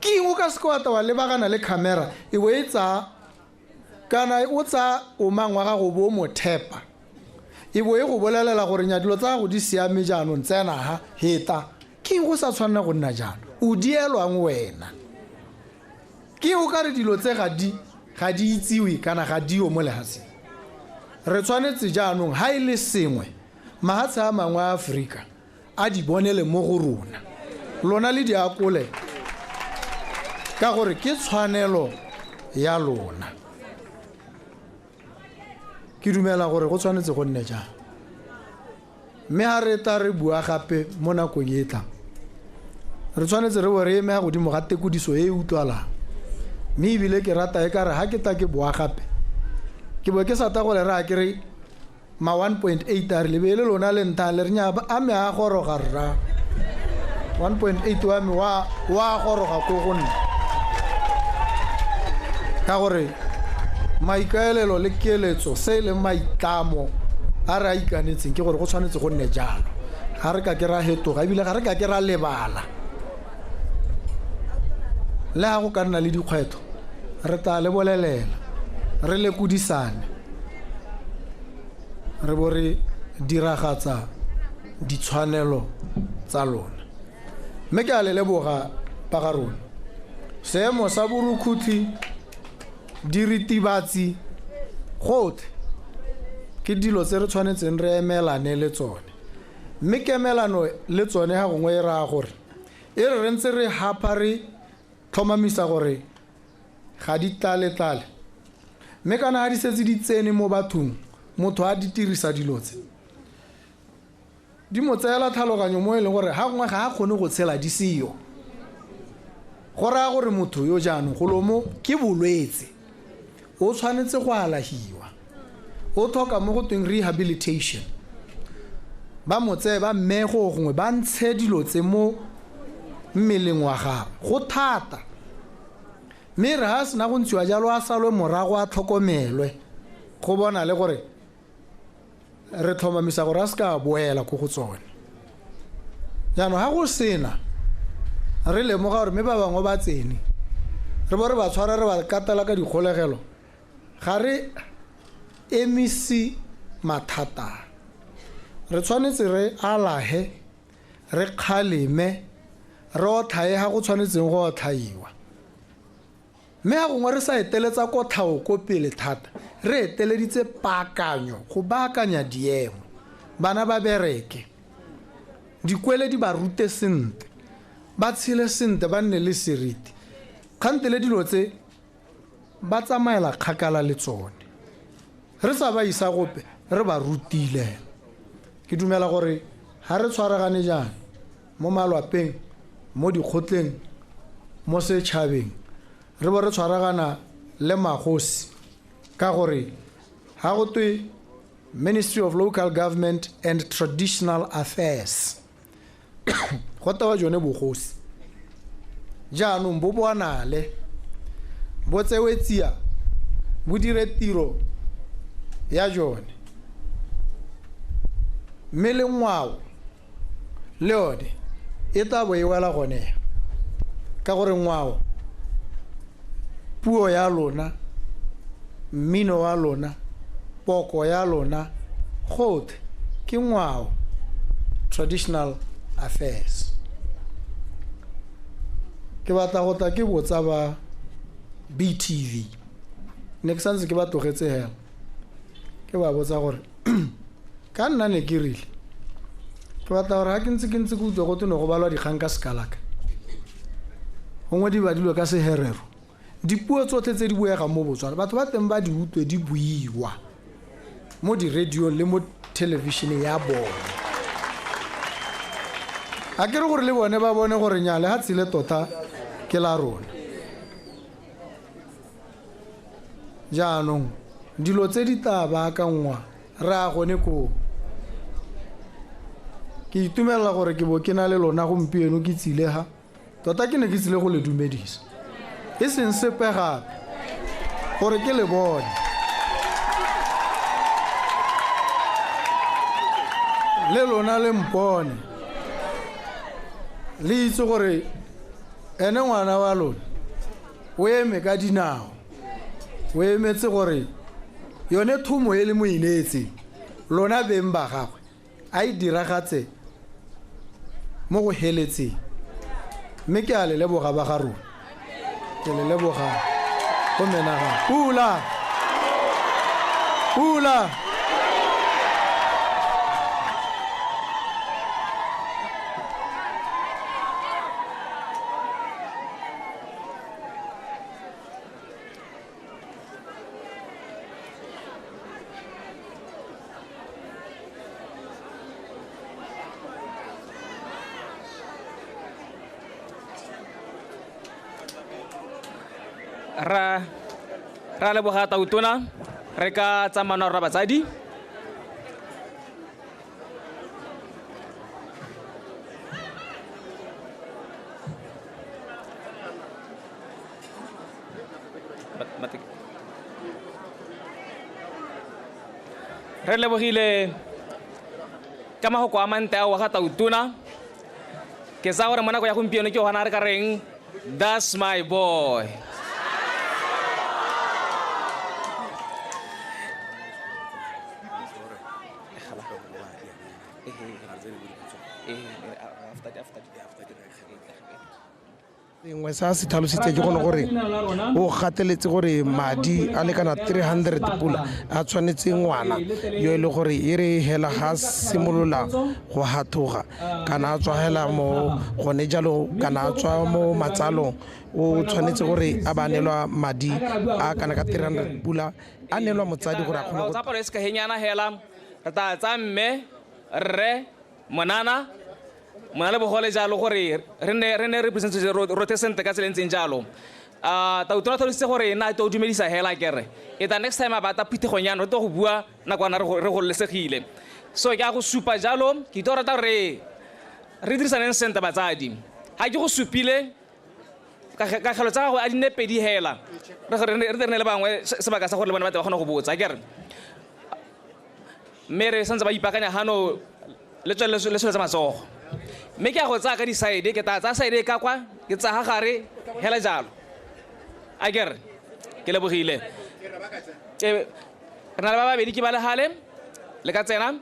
ke eng o ka se ka wa lebagana le camera e bo e tsa kana o tsa o mangwa ga go bo mo thepa e bo e go bolelela gore nya dilo tsa go di siame jaanong tsena ha heta ke eng go sa tshwanela go nna jalo o dielwang wena ke o ka re dilo tse ga di itsiwe kana ga dio mo lehatseng re tshwanetse jaanong ha ile sengwe mahatshe a mangwe a Afrika a di bonele mo go rona lona le diakole ka gore ke tshwanelo ya lona ke dumela gore go tshwanetse go nne jang mme ha re ta re bua gape mo nakong e tlang re tshwanetse re bore eme ga godimo ga tekodiso e utlwalang mme ebile ke rata e ka re ha ke ta ke bua gape ke bo ke sa ta go le ra ke re ma 1.8 a re lebele lona le nta le re nya a me a goroga rra 1.8 wa me wa goroga go gonna ka gore maikaelelo le keletso se le maitlamo a re a ikanetseng ke gore go tshwanetse go nne jalo ga re ka ke ra hetoga ebile ga re ka ke ra lebala le ha go ka nna le dikgwetho re tla le bolelela re le kudisane re bo re diragatsa ditshwanelo tsa lona mme ke a le leboga pa ga rona seemo sa borukhutlhi diritibatsi gotlhe ke dilo tse re tshwanetseng re emelane le tsone mme kemelano le tsone ga gongwe e raya gore e re ntse re hapa re tlhomamisa gore ga di tlale mme kana ga di setse di tsene mo bathong motho a di tirisa dilo tse di mo tseela tlhaloganyo mo e leng gore ga gongwe ga a kgone go tshela di seyo go raya gore motho yo jaanong go lomo ke bolwetse o tshwanetse go alahiwa o tlhoka mo go tweng rehabilitation ba motse ba mmego gongwe ba ntshe dilo tse mo mmeleng wa gago go thata mme re ha sena go ntshiwa jalo a salwe morago a tlhokomelwe go bona le gore re tlhomamisa gore a se ka boela go tsone jaanong ga go sena re lemoga gore mme ba bangwe ba tsene re bo re ba tshwara re ba katela ka dikgolegelo ga re emisi mathata re tshwanetse re alahe re kgaleme re otlhae ga go tshwanetseng go otlhaiwa mme ga gongwe re sa eteletsa ko tlhao ko pele thata re eteleditse paakanyo go baakanya diemo bana ba bereke dikwele di ba rute sentle ba tshele sentle ba nne le seriti kgantele dilo tse ba tsamaela kgakala le tsone re sa ba isa gope re ba rutile ke dumela gore ha re tshwaragane jana mo malwapeng mo dikgotleng mo setšhabeng re bo re tshwaragana le magosi ka gore ha go twe Ministry of Local Government and Traditional Affairs go tawa jone bogosi jaanong bo boanale bo tsewetsia bo dire tiro ya jone mme le ngwao le yone e tla bo e wela gone ka gore ngwao puo ya lona mmino wa lona poko ya lona gote ke ngwao traditional affairs ke batla go ta ke botsa ba BTV ne ke santse ke ba tlogetse hela ke ba botsa gore ka nna ne ke rile ke batla gore ha ke ntse ke utlwa go tone go balwa dikgang ka sekalaka gongwe di badilwe ka seherero dipuo tsotlhe tse di buegang mo Botswana batho ba teng ba di utlwe di buiwa mo di-radio le mo television ya bone a ke re gore le bone ba bone gore nya le ha tsile tota ke la rona jaanong dilo tse di taba ka ngwa re a gone ko ke itumelela gore ke bo ke na le lona gompieno ke tsile ha tota ke ne ke tsile go le dumedisa e seng sepe gape gore ke le bone le lona le mpone le itse gore ene ngwana wa lona o eme ka dinao o emetse gore yone thumo e le mo inetse lona beng ba gagwe a e diragatse mo go heletseng mme ke a le leboga ba ga rona ke le leboga go menaga pula ra leboga tautona re ka tsamana ra batsadi re lebogile ka magoko a mante a wa ga tautona ke sa gore mo nako ya gompieno ke gona re ka reng that's my boy engwe sa se tlhalositse ke gone gore o gateletse gore madi a lekana 300 pula a tshwanetse ngwana yo e le gore e re hela ga simolola go hathoga kana a tswa hela mo gone jalo kana a tswa mo matsalong o tshwanetse gore a banelwa madi a kana ka 300 pula a nelwa motsadi gore a kgone go tsapalo e se ka henyana hela re ta tsa mme rre monana mona le bogole jalo gore re ne represent rote sente ka tselentseng jalo tautona tlhalositse gore na to dumedisa hela kere eta next time ba ta phithegonyana re to go bua nakwana re go lesegile so ke a go supa jalo ke to rata re dirisaneng sente batsadi ha ke go supile ka khalo tsa go a dine pedi hela re ne le bangwe sebaka sa gore le bona ba gona go botsa kere mere santse ba ipakanya hano le tswele tsa matsogo mme ke a go tsaya ka di-side ke ta tsaya side e ka kwa ke tsa ga gare hela jalo a kere ke lebogile re na le ba babedi ke ba legale le ka tsena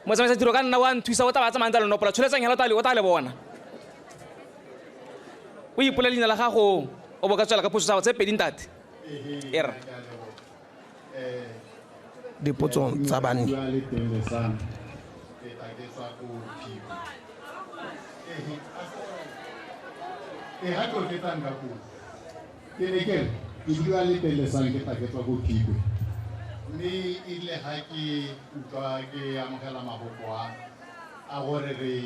motsamaisa tiro ka nna wa nthusa o taba tsamayang tsa lenopola tsholetsang hela o ta le bona o ipola leina la gago o bo ka tswela ka phoso tsa go tse pedi ntate ere dipotsong tsa banni ha ke ke tang ka go ke ne ke bua le tele sang ke ta ke tswa go phikwe mme ile ha ke utlwa ke amogela maboko a gore re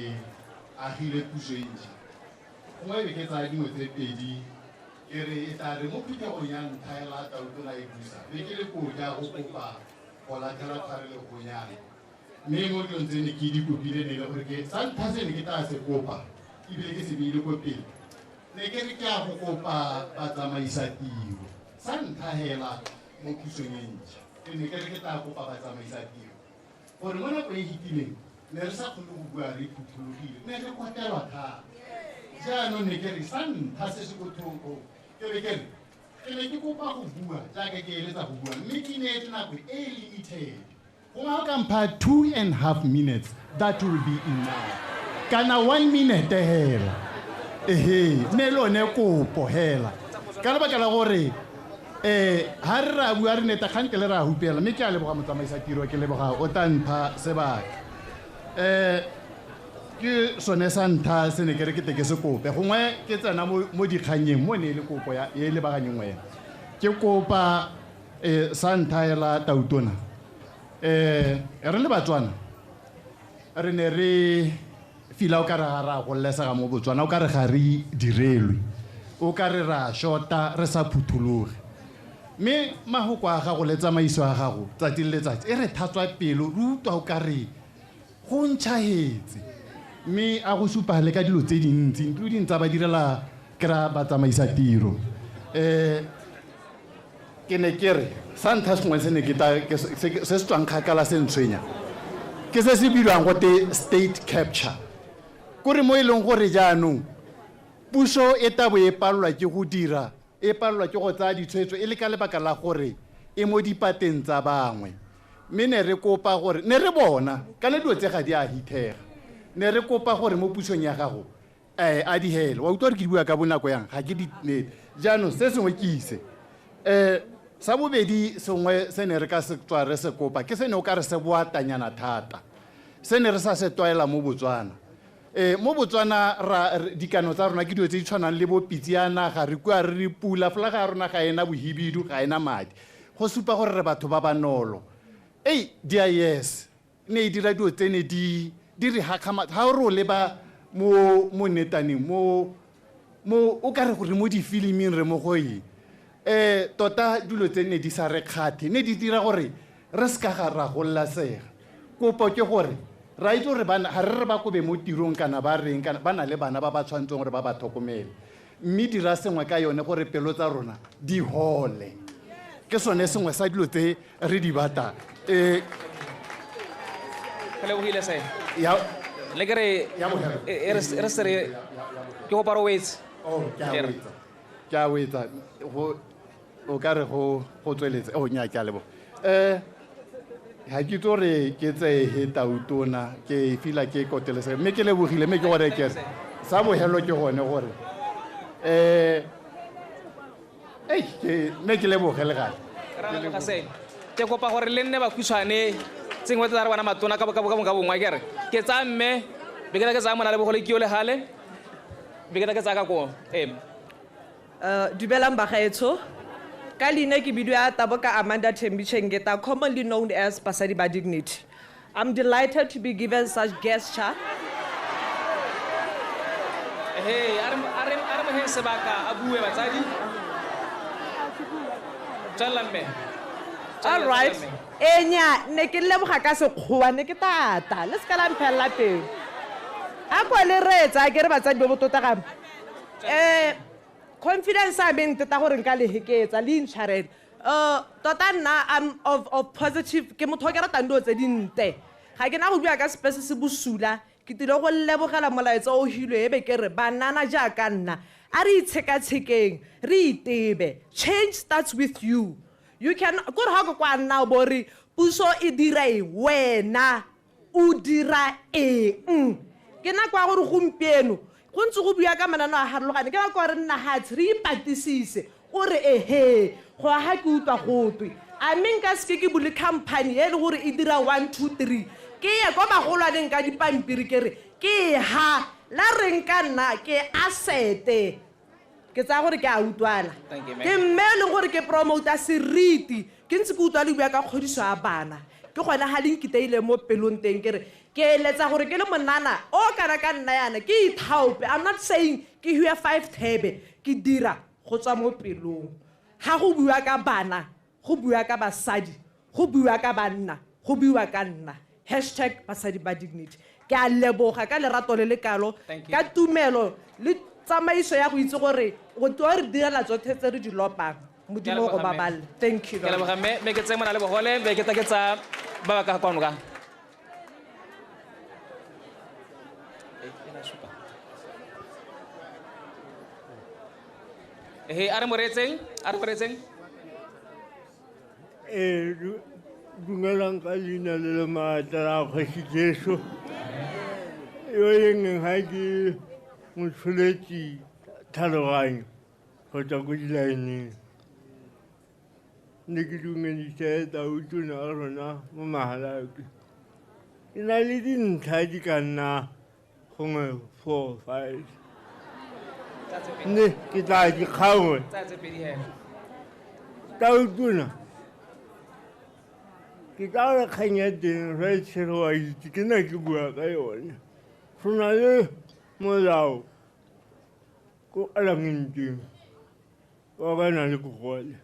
agile puso ntsi mo e ke tsa dingwe tse pedi ke re e tla re mo phithego ya nthaela tautona e busa be ke le go ja go kopa go latela tshware le go nyana mme mo ke ntse ne ke di kopile ne le gore ke sa nthase ne ke tla se kopa ibile ke se bile go pele ne ke re ke a go kopa batsamaisa tiro sa nthahela mo pusong e ntšha ne ke re ke tla kopa batsamaisa tiro gore mo nako e hitileng ne re sa kgone go bua re phuthologile ne re kwatelwa thata jaanong ne ke re sa nthase se bothoko ke re ke ne ke kopa go bua jaaka ke eletsa go bua mme ke ne e nako e limited Welcome part 2.5 minutes. That will be enough. Kana 1 minute hela. Nelo ne kopo hela. Kana ba kala gore ha re ra bua re neta khante le ra hupela mme ke a leboga motsamaisa tiro ke leboga o tantha sebaka. ke sone sa ntlha se ne ke re ke te ke se kope gongwe ke tsena mo dikganyeng mo ne e le kopo e lebaganyeng wena ke kopa sa ntlha ela tautona re le batswana re ne re fila o ka re ga ra gollesega mo Botswana o ka re ga re direlwe o ka re ra shota re sa phuthologe mme mahoko a gago le tsamaiso a gago tsatsi le letsatsi e re thatswa pelo re utlwa o ka re go ntšhagetse mme a go supagale ka dilo tse dintsi including tsa ba direla kry-a batsamaisa tiro ke ne ke re sa ntlha sengwe se se tswang kgakala se ntshwenya ke se se bilwang gote state capture kore mo e leng gore jaanong puso e tabo e palelwa ke go dira e palelwa ke go tsaya ditshwetso e le ka lebaka la gore e mo dipateng tsa bangwe mme ne re kopa gore ne re bona ka le dilo tse ga di a hithega ne re kopa gore mo pusong ya gago a dihele wa utlwa re ke di bua ka bonako yang ga ke di jaanong se sengwe ke ise sa bobedi sengwe se ne re ka se tswa re se kopa ke se ne o ka re se boatanyana thata se ne re sa se tlwaela mo Botswana mo Botswana dikano tsa rona ke dilo tse di tshwanang le bopitsi ya naga re kua re pula flaga ya rona ga ena bohibidu ga ena madi go supa gore re batho ba banolo DIS ne e dira dilo tsene di re hakama ha re o leba mo netaneng mo o ka re gore mo difiliming re mo go tota dilo tsene di sa re kgathe ne di dira gore re se ka ga ra gollasega kopo ke gore ra itse gore ga re ba kobe mo tirong kana ba reng kana ba na le bana ba ba tshwantseng gore ba ba tlhokomele mme dira sengwe ka yone gore pelo tsa rona di hole ke sone sengwe sa dilo tse re di batang ke lebogile se le ke re re se re ke go paro wetse ke a wetsa o ka re go tsweletse nya ke a lebo ga ke tso re ke tseye tautona ke fila ke kotelesega mme ke lebogile mme ke gore ke sa bogelo ke gone gore mme ke leboge le gale ke kopa gore le nne bakhutshwane tsengwe tsa re bana matona ka bongwe kere ke tsa mme be ke tsaya mona le bogole ke yo le gale be ke tsaya ka ko dumelang bagaetsho ka leina ke bidio ya Taboka Amanda Thembicengeta, commonly known as Basadi ba Dignity. I'm delighted to be given such gesture. Hey, are mo sebaka a bue batsadi. All right. Enya ne ke leboga ka sekgowa ne ke tata le se ka la mphella pele. A kwa le retsa ke re batsadi bo botota ga confidence a beng teta gore nka le heketsa le intshwarele tota nna I'm of positive ke motho ke ratang dilo tse dinte ga ke na go bua ka space se bosula ke tile go lebogela molaetsa o hilwe ebe ke re banana jaaka nna a re itshekatshekeng re itebe change starts with you can go ha go kwa nna bo re puso e dira wena o dira ke na kwa gore gompieno go ntse go bua ka manano a harologane ke ba kwa re nna hatsi re ipatisise o re go ha ke utlwa gotwe a mme nka seke ke bule company e le gore e dira 1 2 3 ke ye ko bagolwaneng ka dipampiri ke re ke ha la reng ka nna ke asete ke tsa gore ke a utlwana ke mme le gore ke promota seriti ke ntse ke utlwa le bua ka kgodiso ya bana ke gona ha le nkiteile mo pelong teng ke re ke letsa gore ke le monana o kana ka nna yana ke ithaope I'm not saying ke hua 5 thebe ke dira go tswa mo pelong ha go bua ka bana go bua ka basadi go bua ka banna go bua ka nna #Basadi ba Dignity ke a leboga ka lerato le lekalo ka tumelo le tsamaiso ya go itse gore go tlo re direla tsotlhe tse re di lopang modimo go baballe thank you ke leboga me ke tsema na le bogole be ke tsa ba ba ka kwano ka are mo retseng dumelang ka leina le le maatla la Kgoši Jesu yo yeng ga ke motsholetsi tlhaloganyo go tswa ko dilaeneng ne ke dumedise tautona ga rona mo magalake ke na le dintlha di ka nna gongwe 4 5 mme ke tla di kgaongwe tautona ke tla re kgang ya teng ra itshwere wa itse ke na ke bua ka yone go na le molao ko Alangenteng wa ba na le bogole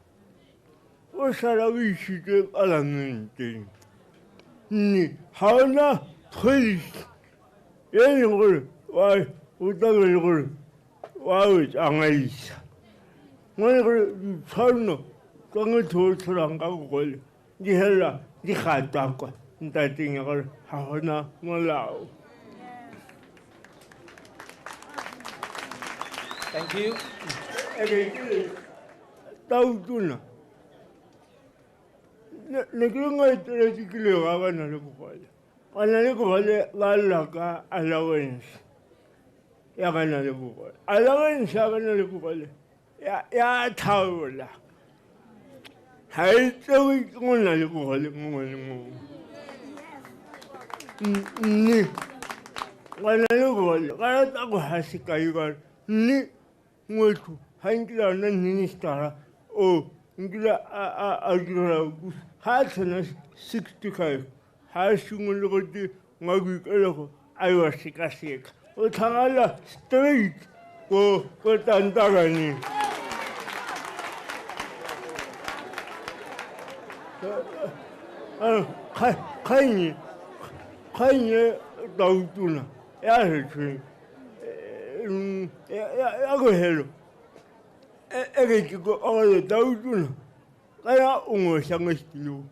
o sala o isitse Alangenteng mme ga ona police e leng gore o tlabe le gore wa o tsamaisa ngwane gore ditshwanno tsa motho o tshelang ka bogole di helela di gatwa kwa ntateng ya gore ga gona molao. Thank you. Tautona ne ke le ngaeteletse ke le ga ba na le bogole ba na le bogole ba lla ka allowance ya ba na le bogole allowance ya ba na le bogole ya thaola ga e tsewe ke go na le bogole mongwe le mongwe mme ba na le bogole ga rata go ga sekai kare mme ngwetho ga nkile a nna ministera o nkile a dira ga a tshwana 65 ga a simolole gote ngwaboikelego a yo sekaseka o tlhagala straight ko tantakaneng kganye tautona ya setsweng ya go helo e re ke ko gore tautona ka ya o ngwesang sekilong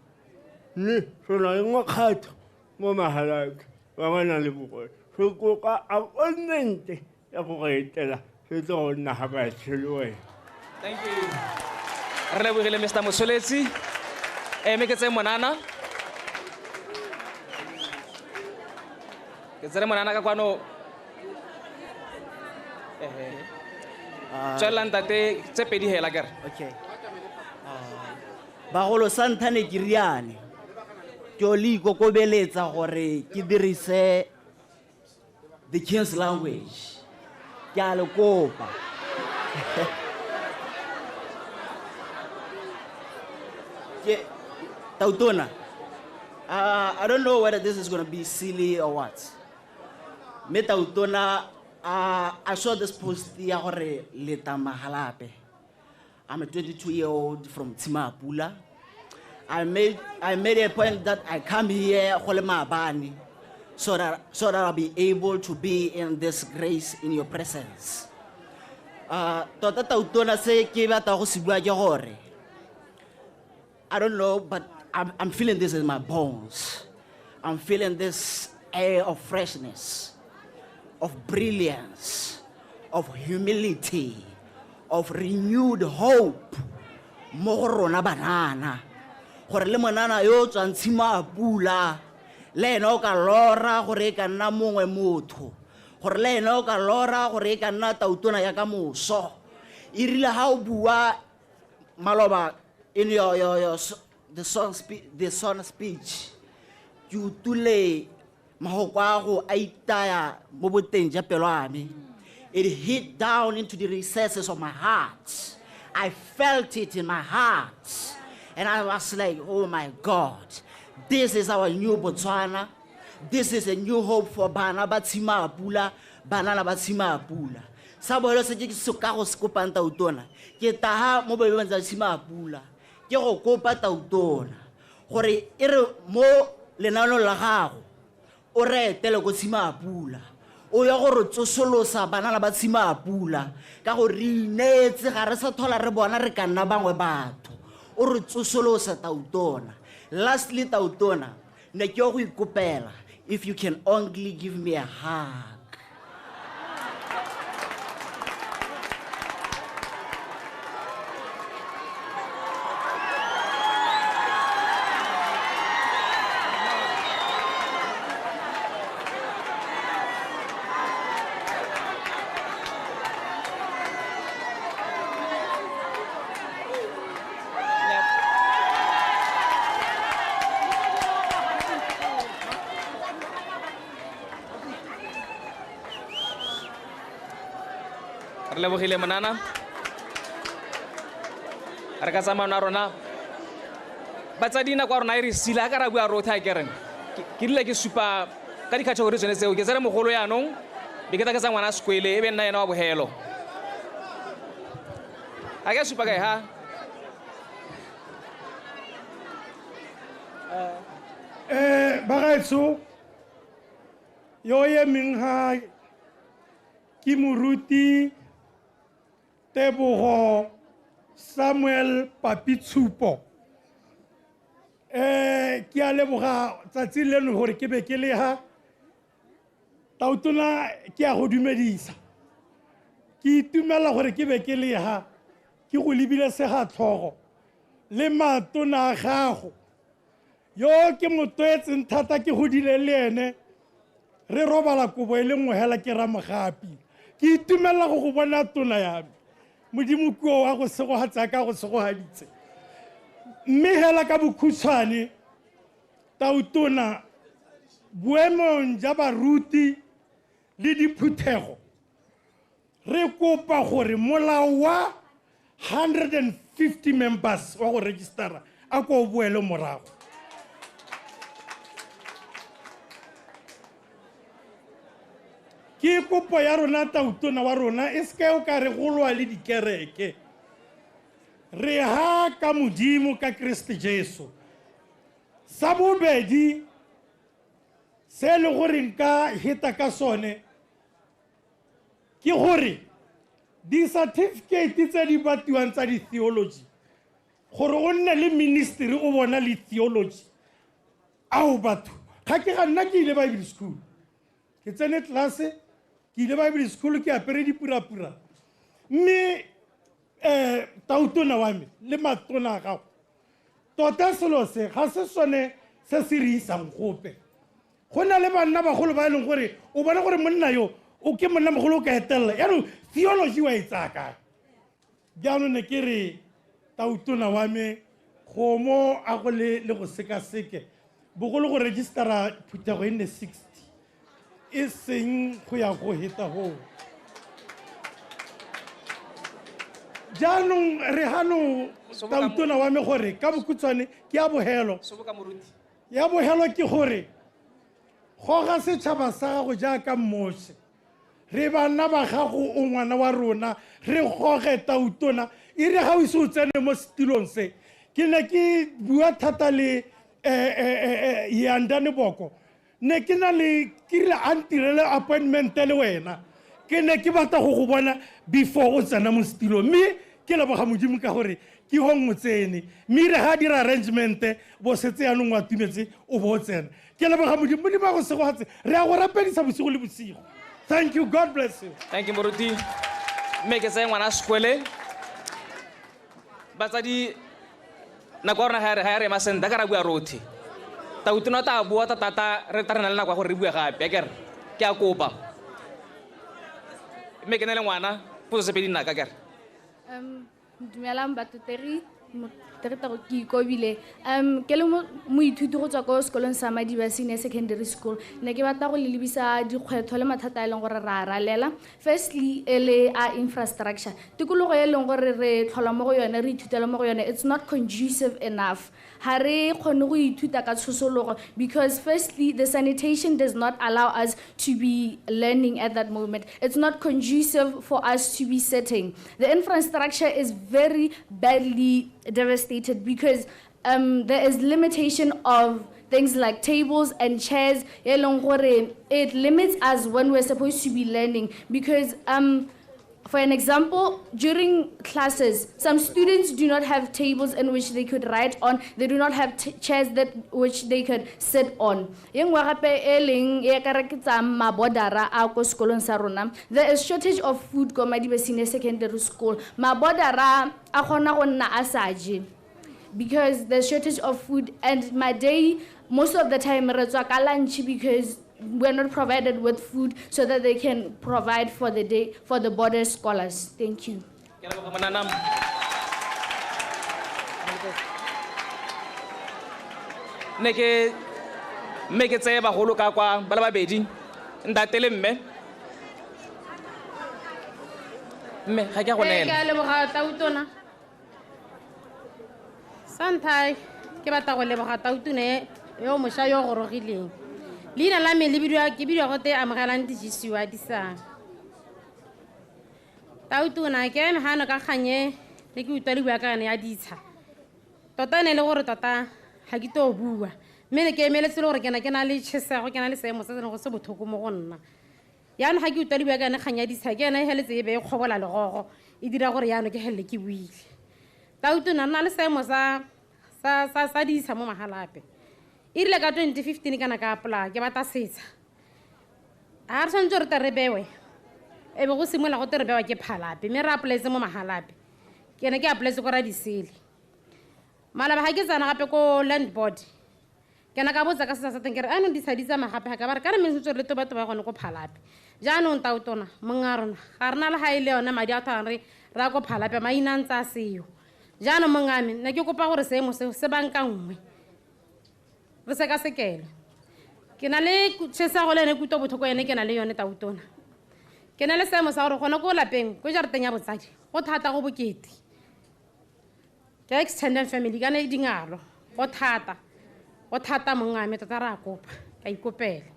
mme sona le ngwakgatha mo magalake ba ba na le bogole se koka appointmente ya go go etela se tlo go nna ga batšhe le wena. Thank you. Re lebogile Mr. Mosoletsi eme ke tse monana ke tsere monana ka kwano tswelang tate tse pedi hela kere. Okay. Bagolo santhane ke riane ke o le ikokobeletsa gore ke dirise the King's language ke a le kopa Tautona, I don't know whether this is going to be silly or what. Me Tautona, I saw this post ya gore leta mahalape. I'm a 22-year-old from Timapula. I made a point that I come here Bani, so that I'll be able to be in this grace in your presence. Tota Tautona se ke batla go se bua ke gore I don't know, but I'm feeling this in my bones. I'm feeling this air of freshness, of brilliance, of humility, of renewed hope. Morona banana. Gore le monana yo tswang Timapula. Le ena o ka lora gore ka nna mongwe motho. Gore le ena o ka lora gore ka nna Tautona ya ka moso. Irile ha o bua maloba in the son speech, you tule mahokwago aitaya mo boteng ja pelo ame. It hit down into the recesses of my heart. I felt it in my heart. And I was like, oh my God, this is our new Botswana. This is a new hope for bana ba Timapula, banana ba Timapula. Sa boelo se ke soka go skopa Tautona. Ke taha mo bebeng tsa Timapula. Ke go kopa Tautona gore ere mo lenano la gago o re etele go Timapula o ya gore tsosolosa banana ba Timapula ka go re inetse ga re sa thola re bona re ka nna bangwe batho o re tsosolosa Tautona. Lastly Tautona ne ke go ikopela if you can only give me a hug. re lebogile monana re ka tsamano a rona batsadi nako ya rona e re sila ka ra bua rothe a kereng ke rile ke supa ka dikhategori tsone tseo ke tsere mogolo yaanong be ke tla ke tsa ngwana sekwele e be nna yena wa bogelo a ke supa kae ha bagaetsho yo ye meng ha ke moruti Tebogo Samuel Papitshupo ke a leboga tsatsi leno gore ke be ke le ha tautona ke a go dumedisa ke itumela gore ke be ke le ha ke go lebile segatlhogo le matona a gago yo ke motoetseng thata ke godile le ene re robala kobo e le nngwe hela ke ramogapi ke itumela go go bona tona yame modimo kuo wa go segogatsa ka go segogaditse mme hela ka bokhutshwane tautona boemong ja baruti le diphuthego re kopa gore molao wa 150 members wa go registera a ko boele morago ke kopo ya rona tautona wa rona e seke o ka re golwa le dikereke re ha ka modimo ka Kriste Jesu sa bobedi se le gore nka hita ka sone ke gore di-certificate tse di batiwang tsa di-theology gore o nne le ministry o bona le theology ao batho ga ke ga nna ke ile Bible school ke tsene tlase ke ile Bible school ke apere dipurapura mme tautona wa me le matona a gago tota selo se ga se sone se se re isang gope go na le banna bagolo ba e leng gore o bona gore monna yo o ke monna mogolo o ka etelela yaanong theology wa e tsaya kae jaanong ne ke re tautona wa me kgomo a go le go sekaseke bogolo go registera phuthego e nne 60 e seng go ya go heta go jaanong re hano tautona wa me gore ka bokhutshwane ke ya bogelo ke gore goga setšhaba sa gago jaaka mmoše re bana ba gago o ngwana wa rona re goge tautona e re ga o ise o tsene mo setilong se ke ne ke bua thata le Yandane Boko ne ke na le ke rile a ntirele appointment le wena ke ne ke batla go go bona before o tsena mo setilong mme ke leboga modimo ka gore ke hong o tsene mme re ga dira arrangement bo setse yaanong wa tumetse o bo o tsena ke leboga modimo ba go segogatse re a go rapedisa bosigo le bosigo. Thank you, God bless you. Thank you moruti mme ke tsaye ngwana sekwele batsadi nako ya rona ga ya re ema senta ka ra bua rotlhe tautona ta bua tata re ta re na le nako ya gore re bue gape a kere ke a kopa mme ke na le ngwana potso sepedi nna ka kere dumelang batho teri go ke ikobile ke le moithuti go tswa ko sekolong sa Madiba Senior Secondary School ne ke batla go le lebisa dikgwetlho le mathata a e leng gore ra ralela firstly e le a infrastructure tikologo e leng gore re tlhola mo go yone re ithutela mo go yone it's not conducive enough ha re kgone go ithuta ka tshosologo because firstly the sanitation does not allow us to be learning at that moment. It's not conducive for us to be sitting. The infrastructure is very badly devastated because there is limitation of things like tables and chairs. It limits us when we're supposed to be learning because for an example, during classes, some students do not have tables in which they could write on. They do not have chairs which they could sit on. There is shortage of food ko Madiba Senior Secondary School. Mabodara a kgona go nna a sa je because there's shortage of food, and my day most of the time re tswa ka lunch because we're not provided with food so that they can provide for the day for the border scholars. Thank you. Neke make tsaye bagolo ka kwa ba le babedi ntatele mme mme ga ke a go Ke neela a leboga tautona santai ke batla go leboga tautone yo mošwa yo gorogileng leina la me le ke bidiwa gote amogelang dijisiwa disang tautona ke eme gano ka kganye le ke utlwa le bua ka yone ya ditsha tota ne le gore tota ga ke to bua mme ne ke emeletse le gore ke na le tšhesego ke na le seemo se go se bothoko mo go nna yaanong ga ke utlwa le bua ka yone kgang ya ditsha ke yone e heletse e be e kgobola legogo e dira gore yaanong ke helele ke buile tautona nna le seemo sa ditsha mo magalape e rile ka 2015 kana ka apola ke batla setsha ga re tshwanetse re te re bewe e be go simola go te re bewa ke phalape mme re apoletse mo magalape ke ne ke apoletse ko ra disele malaba ga ke tsana gape ko land board ke na ka botsa ka sesa sa teng ke re anong ditsha di tsamaya gape ga ka ba re ka re mensetse re le batho ba gone ko phalape jaanong tautona monga rona ga re na le ga e le yone madi a thang re a ko phalape maina ntse a seo jaanong mongame ne ke kopa gore seemo seo se banka nngwe re sekasekele ke na le tšhesago le ene kuto bothoko ene ke na le yone tautona ke na le seemo sa gore gona ko lapeng ko jareteng ya botsadi go thata go bokete ke extended family ka ne dingalo go thata mongame tota re a kopa ka ikopela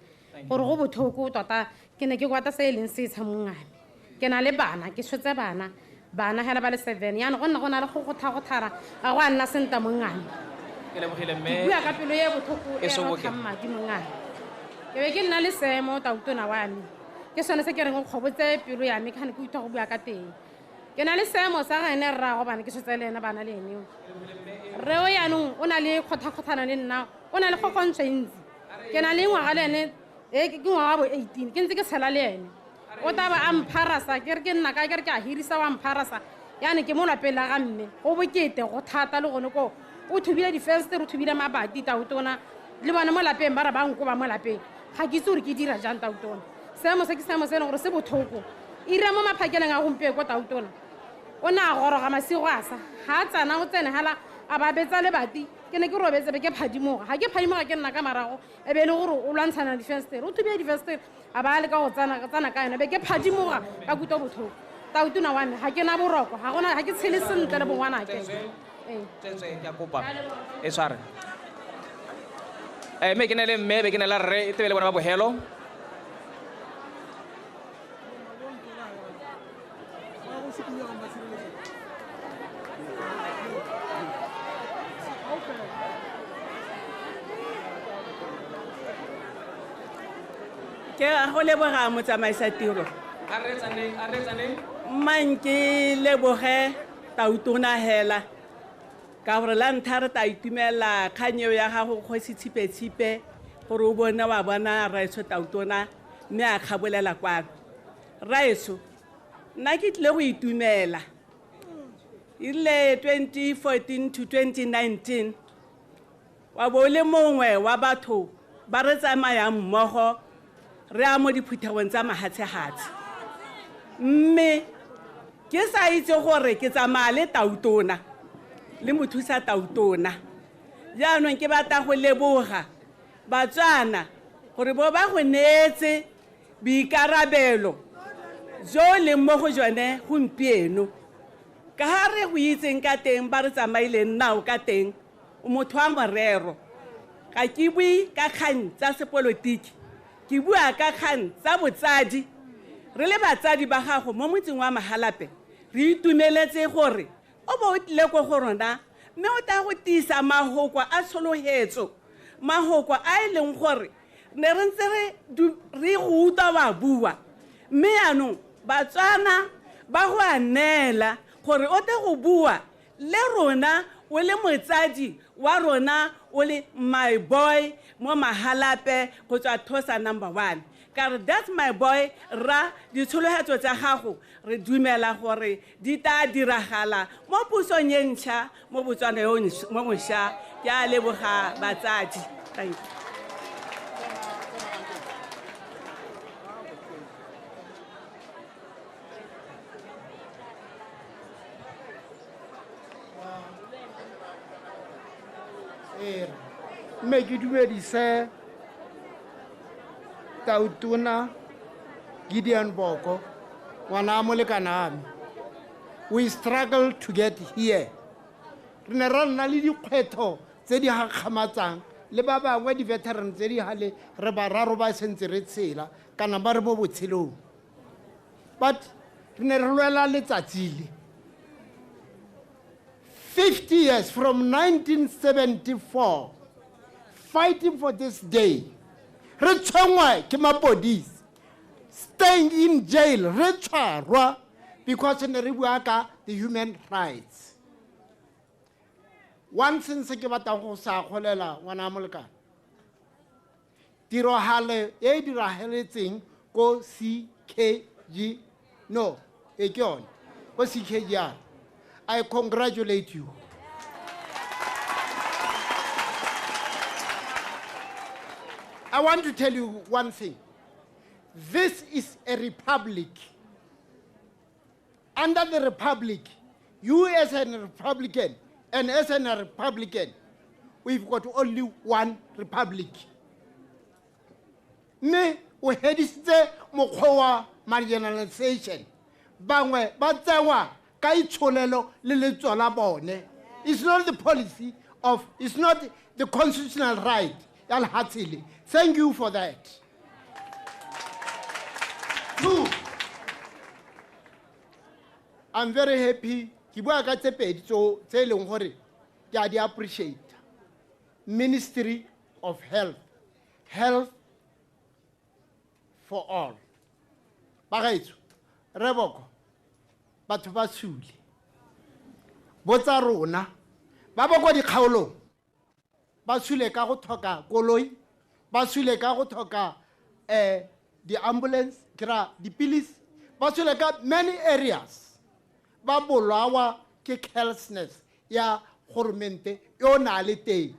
gore go bothoko tota ke ne ke kwata se e leng setsha mongame ke na le bana ke tshotse bana hela ba le 7 yana go na le go thara ga go a nna senta mongane ke lebogile mme ke bua ka pelo ye bothoko e rotlhang madi mongane ke be ke nna le seemo tautona wa me ke sone se ke reng go kgobotse pelo ya me ke gane ke utlwa go bua ka teng ke na le seemo sa ga ene rrago bana ke tshotse le ena bana le ene re o yaanong o na le kgothakgothana le nna o na le kgokontso e ntsi ke na le ngwaga le ene ke ngwaga bo 18 ke ntse ke tshela le ene o taba a mpharasa ke re ke nna ka ke re ke a hirisa wa mpharasa yaane ke mo lapeng la ga mme go bokete go thata le gone ko o thubile difenstere o thubile mabati tautona le bone mo lapeng ba re ba nko ba mo lapeng ga ke itse gore ke dira jang tautona seemo se ke seemo se e leng gore se bothoko ira mo maphakeleng a gompee ko tautona o ne a goroga masigo a sa ga a tsana o tsene hala a ba betsa lebati ke ne ke robetse be ke phadimoga ga ke phadimoga ke nna ka marago e be e le gore o lwantshana difenstere o thubile difenstere a ba a le ka go tsana ka yone be ke phadimoga ka kutlwa bothoko tautona wa me ga ke na boroko ga ke tshele sentle le bongwanake ke a kopa e tshware mme ke ne le mme be ke ne la rre e tebele bona ba bogelo ke a go leboga motsamaisa tiro mang ke leboge tautona hela ka gore la ntlha re ta itumela kganyeo ya gago kgosi tshipe-tshipe gore o bone wa bona raetso tautona mme a kgabolela kwano raetso nna ke tlile go itumela ile 2014 to 2019 wa bo le mongwe wa batho ba re tsamayang mmogo re a mo diphuthegong tsa mahatshehatse mme ke sa itse gore ke tsamaya le tautona le mothusa tautona jaanong ke batla go leboga batswana gore bo ba go neetse boikarabelo jo le mo go jone gompieno ka ga re go itseng ka teng ba re tsamaileng nao ka teng o motho wa morero ga ke bue ka kgang tsa sepolotiki ke bua ka kgang tsa botsadi re le batsadi ba gago mo motseng wa Mahalape re itumeletse gore o bo o tlile ko go rona mme o tla go tisa mahoko a tshologetso mahoko a e leng gore ne re ntse re go utlwa ba bua mme yaanong batswana ba go a neela gore o tle go bua le rona o le motsadi wa rona o le my boy mo Mahalape go tswa Thosa number 1 ka re that's my boy ra ditshologetso tsa gago re dumela gore di tla diragala mo pusong e ntšha mo Botswana yo mo mošwa ke a leboga batsadi thank you mme ke dumedise tautona Gideon Boko ngwana a molekana ame we struggle to get here. Re ne ra nna le dikgwetho tse di gakgamatsang le ba bangwe di-veteran tse di gale re bararo ba sentse re tshela kana ba re mo botshelong. But re ne re lwela letsatsi le 50 years from 1974 fighting for this day. Re tshwengwa ke mapodisi, staying in jail, re tshwarwa because ne re bua ka the human rights. One thing se ke batlang go sa kgolela ngwana molekane. Tiragalo e diragaletseng ko CKG no e ke yone ko CKG. I congratulate you. I want to tell you one thing. This is a republic. Under the republic, you as a Republican and as a Republican, we've got only one republic. Me, we had this mokgwa marginalization. Bangwe ba tsewa ka itsholelo le letso la bone. It's not the policy of, it's not the constitutional right. Thank you for that. Two, I'm very happy. Ke bua ka tse pedi tse leng gore ke a di appreciate. Ministry of Health. Health for all. Bagaetso, Reboko, batho ba sule. Botsa rona, ba ba kwa dikgaolong. Ba sule ka go thoka koloi, ba sule ka go thoka the ambulance, kira dipilisi, ba sule ka many areas. Ba bolawa ke carelessness ya government yo na le teng.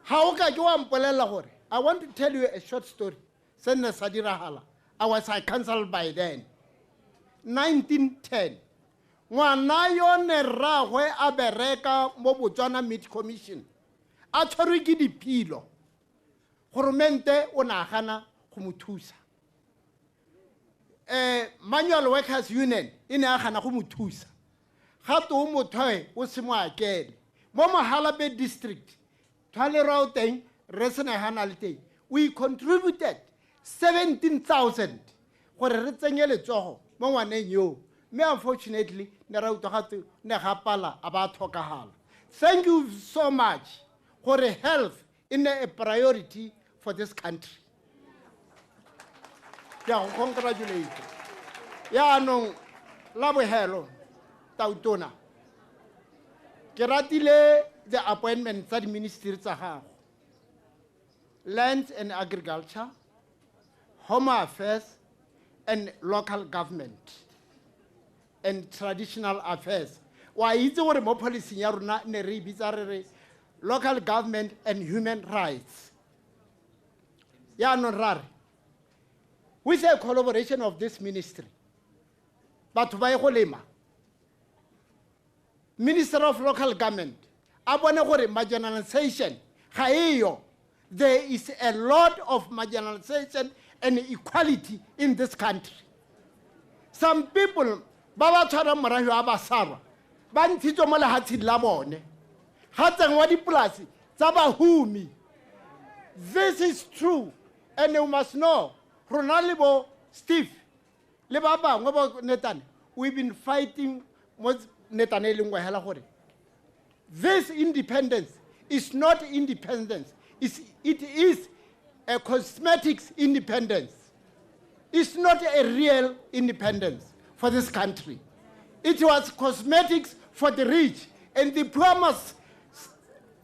Ha o ka ke wa mpolela gore, I want to tell you a short story. Senne sa diragala. I was cancelled by then. 1910. Ngwana yo ne ragwe a bereka mo Botswana Meat Commission. A tshwarwe ke diphilo. Goromente o nagana go mo thusa. Manual Workers Union e ne a gana go mo thusa. Gato o mothoe o se mo akele. Mo Mohalabe district, Tshwane Gauteng, re se ne gana le teng. We contributed 17,000 gore re tsenye letsogo mo ngwaneng yo. Me unfortunately ne ra utogatu ne gapala aba thokagala. Thank you so much. Gore health is a priority for this country. Yeah, congratulate. Yeah, no, labo hello, Tautona. Ke ratile the appointment at the ministry tsa gago. Land and Agriculture, Home Affairs, and Local Government, and Traditional Affairs. Wa itse gore mo policy ya rona ne re bitsa re Local Government and Human Rights. Ya no rare. With the collaboration of this ministry, but by Holema, Minister of Local Government, abone gore marginalization, haeyo. There is a lot of marginalization and equality in this country. Some people, baba tshwara morago a basarwa, ba ntshitswe mo lehatsheng la bone. Ha tsengwa dipolasi tsa bahumi. This is true, and you must know, Ronaldo, Steve, le ba bangwe ba Netane, we've been fighting with Netane lengwe hela gore. This independence is not independence. It is a cosmetics independence. It's not a real independence for this country. It was cosmetics for the rich, and the poor must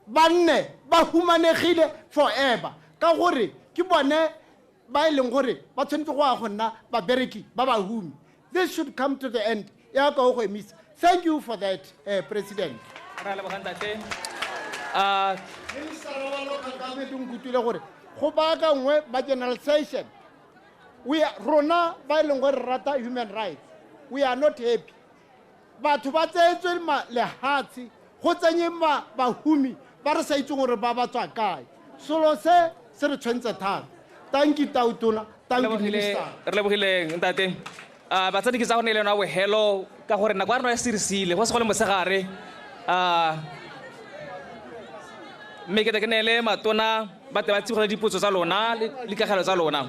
banne ba humanegile forever. Ka gore ke bone ba ileng gore ba tshwantse go a gonna ba bereki ba ba humi. This should come to the end. Ya ka go miss. Thank you for that, President. Minister of Local Government ngutile gore go ba ka ngwe marginalization. We are rona ba ileng gore rata human rights. We are not happy. Batho ba tsetswe lehatsi go tsenye bahumi ba re sa itse gore ba ba tswa kae. Solo se re tshwentse thata. Thank you Tautona. Thank you Minister. Re lebogileng ntate. batsadi ke tsa go ne le yona bogelo ka gore nako ya rona ya seresile go se go le mosegare mme ke ke neele matona ba te ba tsigole dipotso tsa lona le dikagelo tsa lona.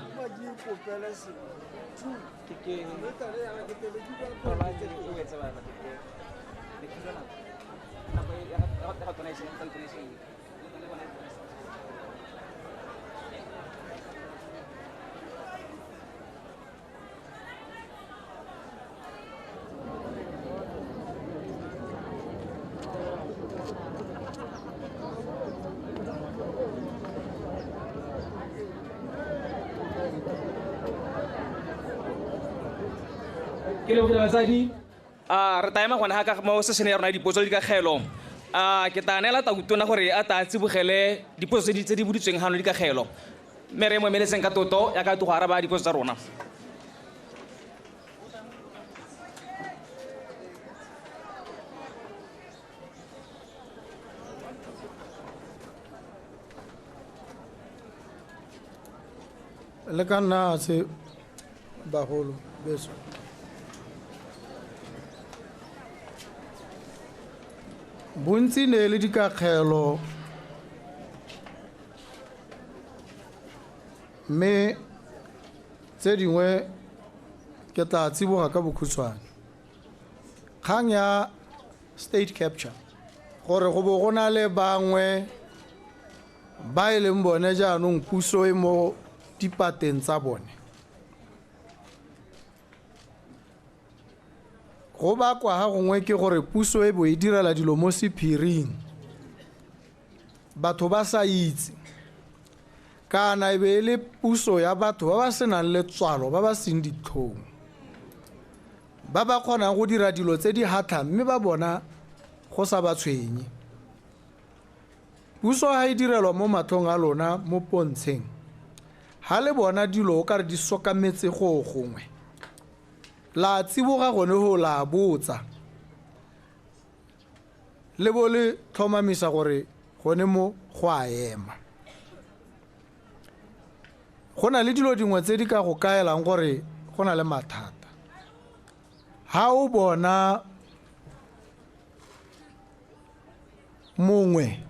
Ke le go batsadi re taema gona ga ka mo session ya rona dipotso le dikagelo ke ta neela Tautona gore a ta tsibogele dipotso tse di boditsweng gano dikagelo mme re mo emeletseng ka toto ya ka go araba dipotso tsa rona. le ka nna se bagolo beso bontsi ne le dikagelo mme tse dingwe ke tla tsiboga ka bokhutshwane. Kgang ya state capture gore go bo go na le bangwe ba e leng bone jaanong puso e mo dipateng tsa bone go bakwa ga gongwe ke gore puso e bo e direla dilo mo sephiring batho ba sa itse kana e be e le puso ya batho ba ba senang letswalo ba ba seng ditlhong ba ba kgonang go dira dilo tse di hatla mme ba bona go sa ba tshwenye. Puso ha e direlwa mo matlhong a lona mo pontsheng ha le bona dilo o ka re di sokametse go gongwe la tsiboga gone ho la botsa le bo le tlhomamisa gore gone mo go a ema. Go na le dilo dingwe tse di ka go kaelang gore go na le mathata ha o bona mongwe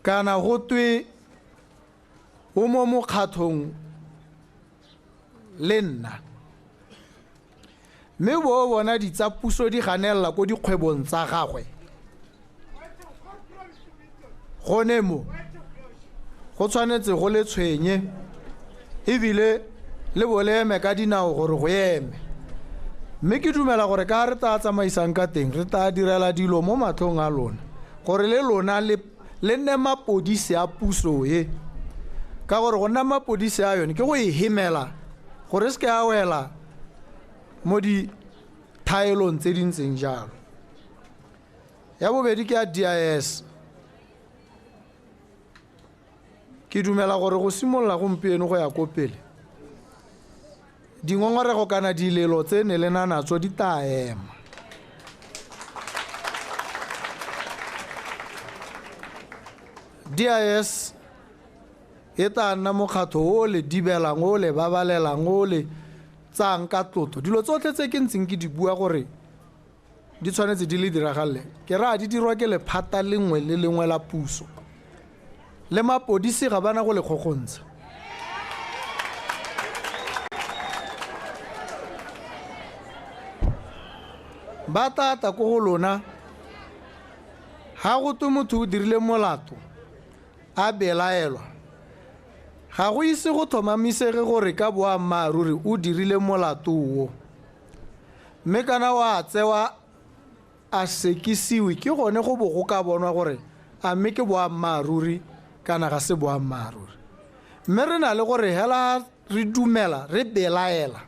kana go twe o mo mokgatlhong le nna mme bo bona ditsa puso di ganella ko dikgwebong tsa gagwe gone mo go tshwanetse go le tshwenye ebile le boleme ka dinao gore go eme mme ke dumela gore ka re tla tsamaisang ka teng re tla direla dilo mo matlhong a lona gore le lona le nne mapodisi a puso e ka gore go nna mapodisi a yone ke go e hemela gore se ke a wela mo di thaelong tse dintseng jalo. Ya bobedi ke a DIS ke dumela gore go simolola gompieno go ya ko pele dingongorego kana dilelo tse ne le nanatso di ta ema. DIS e tla nna mokgatlho o le dibelang o le babalelang o le tsang ka tlotlo dilo tsotlhe tse ke ntseng ke di bua gore di tshwanetse di le diragale ke ra di dirwa ke lephata lengwe le lengwe la puso le mapodisi ga bana go le kgogontsha. Ba tata ko go lona ha go twe motho o dirile molato a belaelwa ga go ise go thomamisege gore ka boammaaruri o dirile molato o mme kana wa tsewa a sekisiwe ke gone go bo go ka bonwa gore a mme ke boammaaruri kana ga se boammaaruri mme re na le gore hela re dumela re belaela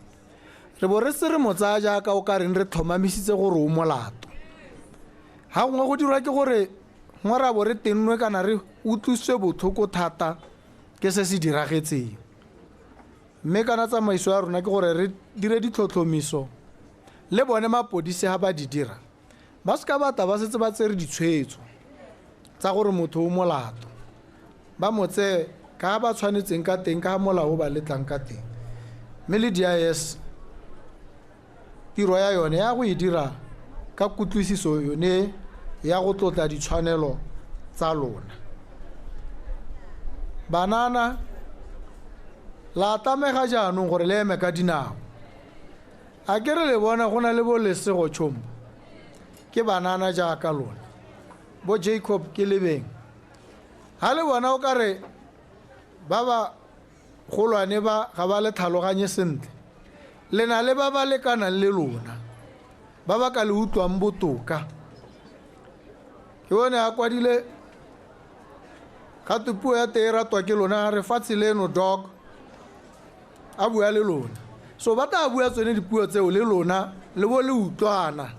re bo re se re motsa jaaka o ka reng re tlhomamisitse gore o molato ha gongwe go dirwa ke gore ngwara bo re tennwe kana re utlwiswe botlhoko thata ke se se diragetseng mme kana tsamaiso ya rona ke gore re dire ditlhotlhomiso le bone mapodisi ha ba di dira ba se ka bata ba setse ba tsere ditshwetso tsa gore motho o molato ba motse ka ba tshwanetseng ka teng ka molao ba letlang ka teng mme le DIS tiro ya yone ya go e dira ka kutlwisiso yone ya go tlotla ditshwanelo tsa lona. Banana la tamega jaanong gore le eme ka dinao. A ke re le bona go na le bo Lesego Tshombo ke banana jaaka lona, bo Jacob ke lebeng. Ha le bona o ka re ba ba golwane ba ga ba le tlhaloganye sentle, le na le ba ba lekanang le lona ba ba ka le utlwang botoka. Ke bone a kwadile kgate puo ya tee ratwa ke lona re fatshe leno dog a bua le lona, so ba ta bua tsone dipuo tseo le lona le bo le utlwana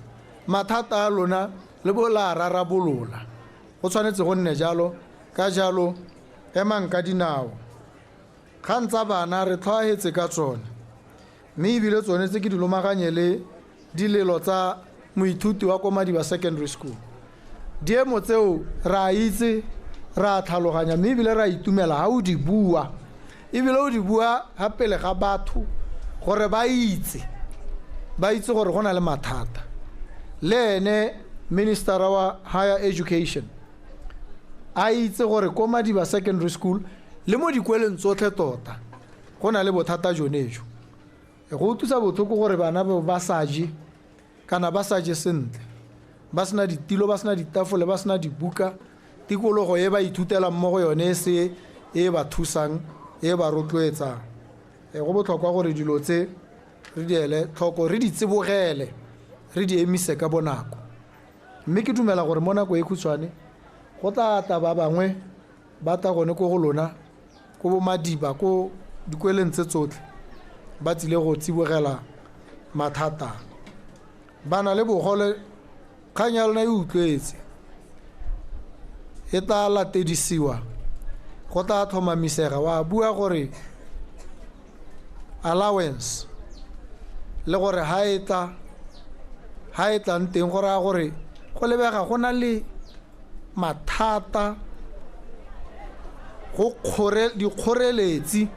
mathata a lona le bo la rarabolola. Go tshwanetse go nne jalo, ka jalo emang ka dinao kgang tsa bana re tlhoagetse ka tsone, mme ebile tsone tse ke di lomaganye le dilelo tsa moithuti wa ko Madiba Secondary School. Diemo tseo ra itse ra tlhaloganya, mme ebile ra itumela ha o di bua, ebile o di bua ha pele ga batho gore ba itse gore go na le mathata. Le ene minister wa higher education a itse gore ko Madiba Secondary School le mo dikweleng tsotlhe tota go na le bothata jonejo. Go thusa botlhoko gore bana ba saje kana ba saje sentle, ba sena ditilo, ba sena ditafole, ba sena dibuka, tikologo e ba ithutela mmogo yone se e ba thusang e ba rotloetsang. Go botlhokwa gore dilo tse re di ele tlhoko, re di tsibogele, re di emise ka bonako. Mme ke dumela gore mo nako e khutshwane go tla ba bangwe ba ta gone ko go lona ko bo Madiba ko dikweleng tse tsotlhe ba tsile go tsibogela mathata. Bana le bogole kgang ya lona e utlwetse, e tla latedisiwa, go tla tlhomamisega. Wa bua gore allowance le gore ha e tlang teng gore a gore go lebega go na le mathata go dikgoreletsi,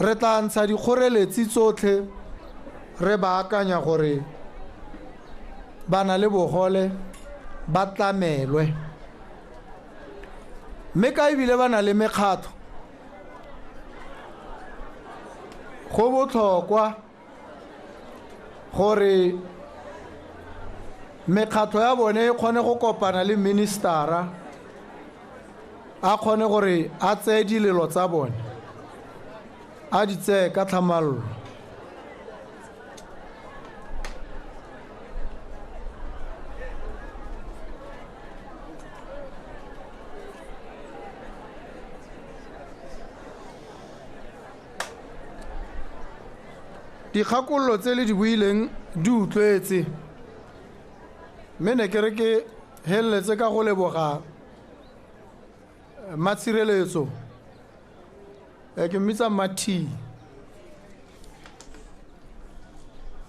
re tla ntsha dikgoreletsi tsotlhe re baakanya gore bana le bogole ba tlamelwe. Mme ka ebile ba na le mekgatlho, go botlhokwa gore mekgatlho ya bone e kgone go kopana le ministera, a kgone gore a tseye dilelo tsa bone a di tseye ka tlhamalalo. Dikgakololo tse le di buileng di utlwetse, mme ne ke re ke heletse ka go leboga Matshireletso, ke mmitsa Mathi.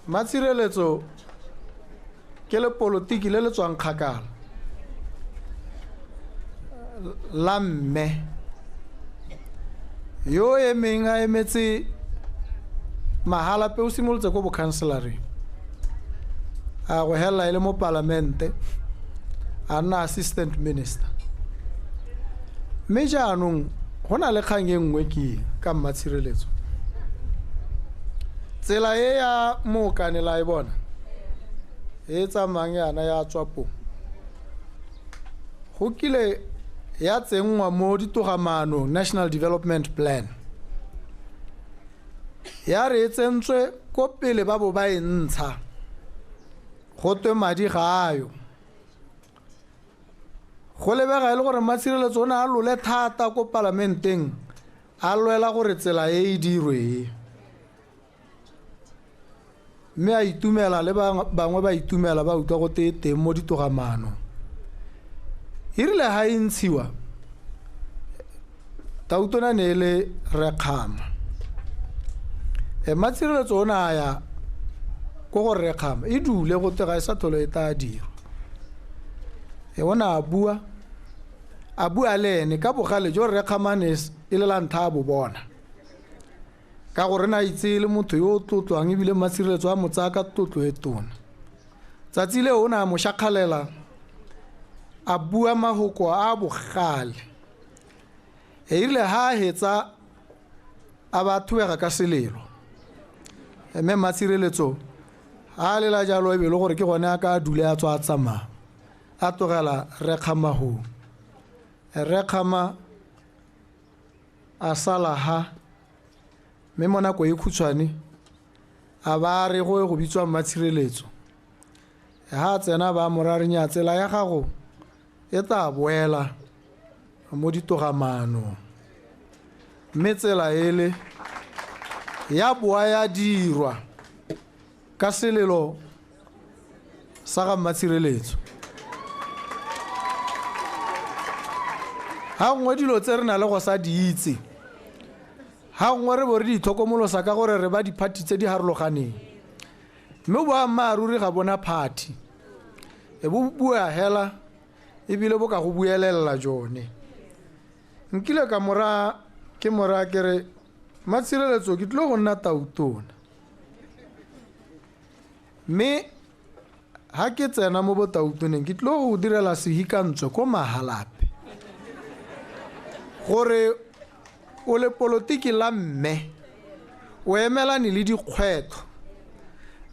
Matshireletso ke le politiki le le tswang kgakala la mme yo emeng a emetse mahala pe o simolotse ko bokhanselareng a go hela ile mo parlamente a nna assistant minister. Mme jaanong go na le kgang e nngwe ke ka Matshireletso, tsela e ya mookanela e bona e tsamayang yana ya tswapo go kile ya tsengwa mo ditogamaanong National Development Plan, ya re tsentswe ko pele ba bo ba e ntsha go twe madi ga ayo. Go lebega e le gore Matshireletso o ne a lole thata ko parlamenteng a lwela gore tsela e dirwe, mme a itumela le bangwe ba itumela ba utlwa go teng mo ditogamaano. Irile ha e ntshiwa Tautona ne e le Rekgama, Matshireletso o ne a ya ko go Rekgama e dule go te ga e sa tlhole e tla dira. O ne a bua le ene ka bogale jo Rekgama ne e le la ntlha a bo bona. ka gore na itse le motho yo o tlotlwang ebile matshireletso a mo tsaya ka tlotlo e tona. Tsatsi leo o ne a mo shakgalela a bua mahoko a bogale e ile ha a hetsa a ba thuega ka selelo. Mme matshireletso a lela jalo e be le gore ke gone a ka dule a tswa a tsamaya a tlogela Rekgamahu. Rekgama a sala ha mme mo nako e khutshwane a ba re go bitswa matshireletso. Ha tsena ba morarinya tsela ya gago e tla boela mo ditogamano. Mme tsela ele ya boa ya dirwa ka selelo sa ga matshireletso. Ha ngwe dilo tse re na le go sa di itse, ha ngwe re bo re di tlhokomolosa ka gore re ba di-party tse di harologaneng. Mme ba maaruri ga bona party e bo bua hela ebile bo ka go buelela jone. Nkile ka mora ke re matshireletso ke tlo go nna tautona. Mme ha ke tsena mo botautoneng ke tlo go direla sehikantsho ko Mahalape gore o le politiki la mme o emelane le dikgwetlo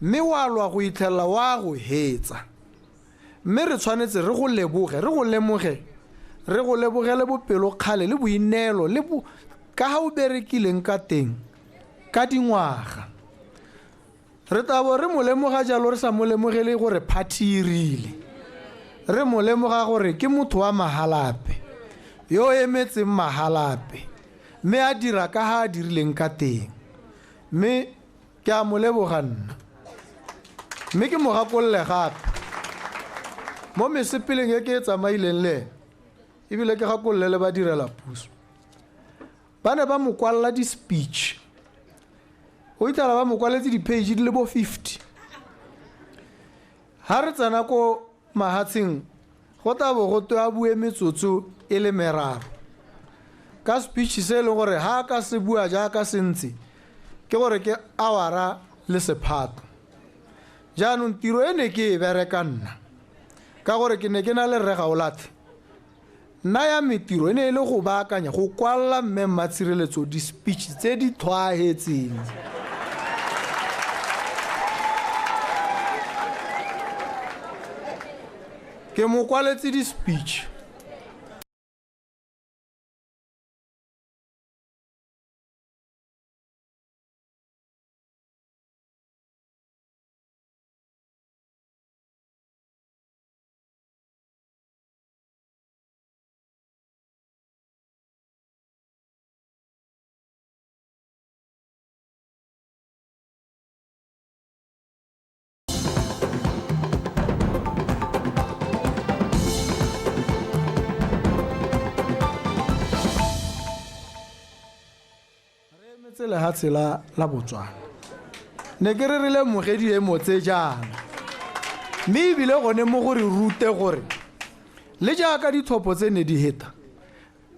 mme wa lwa go itlhela wa go hetsa. Mme re tshwanetse re go leboge re go lebogele bopelo kgale le boinelo le ka ha o berekileng ka teng ka dingwaga. Re tabo re mo lemoga jalo re sa mo lemogele gore party e rile. Re mo lemoga gore ke motho wa Mahalape yo emetseng Mahalape mme a dira ka ha a dirileng ka teng. Mme ke a mo leboga nna. Mme ke mo gakolle gape mo mesepeleng e ke e tsamaileng le ebile ke gakolle le ba direla puso. Ba ne ba mo kwalla di-speech o itala ba mo kwaletse di-page di le bo 50. Ha re tsena ko mahatseng go tabo go to a bue metsotso e le meraro ka speech se le gore ha ka se bua jaaka sentse ke gore ke awara le sephato. Jaanong tiro ene ke e bereka nna ka gore ke ne ke na le rega o late nna ya metiro ene e le go baakanya go kwalla mme matshireletso di-speech tse di thwahetseng. Ke mo kwaletse di-speech le ha tsela la Botswana. Ne ke re le mogedi e motse jana. Mme ebile gone mo gore rute gore le jaaka dithopo tse ne di heta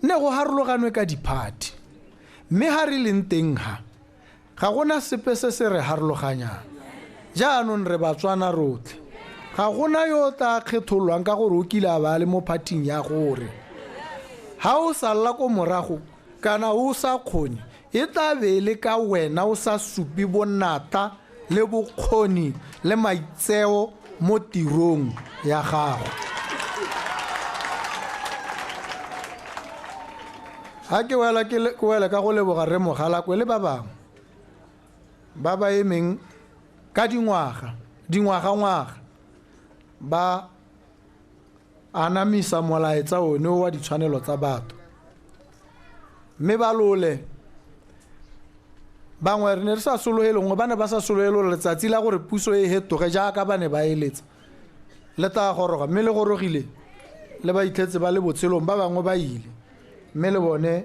ne go harologanwe ka di-party. Mme ha re leng teng ga gona sepe se se re harologanyang. Jaanong re Batswana rotlhe ga gona yo ta kgetholwang ka gore o kile a ba le mo partyng ya gore ha o salla ko morago kana o sa kgone e tla be le ka wena o sa supi bonata le bokgoni le maitseo mo tirong ya gago. Ha ke wela ka go leboga re Mogalakwe le ba bangwe ba ba emeng ka dingwaga ba anamisa molaetsa one wa ditshwanelo tsa batho. Mme ba lole bangwe re ne re sa sologele ngwe ba ne ba sa sologelo letsatsi la gore puso e hetoge jaaka ba ne ba eletsa le ta goroga mme le gorogile le ba itlhetse ba le botshelong ba bangwe ba ile mme le bone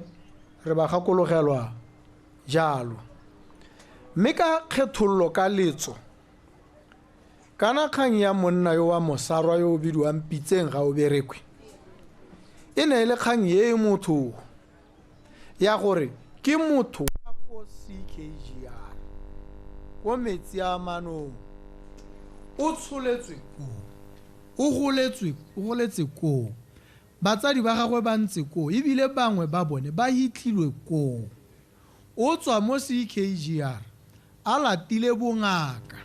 re ba gakologelwa jalo. Mme ka kgethollo ka letso kana kgang ya monna yo wa mosarwa yo o bidiwang Pitseng ga o berekwe e ne le kgang ye motho ya gore ke motho wa CKGR ko metsi a manong o tsholetswe koo o goletse koo batsadi ba gagwe ba ntse koo ebile bangwe ba bone ba hitlhilwe koo o tswa mo CKGR a latile bongaka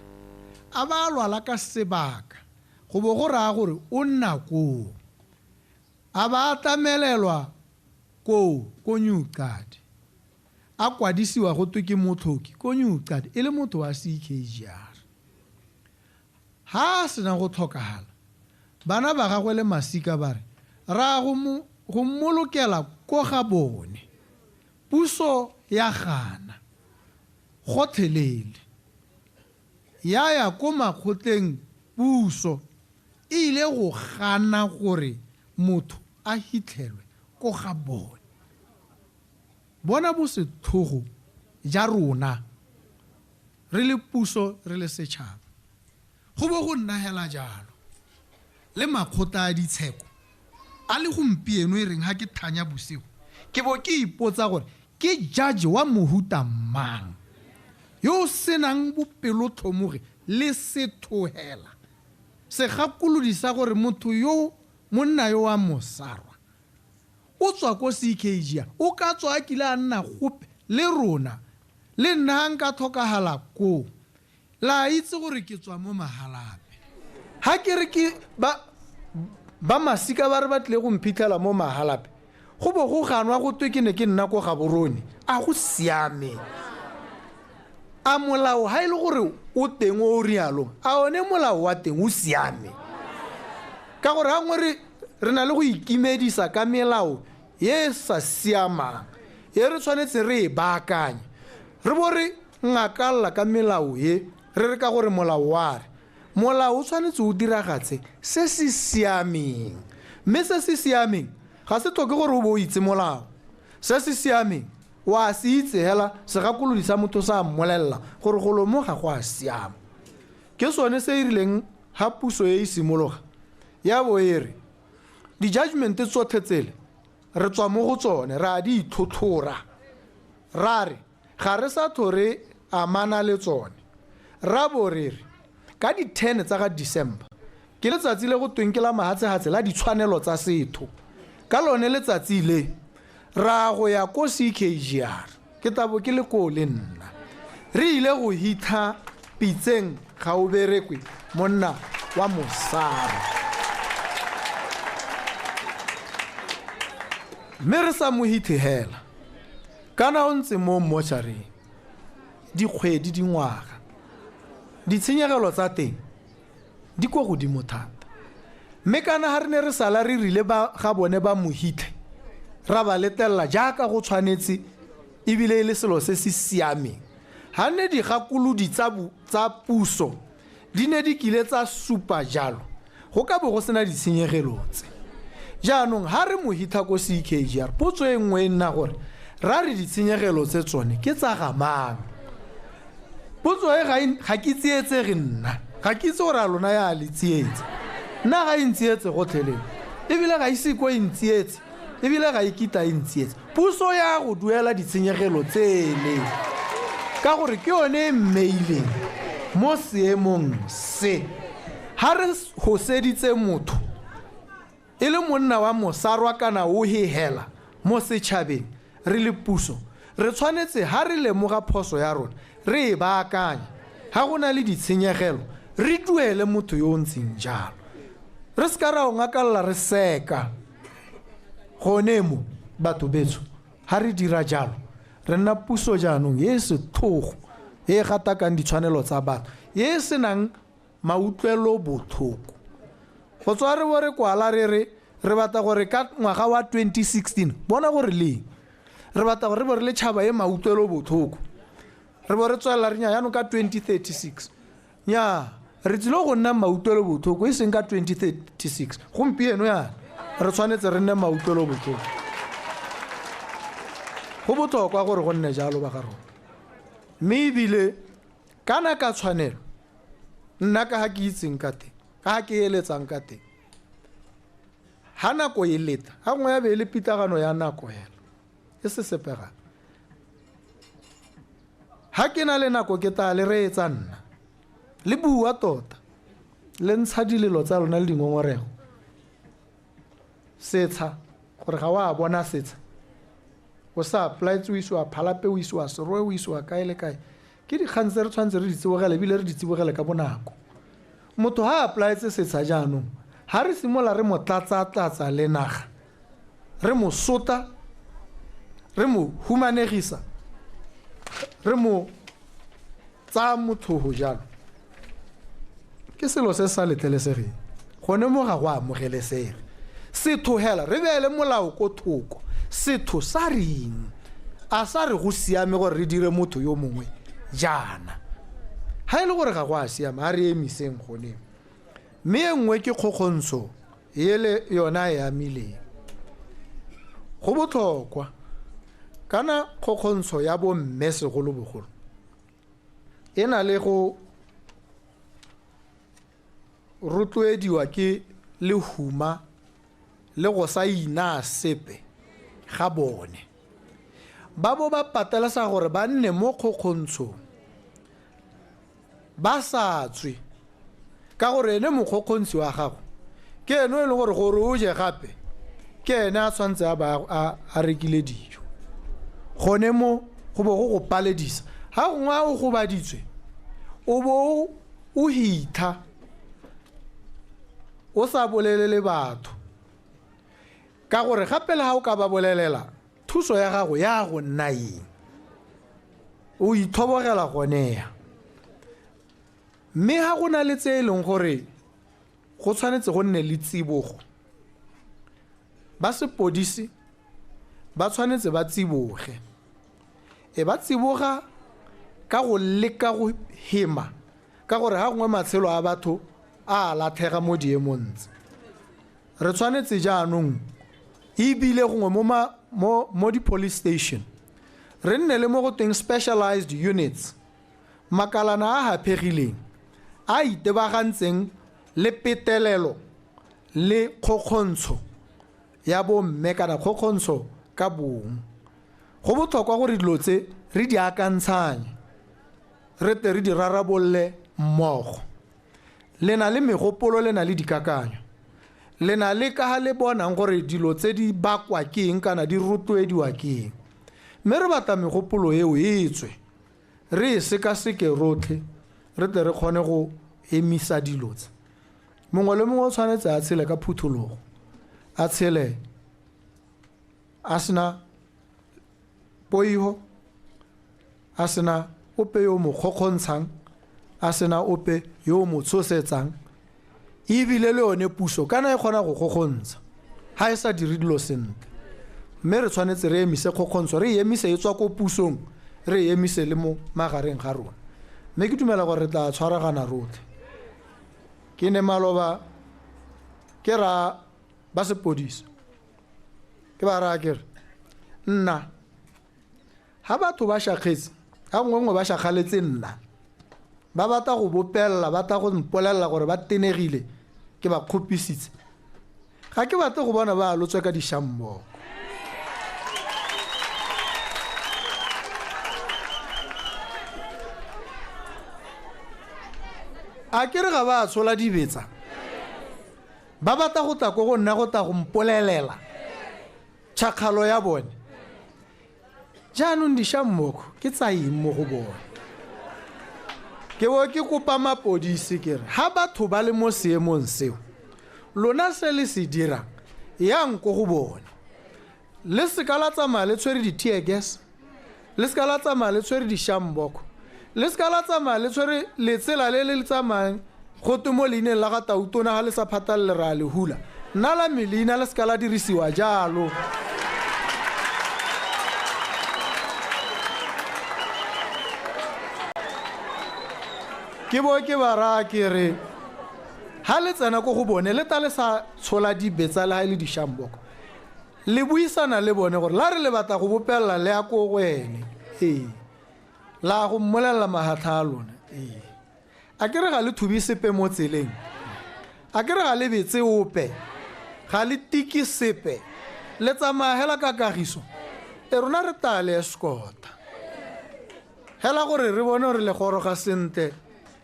a ba lwala ka sebaka go bo go raya gore o nna koo a ba atamelelwa koo ko Newcastle a kwadisiwa go twe ke motlhoki ko Newcastle e le motho wa CKGR ha sena go tlhokagala bana ba gagwe le masika ba re ra go mmolokela ko ga bone puso ya gana gothelele ya ko makgotleng puso ile go gana gore motho a hitlhelwe ko ga bone bona bo sethogo ja rona re le puso re le setšhaba go bo go nna hela jalo le makgotla a ditsheko a le gompieno e reng ha ke thanya bosigo ke bo ke ipotsa gore ke judge wa mohuta mang yo senang bopelotlhomogi le sethohela se gakolodisa gore motho yo monna yo wa mosarwa o tswa ko CKGR o ka tswa kile a nna gope le rona le nna nka tlhokagala ko la itse gore ke tswa mo mahalape ha ke re ke ba masika ba re batle go mphitlhela mo mahalape go bo go ganwa go twe ke ne ke nna ko ga borone a go siame a molao ha ile gore o teng o rialo a one molao wa teng o siame ka gore ha ngwe re na le go ikimedisa ka melao ye sa siamang ye re tshwanetse re e baakanye re bo re ngakalla ka melao ye re re ka gore molao wa re molao o tshwanetse o diragatse se se siameng mme se se siameng ga se tlhoke gore o bo o itse molao se se siameng wa se itse hela se gakolodisa motho sa mmolelela gore go lo mo ga go a siama ke sone se e rileng ha puso e simologa ya bo e re di-judgment tsotlhe tsele re tswa mo go tsone ra di ithothlora ra re ga re sa thore amana le tsone ra bo re re ka di 10 tsa ga December ke letsatsi le go twengela mahatsehatse la ditshwanelo tsa setho ka lone letsatsi le ra go ya ko CKGR ke tabo ke le ko le nna re ile go hitha pitseng ga o berekwe monna wa mosara mme re sa mo hithe hela kana o ntse mo mochari dikgwedi dingwaga ditshenyegelo tsa teng di go godimo thata mme kana ha re ne re sala re rile ba ga bone ba mohithe ra ba letella jaaka go tshwanetse ebile ile selo se se siameng ha ne di gakolodi tsa puso di ne di kile tsa supa jalo go ka bo go sena ditshenyegelo tse jaanong ha re mohitha ko CKGR potso e nngwe nna gore ra re ditshenyegelo tse tsone ke tsa gamang potso e ga ke tsietse re nna ga ke itse gore a lona ya le tsietse nna ga intsietse go theleng ebile ga ise ko intsietse ebile ga ikita intsietse puso ya go duela ditshenyegelo tsele ka gore ke yone mmeileng mo seemong se ha re go seditse motho e le monna wa mosarwa kana o hehela mo setšhabeng re le puso re tshwanetse ha re lemoga phoso ya rona re e baakanya ha go na le ditshenyegelo re duele motho yo ntseng jalo re se ka ra o ngakalla re seka gone mo batho betso ha re dira jalo re nna puso jaanong ye se thogo e gatakang ditshwanelo tsa batho ye se nang mautlwelo botlhoko go tswa re bo re kwala re batla gore ka ngwaga wa 2016 bona gore le re batla gore re bo re le tšhaba ye mautlwelo botlhoko re bo re tswela re nya yaanong ka 2036 nya re tsile go nna mautlwelo botlhoko e seng ka 2036 gompieno ya re tshwanetse re nne mautlwelo botlhoko go botlhokwa gore go nne jalo ba ga rona mme ebile kana ka tshwanelo nna ka ga ke itseng ka teng ka ga ke eletsang ka teng ha nako e leta ha ngwe ya be le pitagano ya nako hela e se sepega ha ke na le nako ke ta le reetsa nna le bua tota le ntsha dilelo tsa lona le dingongorego setsha gore ga wa bona setsha o sa apply o isiwa phalape o isiwa seroe o isiwa kae le kae ke dikgang tse re tshwanetse re di tsibogele ebile re di tsibogele ka bonako motho ha apply-etse setsha jaanong ha re simola re mo tlatsa le naga re mo sota re mo humanegisa re mo tsa motho ho jalo ke selo se sa letelesegeng gone mo ga go amogelesege setho hela re beele molao ko thoko setho sa reng a sa re go siame gore re dire motho yo mongwe jana ha ile gore ga go a siame a re emiseng gone mme engwe ke kgokgontsho yele yona ya mileng go botlhokwa kana kgokgontsho ya bo mme segolo bogolo e na le go rotloediwa ke lehuma le go sa ina sepe ga bone ba bo ba patela sa gore ba nne mo kgokgontshong ba sa tswe ka gore ene mokgokgontshi wa gago ke eno e leng gore o je gape ke ene a tshwantse a rekile dijo gone mo go bo go paledisa ha gongwe o go baditswe o bo o hitha o sa bolelele batho ka gore gape le ha o ka ba bolelela thuso ya gago ya go nna eng o ithobogela goneya mme ha go na le tse e leng gore go tshwanetse go nne le tsibogo ba sepodisi ba tshwanetse ba tsiboge e ba tsiboga ka go leka go hema ka gore ha gongwe matshelo a batho a lathega mo diemontse re tshwanetse jaanong ebile gongwe mo di-police station re nne le mo go teng specialized units makalana a hapegileng a itebagantseng le petelelo le kgokgontsho ya bo mme kana kgokgontsho ka bong go botlhokwa gore dilo tse re di akantshanye re tle re di rarabolle mmogo le na le megopolo le na le dikakanyo le na le ka le bonang gore dilo tse di bakwa ke eng kana di rotloediwa ke eng mme re batla megopolo eo e tswe re e sekaseke rotlhe re tle re kgone go emisa dilo tse mongwe le mongwe o tshwanetse a tshele ka phuthologo a tshele a sena poiho a sena ope yo mo kgokgontshang a sena ope yo mo tshosetsang ebile le yone puso kana e kgona go kgokgontsha ha e sa dire dilo sentle mme re tshwanetse re emise kgokgontsho re emise e tswa ko pusong re emise le mo magareng ga rona mme ke dumela gore re tla tshwaragana rotlhe ke ne maloba ke ra ba sepodisa ke ba ra ke nna ha batho ba shakgetse ha ngwe ba shakgaletse nna ba batla go bopella ba tla go mpolelela gore ba tenegile ke ba kgopisitse ga ke batle go bona ba lotswe ka dishammo a ke re ga ba tshola dibetsa ba batla go tla go nna go tla go mpolelela tšhakgalo ya bone jaanong dishammoko ke tsa eng mo go bone ke bo ke kopa mapodisi ke re ha batho ba le mo seemong seo lona se le se dirang yang ko go bone le se ka la tsamaya le tshwere di-tear gas le se ka la tsamaya le tshwere dishammoko le se ka la tsamaya le tshwere letsela le le tsamayang gote mo leineng la ga tautona ga le sa phatalele ra le hula nna la meleina le se ka la dirisiwa jalo ke bo ke ba ra ke re ha le tsena go go bone le ta le sa tshola dibetsa le ha le dishamboko le buisana le bone gore la re le batla go bopella le ya go gwene la go mmolella mahatla a lona a ke re ga le thubi sepe mo tseleng a ke re ga le betse ope ga le tiki sepe le tsamaya hela ka kagiso e rona re tale escort hela gore re bone gore le goroga sente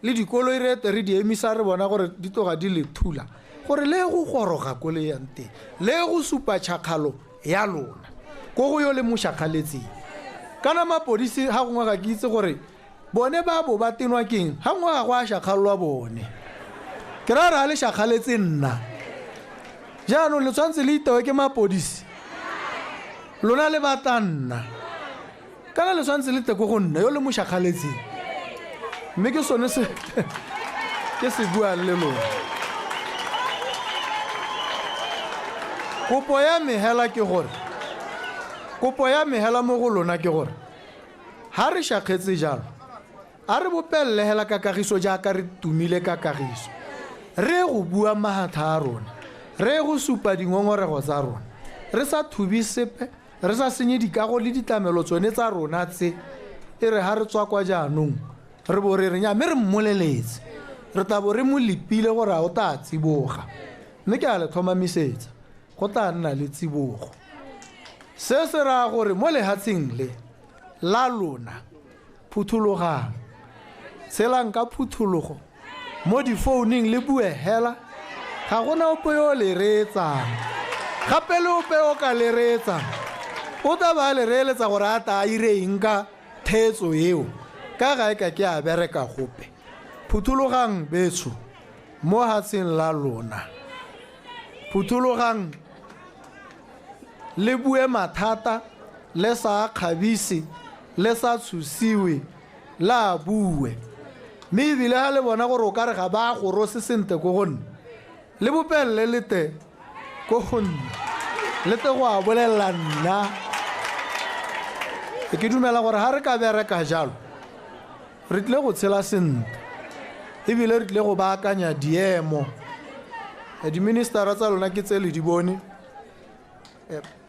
le dikoloi re ete re di emisa re bona gore di toga di le thula gore le go goroga ko le yang teng le go supa tšhakgalo ya lona ko go yo le mošakgaletseng kana mapodisi ga gongwe ga ke itse gore bone ba bo ba tenwa keng ga ngwe ga go a šakgalolwa bone ke ra re a le šakgaletse nna jaanong le tshwanetse le itewe ke mapodisi lona le bata nna kana le tshwanetse le teko go nna yo le mošakgaletseng mme ke sone se ke se buang le lona kopo ya mehela ke gore kopo ya mehela mo go lona ke gore ha re šakgetse jalo a re bopelele hela ka kagiso jaaka re tumile ka kagiso re go bua mahatha a rona re go supa dingongorego tsa rona re sa thubi sepe re sa senye dikago le ditlamelo tsone tsa rona tse e re ha re tswa kwa jaanong re bo re nya mme re mmoleletse re tla bo re mo lepile gore a o tla tsiboga mme ke a le thomamisetsa go tla nna le tsibogo se se ra gore mo lehatseng le la lona phuthologang tselang ka phuthologo mo difouneng le bue hela ga gona ope yo le reetsang gape le ope o ka le reetsang o tla ba le reeletsa gore a ta a ireng ka thetso eo ka gae ka ke a bereka gope phuthologang betso mo hatseng la lona phuthologang le bue mathata le sa kgabise le sa tshosiwe la bue mme ebile ga le bona gore o ka re ga ba go rose sente ko gonne le bopelele le te ko gonne le te go a bolelela nna ke dumela gore ga re ka bereka jalo re tlile go tshela sente ebile re tlile go baakanya diemo diministera tsa lona ke tse le di bone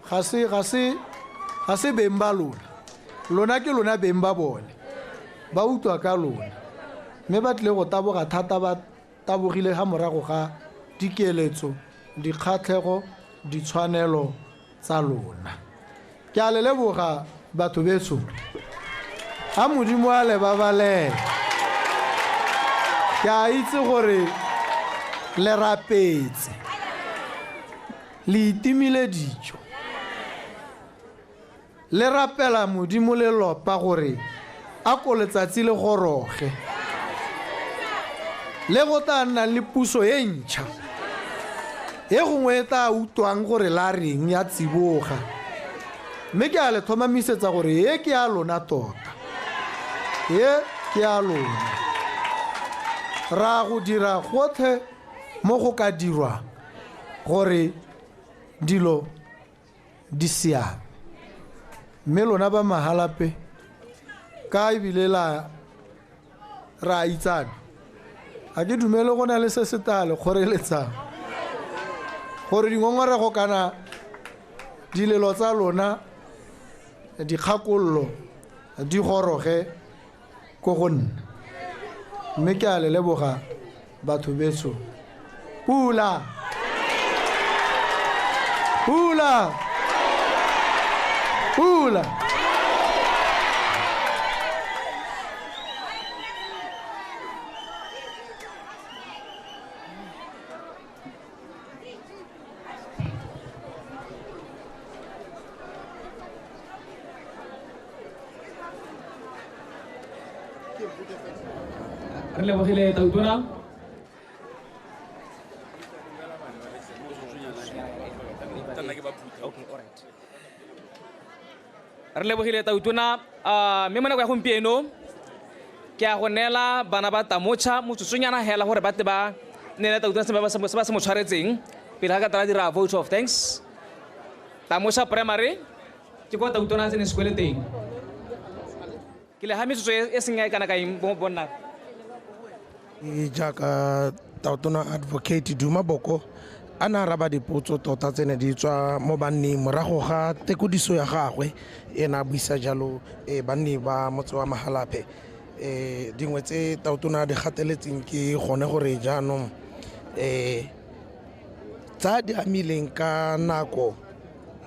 ga se beng ba lona ke lona beng ba bone ba utlwa ka lona mme ba tlile go taboga thata ba tabogile ga morago ga dikeletso dikgatlhego ditshwanelo tsa lona ke a le leboga batho betso a modimo a le babalele ke a itse gore le rapetse le itimile dijo le rapela modimo le lopa gore a ko letsatsi le goroge le go tla nna le puso e ntšha e gongwe e tla utlwang gore la reng ya tsiboga mme ke a le thomamisetsa gore ye ke a lona tota ye ke a lona ra go dira gotlhe mo go ka dirwa gore dilo di siame mme lona ba mahalape ka ebile la ra itsana a ke dumele go na le se se tale kgoreletsang gore dingongorego kana dilelo tsa lona dikgakololo di goroge ko go nna mme ke a le leboga batho betso pula pula pula re lebogile tautona re lebogile tautona mme mo nako ya gompieno ke a go neela bana ba tamotšha motsotsonyana hela gore ba te ba neela tautona se ba se mo tshwaretseng pele ga ka tala dira vote of thanks tamotšha primary ke kwa tautona a tsene sekole teng ke le ga metsotso e seng e kana ka eng bonna jaaka tautona advocate Duma Boko a na raba dipotso tota tsene di tswa mo banneng morago ga tekodiso ya gagwe e na buisa jalo banni ba motse wa Mahalape dingwe tse tautona di gateletseng ke gone gore jaanong tsa di amileng ka nako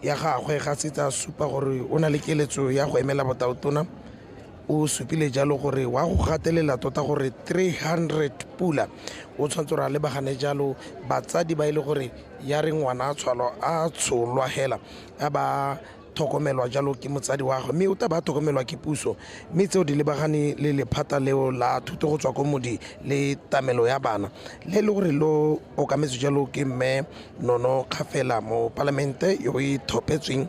ya gagwe ga se tsa supa gore o na le keletso ya go emela botautona o supile jalo gore wa go gatelela tota gore 300 pula o tshwanetse gore a lebagane jalo batsadi ba ile gore ya re ngwana a tsholwa hela a ba thokomelwa jalo ke motsadi wa gagwe mme o tla ba thokomelwa ke puso mme tseo di lebagane le lephata leo la thuto go tswa ko modi le tamelo ya bana le le gore lo okametswe jalo ke mme Nono Kgafela mo palamente yo e thopetsweng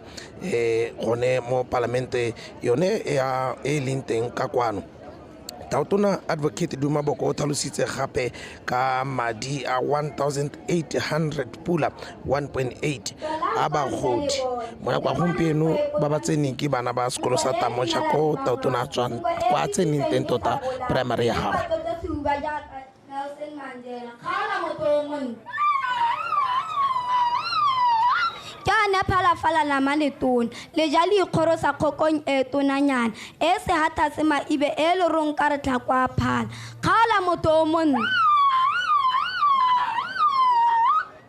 gone mo palamente yone e leng teng ka kwano. Tautona Advocate Duma Boko o tlhalositse gape ka madi a 1,800 pula 1.8 a bagodi mo ya kwa gompieno ba ba tseneng ke bana ba sekolo sa Tamocha ko Tautona tswang kwa tseneng teng tota primary ya gago. Kana phalafala la maletone le jali ikgoro sa khokong e tonanyana e se hata se maibe e le rong ka re tlhakwa phala khala motho o monna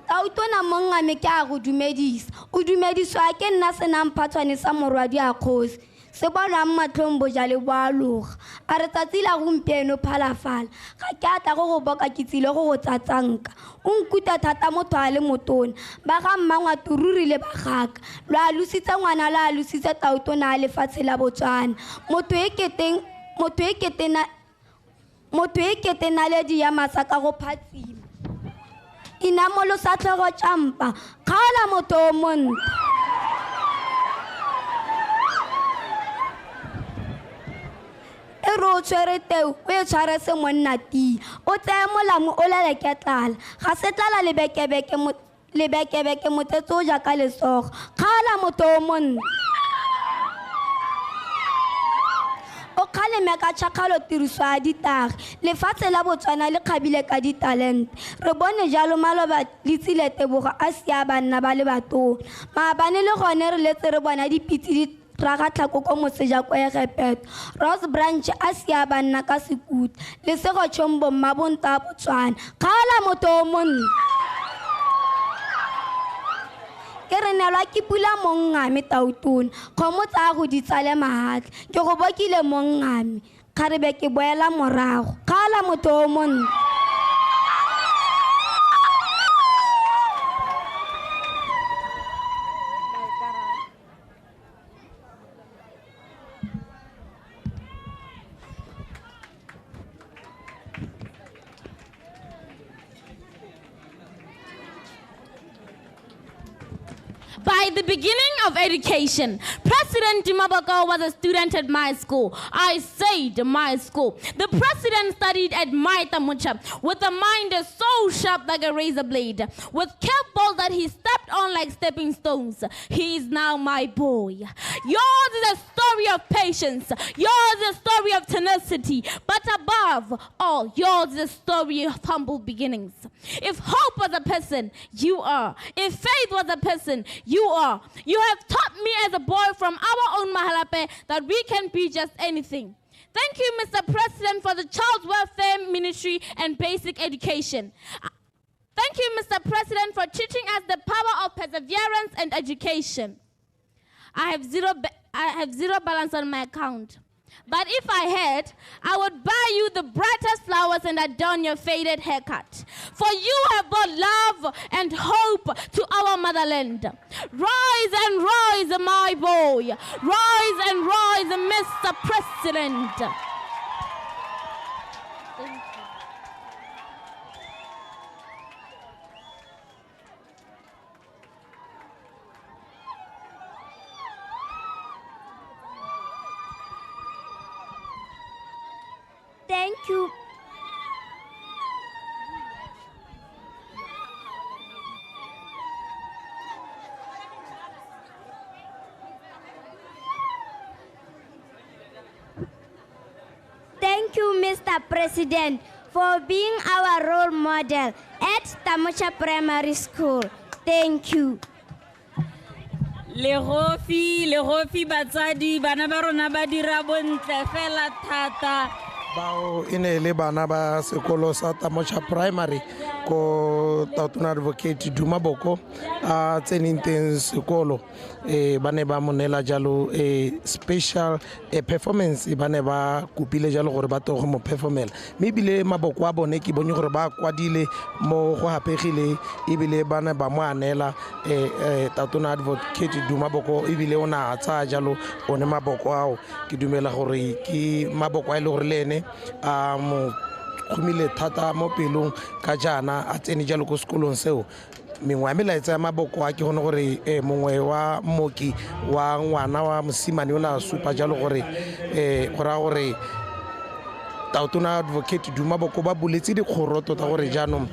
Tautona monga me ke a go dumedisa o dumediswa ke nna senang phatswane sa morwadi a khosi se bona matlhong bojale bo aloga a re tsatsi la gompieno phalafala ga ke atla go boka ke tsile go tsatsanka o nkuta thata motho a le motona ba ga mmangwa tururi le bagaka lo a lusitse ngwana la a lusitse Tautona a lefatshe la Botswana motho e ketena le di ya masaka go phatsima inamolo sa tlhogo tšampa khala motho o monta e ro tshwere teu o e tshware se monna tia o tseye molamo o leleke tlala ga se tlala lebekebeke motsetse o ja ka lesogo khala motho o monna o kgaleme ka tšhakgalo tiriso ya ditagi lefatshe la Botswana le kgabile ka ditalente re bone jalo maloba le tsile Tebogo a sia banna ba le batona maabane le gone re letse re bona dipitse di raga tlhako ko moseja ko Egepeto Rose Branch a sia banna ka sekuta le sego tšhombo mmabonta a Botswana khala motho o monna ke re nelwa ke pula mongame Tautona kgomo tsa go di tsale mahatla ke go bokile mongame kgarebe ke boela morago khala motho o monna By the beginning of education, President Dimaboko was a student at my school. I said my school. The president studied at my Tamucha with a mind so sharp like a razor blade, with curveballs that he stepped on like stepping stones. He is now my boy. Yours is a story of patience. Yours is a story of tenacity. But above all, yours is a story of humble beginnings. If hope was a person, you are. If faith was a person, you are. You have taught me as a boy from our own Mahalape that we can be just anything. Thank you, Mr. President, for the Child Welfare Ministry and basic education. Thank you, Mr. President, for teaching us the power of perseverance and education. I have zero balance on my account. But if I had, I would buy you the brightest flowers and adorn your faded haircut. For you have brought love and hope to our motherland. Rise and rise, my boy. Rise and rise, Mr. President. Thank you. Thank you, Mr. President, for being our role model at Tamucha Primary School. Thank you. Legofi batsadi bana ba rona ba dira bontle fela thata. bao e ne le bana ba sekolo sa Tamocha Primary ko Tautona Advocate Duma Boko a tseneng teng sekolo ba ne ba monela jalo special performance ba ne ba kopile jalo gore ba togo mo performela mme ebile maboko a bone ke bone gore ba kwadile mo go hapegile ebile ba ne ba mo anela Tautona Advocate Duma Boko ebile o na tsa jalo one maboko ao ke dumela gore ke maboko a ile gore le ene a mo khumile thata mo pelong ka jana a tsene jalo ko sekolong seo mengwe ya melaetsa ya maboko a ke gone gore mongwe wa mmoki wa ngwana wa mosimane o na supa jalo gore gora gore Tautona Advocate Duma Boko ba buletse dikgoro tota gore jaanong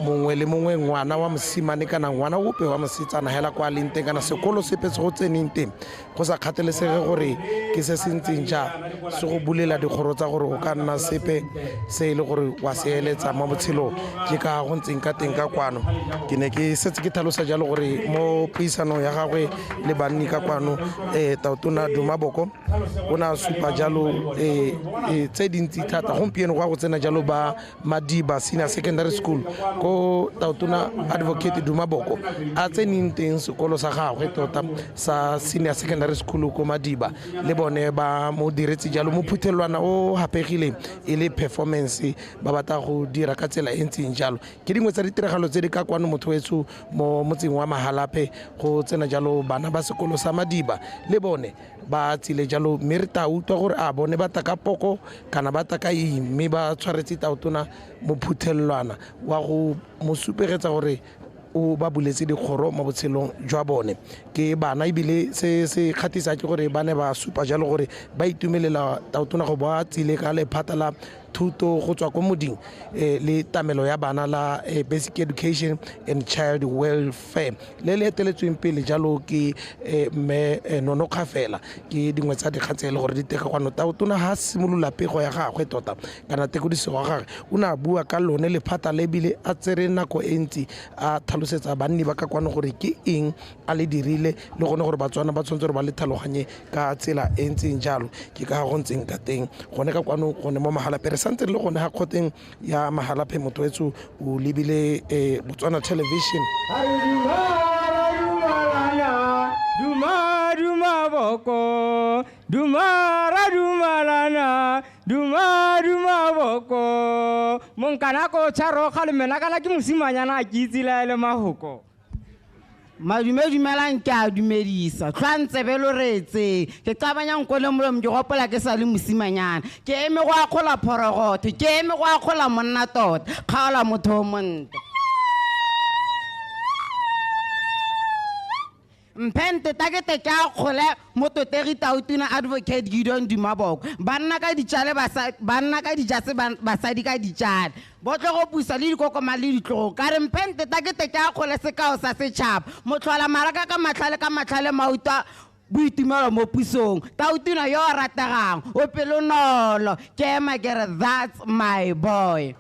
mongwe le mongwe ngwana wa mosimane kana ngwana ope wa mosetsana hela kwa leng teng kana sekolo sepe se go tseneng teng go sa kgathalesege gore ke se se ntseng ja se go bulela dikgoro tsa gore o ka nna sepe se le gore wa se eletsa mo botshelo ke ka go ntseng ka teng ka kwano ke ne ke setse ke tlhalosa jalo gore mo puisanong ya gagwe le banni ka kwano Tautona Duma Boko o na supa jalo tse dintsi thata gompieno go tsena jalo ba Madiba Senior Secondary School ko Tautona Advocate Duma Boko a tseneng teng sekolo sa gagwe tota sa Senior Secondary School ko Madiba le bone ba mo diretse jalo mo phuthelwana o hapegile e le performance ba batla go dira ka tsela e ntseng jalo ke dingwe tsa ditiragalo tse di ka kwano motho wetso mo motseng wa Mahalape go tsena jalo bana ba sekolo sa Madiba le bone ba tsile jalo mme re ta utlwa gore a bone ba taka poko kana ba taka mme ba tshwaretse Tautona mo phuthelwana wa go mo supegetsa gore o ba buletse dikgoro mo botshelong jwa bone ke bana ebile se kgatisa ke gore ba ne ba supa jalo gore ba itumelela Tautona go ba tsile ka lephata la thuto go tswa ko moding le tamelo ya bana la basic education and child welfare le eteletsweng pele jalo ke me Nono Kgafela ke dingwe tsa dikgatse le gore di teka kwano Tautona ha simolola pego ya gagwe tota kana tekodiso wa gagwe o na bua ka lone lephata le bile a tsere nako e ntsi a tlhalosetsa banni ba ka kwano gore ke eng a le dirile le gone gore batswana ba tshwanetse gore ba le tlhaloganye ka tsela e ntseng jalo ke ka go ntseng ka teng gone ka kwano gone mo Mahalape santse le gone ha khoteng ya Mahalape motho wetso o lebile Botswana Television Duma Boko Dumara dumalana Duma Boko monkana ko tsharo ga le mena kana ke mosimanyana a ke itsile le mahoko Dumelang ke a dumedisa tlhantse belo retse ke qabanyang ko le molemo ke gopola ke sa le mosimanyana ke eme go akgola phorogoto ke eme go akgola monna tota kgaola motho o monte mpente takete ka khole mototegi Tautona Advocate Gideon Duma Boko banna ka ditjale banna ka dijase basadi ka ditjale botlo go pusa le dikokoma le ditlogo ka re mpente takete ka khole sekao sa setšhaba motlhola maraka ka matlhale mauta boitumelo mo pusong Tautona yo a rategang o pelonolo ke ema ke re that's my boy.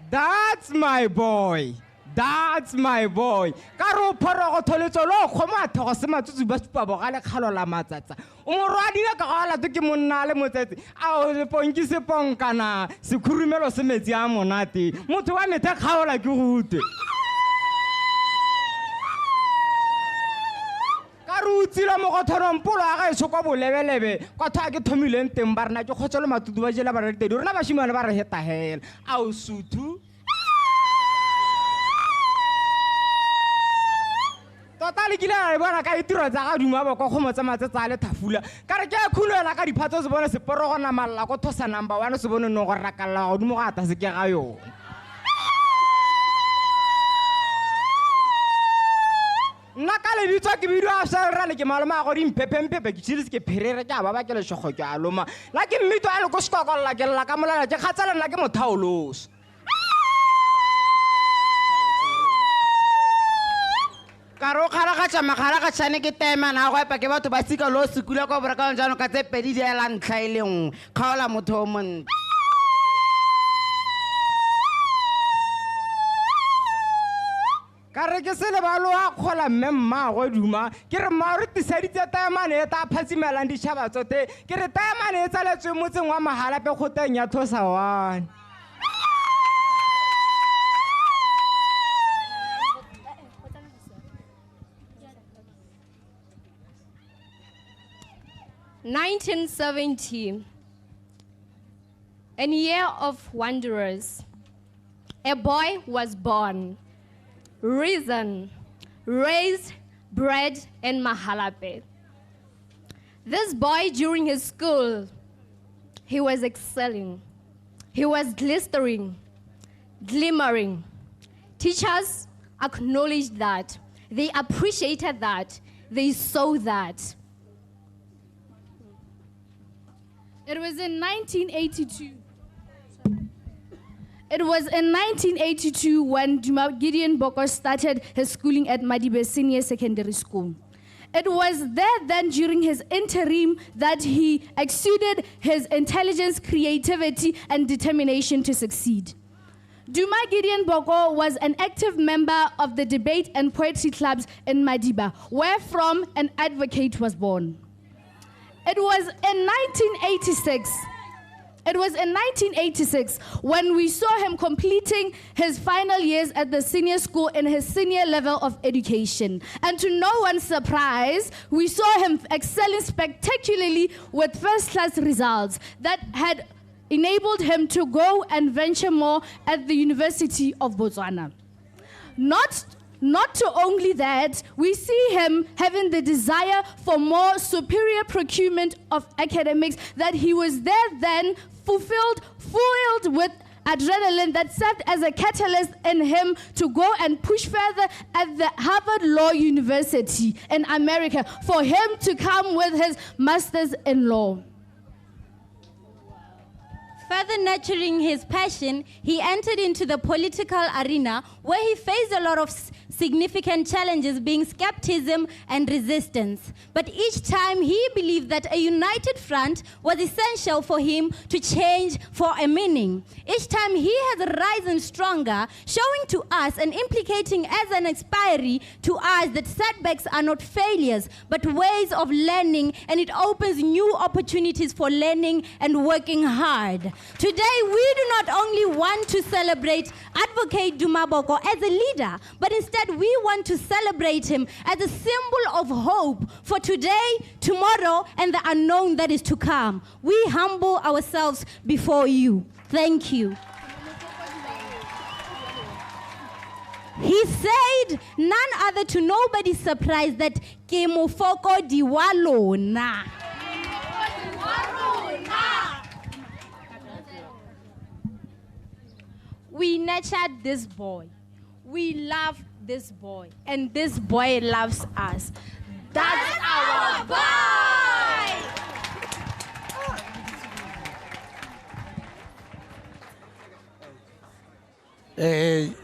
That's my boy. That's my boy. Karo phorogo tholetso lo khoma thogo se matsutsu ba supa bogale khalo la matsatsa. O mo rwadile ka gala ke monna le motsetse. A o le ponki se ponkana se khurumelo se metsi a monate. Motho wa methe khaola ke gute. Karutsila mo go thorompolo a ga e tshoko bolebelebe kwa tha ke thomileng teng ba rena ke khotselo matutu ba jela ba re tedi rena ba shimane ba re heta hela a o suthu totale ke le bona ka itiro tsa ga Duma Boko go motsa matsetsa le thafula ka re ke a khulela ka diphatso se bona se porogona malla go thosa number 1 se bone no go rakalla go dumo ga ta se ke ga yona nna ka le ditso ke bidio a sa rale ke maloma go di mpepempepe ke tshile ke pherere ke a baba ke le shogo ke a loma la ke mmito a le go skokolla ke la ka molala ke khatsela nna ke mothaoloso karo khara ga tsama khara ga tshane ke tema na go epa ke batho ba sika lo sekula go bora ka jano ka tse pedi di ela ntlha ile ngwe kgaola motho o monte ka ka re ke se lebalo a kgola mme mmaagwe duma ke re mma re tiseditse taemane e ta phatsimelang ditšhaba tsote ke re taemane e tsaletswe motseng wa Mahalape kgoteng ya Thosawane. (1970), a year of wanderers. A boy was born, risen, raised, bred in Mahalape. This boy, during his school, he was excelling. He was glittering, glimmering. Teachers acknowledged that. They appreciated that. They saw that. It was in 1982. It was in 1982 when Gideon Boko started his schooling at Madiba Senior Secondary School. It was there then during his interim that he exuded his intelligence, creativity, and determination to succeed. Duma Gideon Boko was an active member of the debate and poetry clubs in Madiba, where from an advocate was born. It was in 1986 when we saw him completing his final years at the senior school in his senior level of education. And to no one's surprise, we saw him excelling spectacularly with first-class results that had enabled him to go and venture more at the University of Botswana. Not to only that, we see him having the desire for more superior procurement of academics, that he was there then fueled with adrenaline that served as a catalyst in him to go and push further at the Harvard Law University in America for him to come with his master's in law. Further nurturing his passion, he entered into the political arena where he faced a lot of significant challenges, being skepticism and resistance. But each time he believed that a united front was essential for him to change for a meaning. Each time he has risen stronger, showing to us and implicating as an expiry to us that setbacks are not failures, but ways of learning, and it opens new opportunities for learning and working hard. Today, we do not only want to celebrate Advocate Duma Boko as a leader, but instead we want to celebrate him as a symbol of hope for today, tomorrow, and the unknown that is to come. We humble ourselves before you. Thank you. He said, none other to nobody's surprise, that ke mofoko diwalona. We nurtured this boy. We love this boy. And this boy loves us. That's our boy!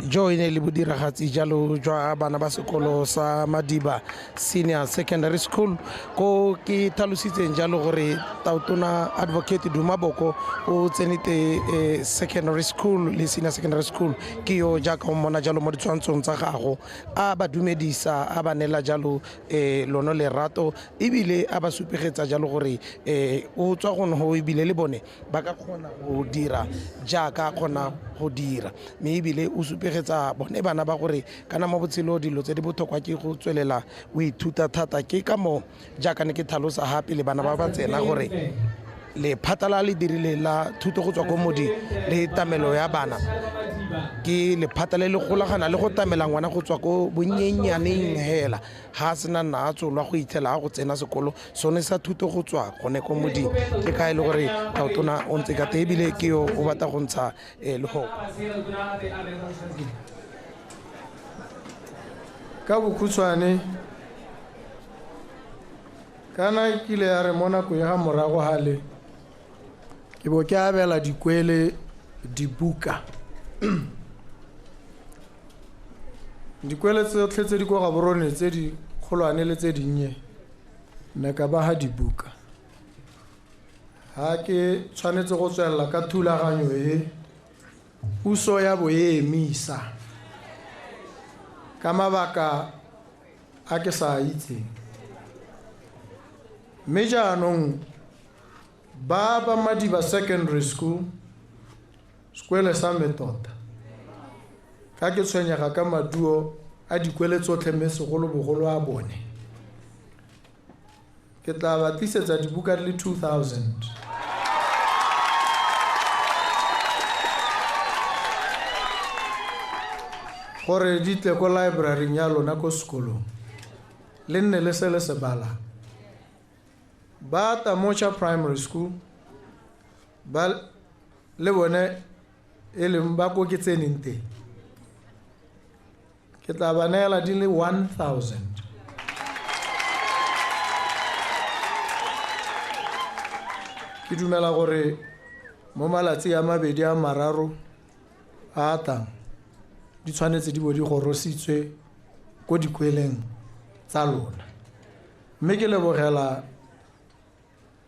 Joy ne le bodiragatsi jalo jwa bana ba sekolo sa Madiba Senior Secondary School ko ke tlhalositseng jalo gore Tautona Advocate Duma Boko o tsenite secondary school le senior secondary school ke yo jaaka o mona jalo mo ditshwantshong tsa gago a ba dumedisa a ba nela jalo lono lerato ebile a ba supegetsa jalo gore o tswa go no ebile le bone ba ka kgona go dira jaaka kgona go dira ebile o supegetsa bone bana ba gore kana mo botshelo dilo tse di botlhokwa ke go tswelela o ithuta thata ke ka mo jaaka ne ke tlhalosa hape le bana ba ba tsena gore le phatala le dirile la thuto go tswa go modi le tamelo ya bana ke le phatala le golagana le go tamela ngwana go tswa go bonnyenyaneng hela ha sena nna tsolwa go ithela go tsena sekolo sone sa thuto go tswa gone go modi ke ka ile gore Tautona o ntse ka tebile ke yo o batla go ntsha le ho ka bokhutshwane kana kile ya re mona go ya morago hale ke bo ke abela dikwele dibuka dikwele tse tletse di go ga borone tse di kgolwane le tse dinnye nna ka ba ha dibuka ha ke tshwanetse go tswella ka thulaganyo e puso ya boemisa ka mabaka a ke sa itseng mme jaanong ba Madiba Secondary School sekwele sa me tota ka ke tshwenyega ka maduo a dikwele tsotlhe mme segolobogolo a bone ke tla ba tlisetsa dibuka di le 2000 gore di tle ko library ya lona ko sekolong le nne le se le se bala ba Tamocha Primary School ba le bone e leng ba ko ke tseneng teng ke tla ba neela di le 1000 ke dumela gore mo malatsi a mabedi a mararo a tang di tshwanetse di bo di gorositswe ko dikweleng tsa lona mme ke lebogela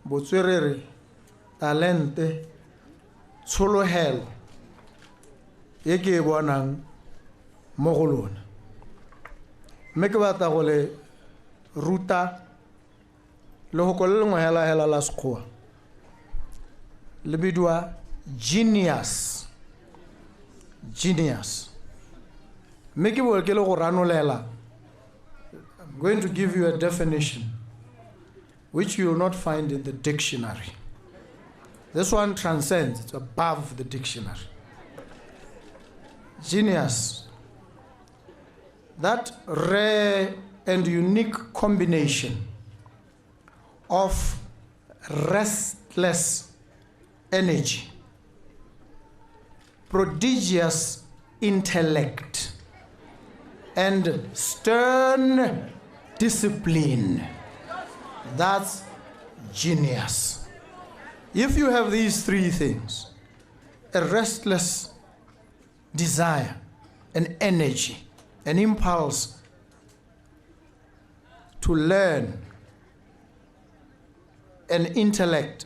botswerere talente tsholohelo e ke e bonang mo go lona mme ke batla go le ruta le go le lengwe hela la sekgowa le bidwa genius mme ke bo ke le go ranolela. I'm going to give you a definition which you will not find in the dictionary. This one transcends, it's above the dictionary. Genius, that rare and unique combination of restless energy, prodigious intellect, and stern discipline. That's genius. If you have these three things, a restless desire, an energy, an impulse to learn, an intellect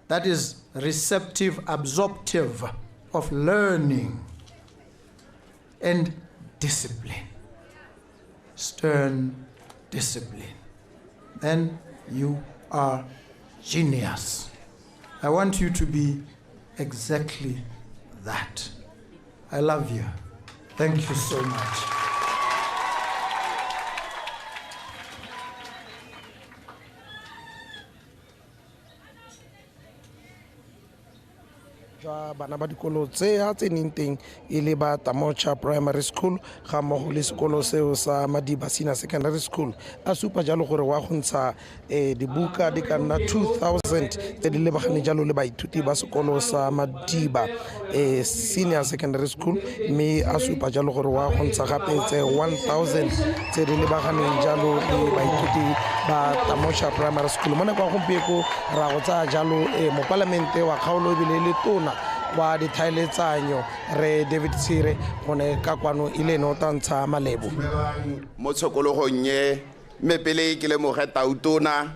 that is receptive, absorptive of learning, and discipline, stern discipline, then you are genius. I want you to be exactly that. I love you. Thank you so much. jwa bana ba dikolo tse a tseneng teng e le ba Tamocha Primary School ga mmogo le sekolo seo sa Madiba Senior Secondary School a supa jalo gore wa go ntsha dibuka di ka nna 2000 tse di lebagane jalo le baithuti ba sekolo sa Madiba Senior Secondary School mme a supa jalo gore wa go ntsha gape tse 1000 tse di lebagane jalo le baithuti ba Tamocha Primary School mo nakwa gompieko ra go tsaya jalo mo parlamente wa kgaolo ebile le tona wa dithaeletsanyo re David Tsire gone ka kwano ile no tantsha malebo mo tshokologong ye mme pele ke lemoge tautona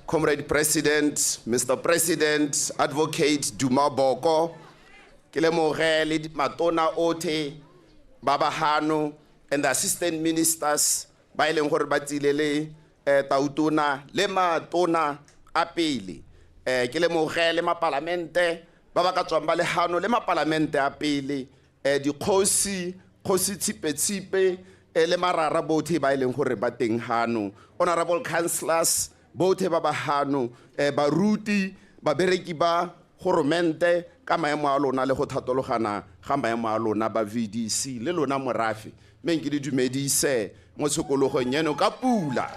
Comrade President, Mr. President, Advocate Duma Boko, ke lemoge le matona ote Baba Hano and the assistant ministers ba ileng gore ba tsilele tautona le matona a pele ke lemoge le mapalamente ba ba ka tswang ba le hano le mapalamente a pele dikgosi tsipe le marara botlhe ba ileng gore ba teng hano, honorable councillors botlhe ba ba hano, baruti babereki ba goromente ka maemo a lona le go thatologana ga maemo a lona ba VDC le lona morafe mme ke di dumedise mo tshokologong eno ka pula.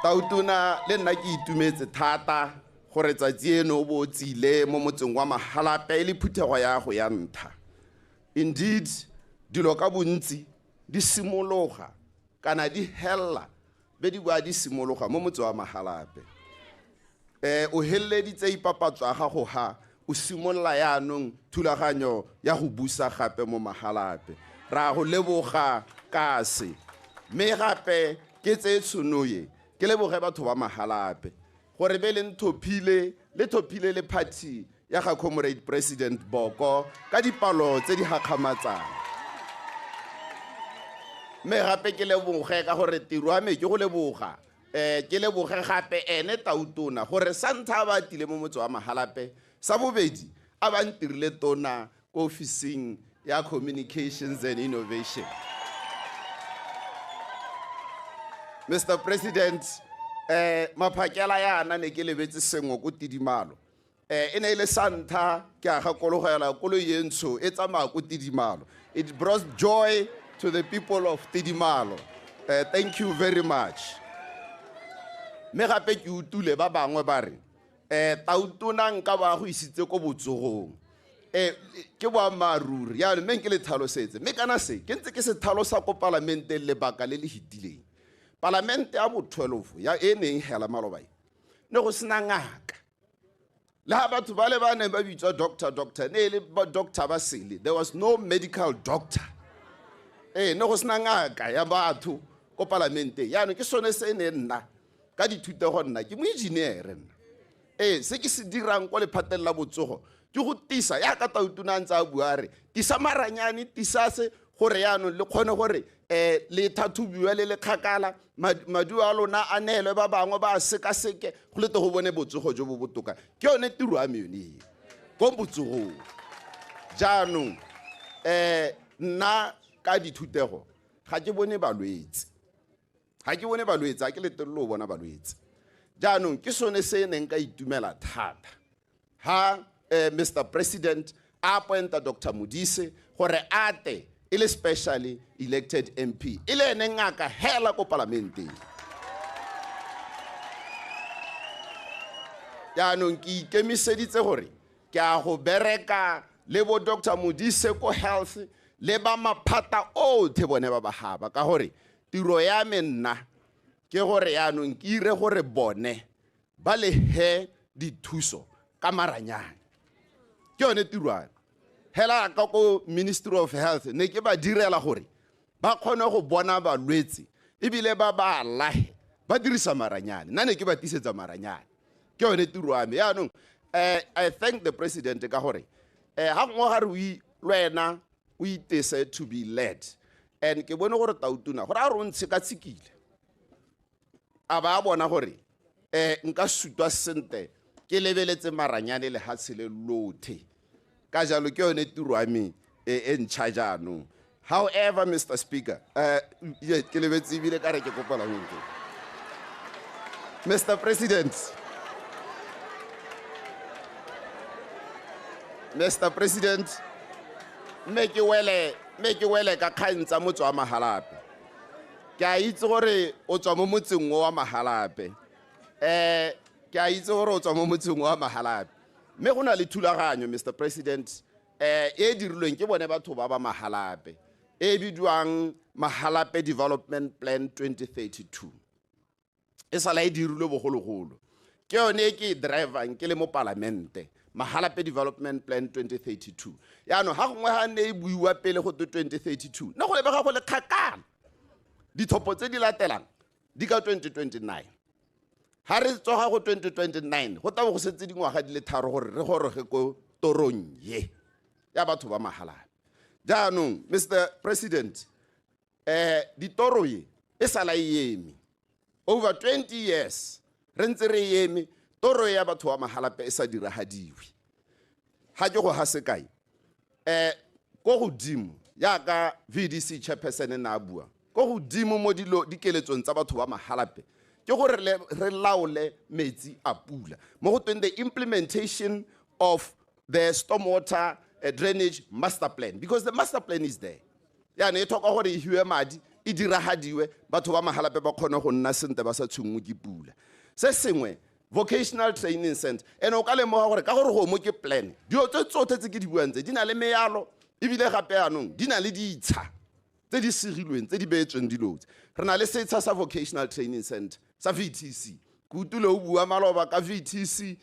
Tautona le nna ke itumetse thata gore tsatsi eno o bo tsile mo motseng wa Mahalape le phuthego ya go ya ntha. Indeed dilo ka bontsi di simologa kana di hella be di bua di simologa mo motseng wa Mahalape. O helleditse ipapatswa ga go ha o simolla yaanong thulaganyo ya go busa gape mo Mahalape ra go leboga kase mme gape ke tse tsonoye ke leboge batho ba Mahalape gore be le ntophile le party ya ga Comrade President Boko ka dipalo tse di gakgamatsang. Me gape ke leboge ka gore tiro ya me ke go leboga ke leboge gape ene Tautona gore sa ntlha ba tile mo motse wa Mahalape, sa bobedi a ba ntirile tona ko ofising ya Communications and Innovation. Mr. President, maphakela yana ne ke lebetse sengwe ko Tidimalo. E ne ile santa ke a gakologela koloi e ntsho e tsamaya ko Tidimalo. It brought joy to the people of Tidimalo. Thank you very much. Me gape ke utule ba bangwe ba re Tautona nka ba go isitse ko botsogong. Ke boammaaruri ya mme ke le tlhalosetse mme kana se ke ntse ke se tlhalosa ko parlamente lebaka le le hitileng. Parlamente ya bo 12 ya eneng hela maloba ne go sena ngaka le ha batho ba le ba ne ba bitswa doctor ne le ba doctor ba sele. There was no medical doctor. Ne go sena ngaka ya batho ko parlamente ya no ke sone se ne nna ka dithuto go nna ke mo engineer nna. Se ke se dirang ko le phatella botsogo ke go tisa ya ka Tautona ntse a bua re tisa maranyane tisase gore ya no le khone gore le thathubiwa le kgakala madu a lona a neelwe ba bangwe ba sekaseke go lete go bone botsogo jo bo botoka ke yone tiro ya me yone ko botsogong. Jaanong nna ka dithutego ga ke bone balwetse ga ke letelelo bona balwetse. Jaanong ke sone se neng ka itumela thata ha Mr. President a appointa Dr. Modise gore ate ile specially elected MP ile ene ngaka hela ko parlamenteng. Jaanong ke ikemiseditse gore ke a go bereka le bo Dr. Modise ko health le ba maphata othe bone ba haba ka gore tiro ya me nna ke gore yaanong ke ire gore bone ba le he dithuso ka maranyane ke yone tirwana hela ka ko Ministry of Health ne ke ba direla gore ba khone go bona balwetse ebile ba ba lahe ba dirisa maranyane nna ne ke ba tisetsa maranyane ke yone tiro ya me. Yaanong I thank the president ka gore ha ngwa ga re lwena o itese to be led and ke bone gore Tautona gore a re ntse ka tsikile a ba bona gore nka sutwa sente ke lebeletse maranyane le hatshele lothe ka jalo ke yone tiro ya me e ntšha jaanong. However, Mr. Speaker, ke lebetse ebile ka re ke kopela ngwe. Mr. President, me ke wele ka kgang tsa motse wa Mahalape. Ke a itse gore o tswa mo motseng wa Mahalape. Ke a itse gore o tswa mo motseng wa Mahalape. Me go na le thulaganyo Mr. President e dirilweng ke bone batho ba ba Mahalape e bidiwang Mahalape Development Plan 2032. E sala e dirilwe bogologolo ke yone ke driver ke le mo parlamente Mahalape Development Plan 2032. Yaanong ha gongwe ha ne e buiwa pele go 2032 na go lebega go le kgakala dithopo tse di latelang di ka 2029. Ha re tsoga go 2029 go tabo go setse dingwaga di le tharo gore re goroge ko torong ye ya batho ba Mahalape. Jaanong Mr. President ditoro ye e sala yemi over 20 years re ntse re yemi toro ya batho ba Mahalape e sa diragadiwe. Ha ke go ha sekai ko godimo ya ka VDC chairperson na bua ko godimo mo dikeletsong tsa batho ba Mahalape ke gore re laole metsi a pula mo go tweng the implementation of the stormwater drainage master plan, because the master plan is there. Ya ne talk gore e hiwe madi e diragadiwe batho ba Mahalape ba khona go nna sente ba sa tshungwe ke pula. Se sengwe vocational training center ene o ka lemoga gore ka gore go mo ke plan dio tsotlhe tse ke di buang tse di na le mealo ebile gape yanong di na le ditsha tse di segilweng tse di beetsweng dilotse. Re na le setsha sa vocational training center sa VTC kutule o bua maloba ka VTC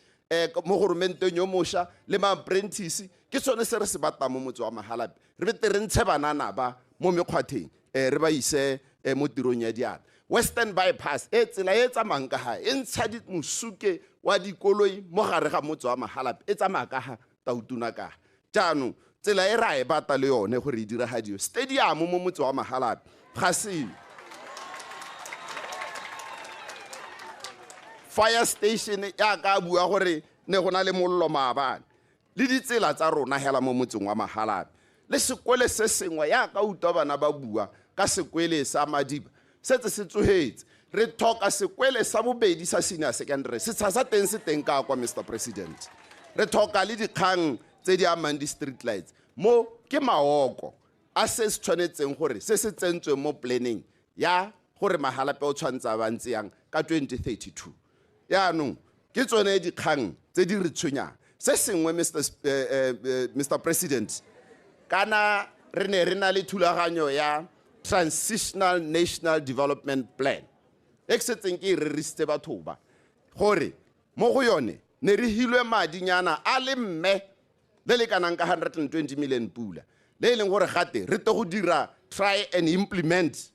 mo gormenteng yo mosha le ma apprentice ke tsone se re se batla mo motse wa Mahalape re bete re ntshe banana ba mo mekgwatheng re ba ise mo tirong ya diana Western bypass e tsela e tsamayang ka ha e ntsha mosuke wa dikoloi mo gare ga motse wa Mahalape e tsamaya ka ha Tautuna ka jaanong tsela e ra e bata le yone gore e diragadiwe stadium mo motse wa Mahalape ga se fire station ya ka bua gore ne gona le mollo maabane le ditsela tsa rona hela mo motseng wa Mahalape le sekwele se sengwe ya ka utwa bana ba bua ka sekwele sa Madiba setse se tsohetse re thoka sekwele sa bobedi sa senior secondary se tsa teng se teng ka kwa Mr President re thoka le dikgang tse di amang di street lights mo ke maoko a se se tshwanetseng gore se se tsentswe mo planning ya gore Mahalape o tshwantsa ba ntse yang ka 2032 yaanong ke tsone dikgang tse di re tshwenyang se sengwe Mr President kana re ne re na le thulaganyo ya Transitional National Development Plan e setseng ke re risitse batho ba gore mo go yone ne re hilwe madinyana a le mme le kanang ka 120 million pula le leng gore gate re te go dira try and implement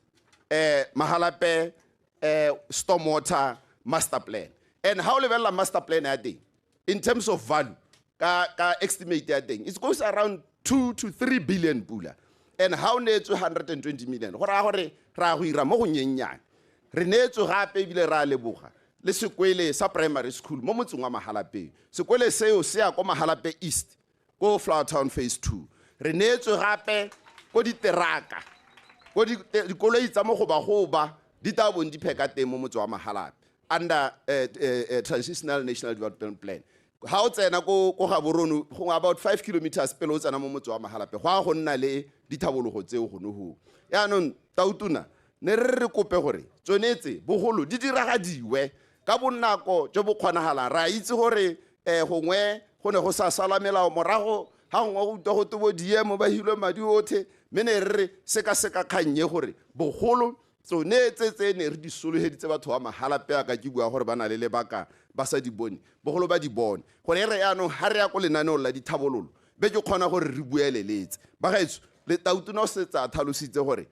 Mahalape stormwater master plan and how level master plan ya teng in terms of value ka estimate ya teng it goes around 2 to 3 billion pula and how neetswe 120 million gore a gore ra go ira mo go nyenyane re neetswe gape bile ra leboga le sekwele sa primary school mo motseng wa Mahalape sekwele seo se ya kwa Mahalape East go Flower Town phase 2 re neetswe gape go diteraka go dikoloi tsa mo go ba di ta bon di pheka teng mo motseng wa Mahalape under Transitional National Development Plan ha o tsena go ga boronu go about 5 kilometers pele o tsena mo motse wa Mahalape go nna le dithabologo tseo go no ho yaanong Tautuna ne re kope gore tsonetse bogolo di diragadiwe ka bonako jo bo kgonagala ra itse gore gongwe go ne go sa salamela morago ha ngwa go utwa go tobo diemo ba hilwe madi othe mene re seka khanye gore bogolo tsonetse tse ne re di soloheditse batho ba Mahalape ka ke bua gore bana le lebaka ba sa di bone bogolo ba di bone gore re yaanong ha re ya go lenaneo la dithabololo be ke kgona gore re bueleletse ba gaetso le Tautuna o setsa thalositse gore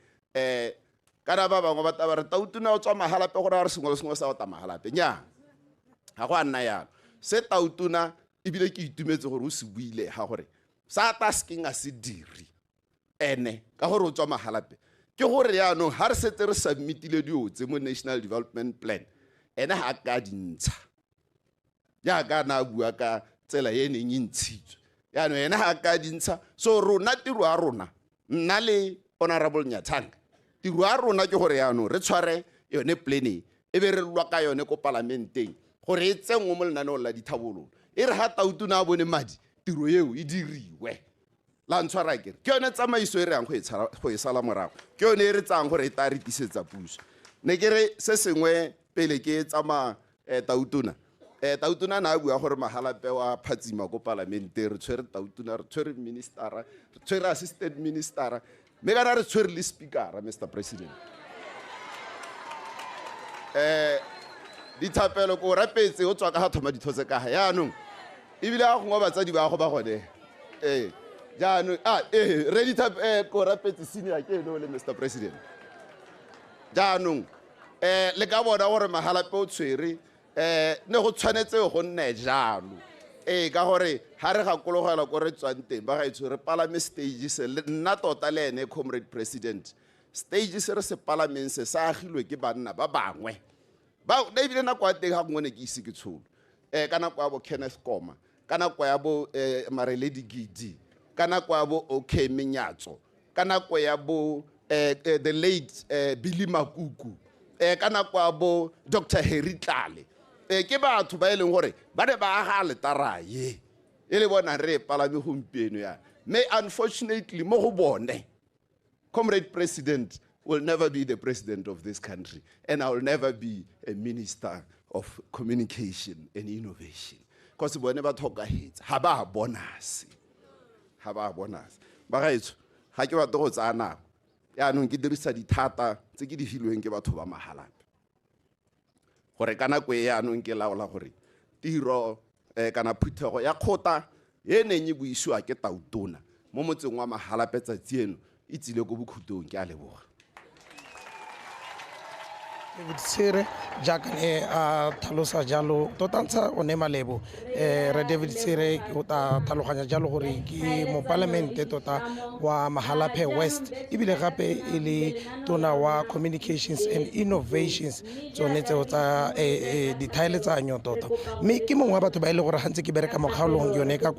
kana ba bangwe ba taba re Tautuna o tswa Mahalape gore a re sengwe le sengwe sa ta Mahalape nya ga go a nna yalo se Tautuna ebile ke itumetse gore o se buile ha gore sa tasking a se diri ene ka gore o tswa Mahalape ke gore yaanong ha re setse re submitile diotse mo National Development Plan ene ha ka dintsha ya ka na bua ka tsela ye neng ntshitswe yaanong ene ha ka dintsha so rona tiro a rona nna le Honorable Nyathanga tiro a rona ke gore yaanong re tshware yone planning e be re lwa ka yone ko parlamenteng gore e tsengwe mo lenaneo la dithabololo e re ha Tautuna a bone madi tiro eo e diriwe la ntshwara ke yone tsamaiso e re yang go e sala morago ke yone e re tsang gore e ta re tisetsa puso ne ke re se sengwe pele ke tsama Tautuna Tautuna na bua gore Mahalape wa phatsima ko parlamente re tshwere Tautuna re tshwere minister re tshwere assistant minister me kana re tshwere le speaker Mr President dithapelo ko rapetse o tswa ka ha thoma dithose ka ha yaanong ebile a go batsadi ba go ba gone jaanong ready tap ko rapetse senior ke no le Mr President jaanong le ka bona gore Mahalape o tshwere ne go tshwanetse go nne jalo ka gore ha re gakologela ko re tswang teng ba gaetsho re palame stage se nna tota le ene comrade president stage se re se palameng se sa agilwe ke banna ba bangwe ba ne bile na kwa teng ha ngone ke ise ke tsholo kana kwa bo Kenneth Koma kana kwa ya bo Mareledi Gidi kana kwa bo OK Menyatso kana kwa ya bo the late Billy Makuku kana kwa bo Dr Harry Tlale ke batho ba eleng gore ba ne ba aga letaraye e le bona re palame gompieno ya me unfortunately mo go bone comrade president will never be the president of this country and I will never be a minister of communication and innovation because bone ba tlhokagetse ha ba bonus ba gaetso ga ke batla go tsaya nako yaanong ke dirisa dithata tse ke di hilweng ke batho ba Mahalape gore kana kwe yaanong ke laola gore tiro kana phuthego ya kgota ye neng e buisiwa ke Tautona mo motseng wa Mahalape tsatsi eno e tsile go bokhutong ke a leboga David Sere jaaka ne a tlhalosa jalo tota ntsha one malebo re David Sere o ta tlhaloganya jalo gore ke mo parlamente tota wa Mahalape West ebile gape e le tona wa communications and innovations tsone tseo tsa dithaeletsanyo tota mme ke mongwe wa batho ba ile gore gantse ke bereka mo kgaolong yone ka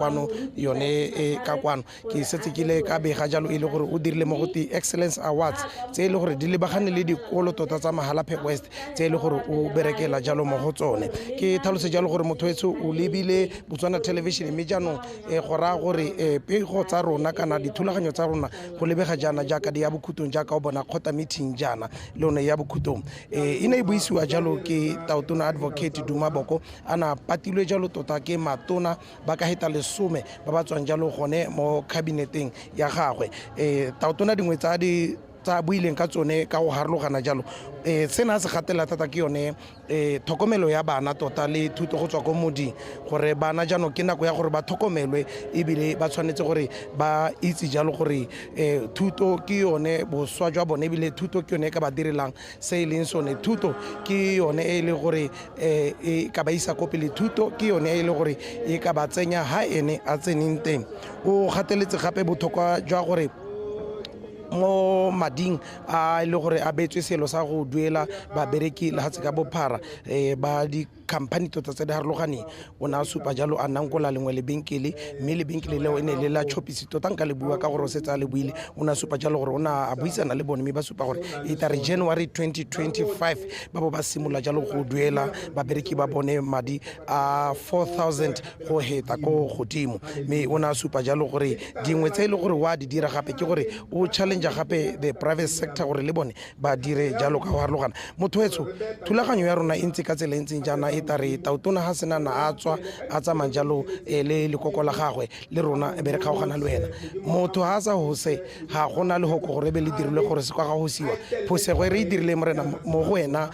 kwano ke setse ke le ka bega jalo e le gore o dirile mo go Excellence Awards tse ile gore di lebagane le dikolo tota tsa Mahalape West tse ile gore o berekela jalo mo go tsone ke tlhalose jalo gore motho wetso o lebile Botswana Television mme jaanong go ra gore pego tsa rona kana dithulaganyo tsa rona go lebega jana jaaka di ya bokhutong jaaka o bona khota meeting jana le one ya bokhutong e ne e buisiwa jalo ke Tautona Advocate Duma Boko ana patilwe jalo tota ke matona ba ka heta lesome ba ba tswang jalo gone mo cabineteng ya gagwe Tautona dingwe tsa buileng ka tsone ka go harologana jalo sena se gatela thata ke yone thokomelo ya bana tota le thuto go tswa ko moding gore bana jaanong ke nako ya gore ba thokomelwe ebile ba tshwanetse gore ba itse jalo gore thuto ke yone boswa jwa bone ebile thuto ke yone ka ba direlang se e leng sone thuto ke yone e le gore e ka ba isa ko pele thuto ke yone e le gore e ka ba tsenya ha ene a tseneng teng o gateletse gape botlhokwa jwa gore mo mading a ile gore a betswe selo sa go duela ba bereki le hatse ka bophara ba di company tota tse di harologaneng o na supa jalo a nankola lengwe lebenkele mme lebenkele leo e ne le la chopisi tota nka le bua ka gore o setsa le buile o na supa jalo gore o na a buisana le bone mme ba supa gore e tare January 2025 ba bo ba simolola jalo go duela ba bereki ba bone madi a 4,000 go heta ko godimo mme o na supa jalo gore dingwe tse ile gore wa di dira gape ke gore o challenge gape the private sector gore le bone ba dire jalo ka go harologana motho wetso thulaganyo ya rona e ntse ka tsela ntseng jana e tare Tautona ha sena na a tswa a tsamang jalo le lekoko la gagwe le rona e bere kgaogana le wena motho ha sa hose ha gona le hoko gore be le dirile gore se kwa ga hosiwa phosego re dirile morena mo go wena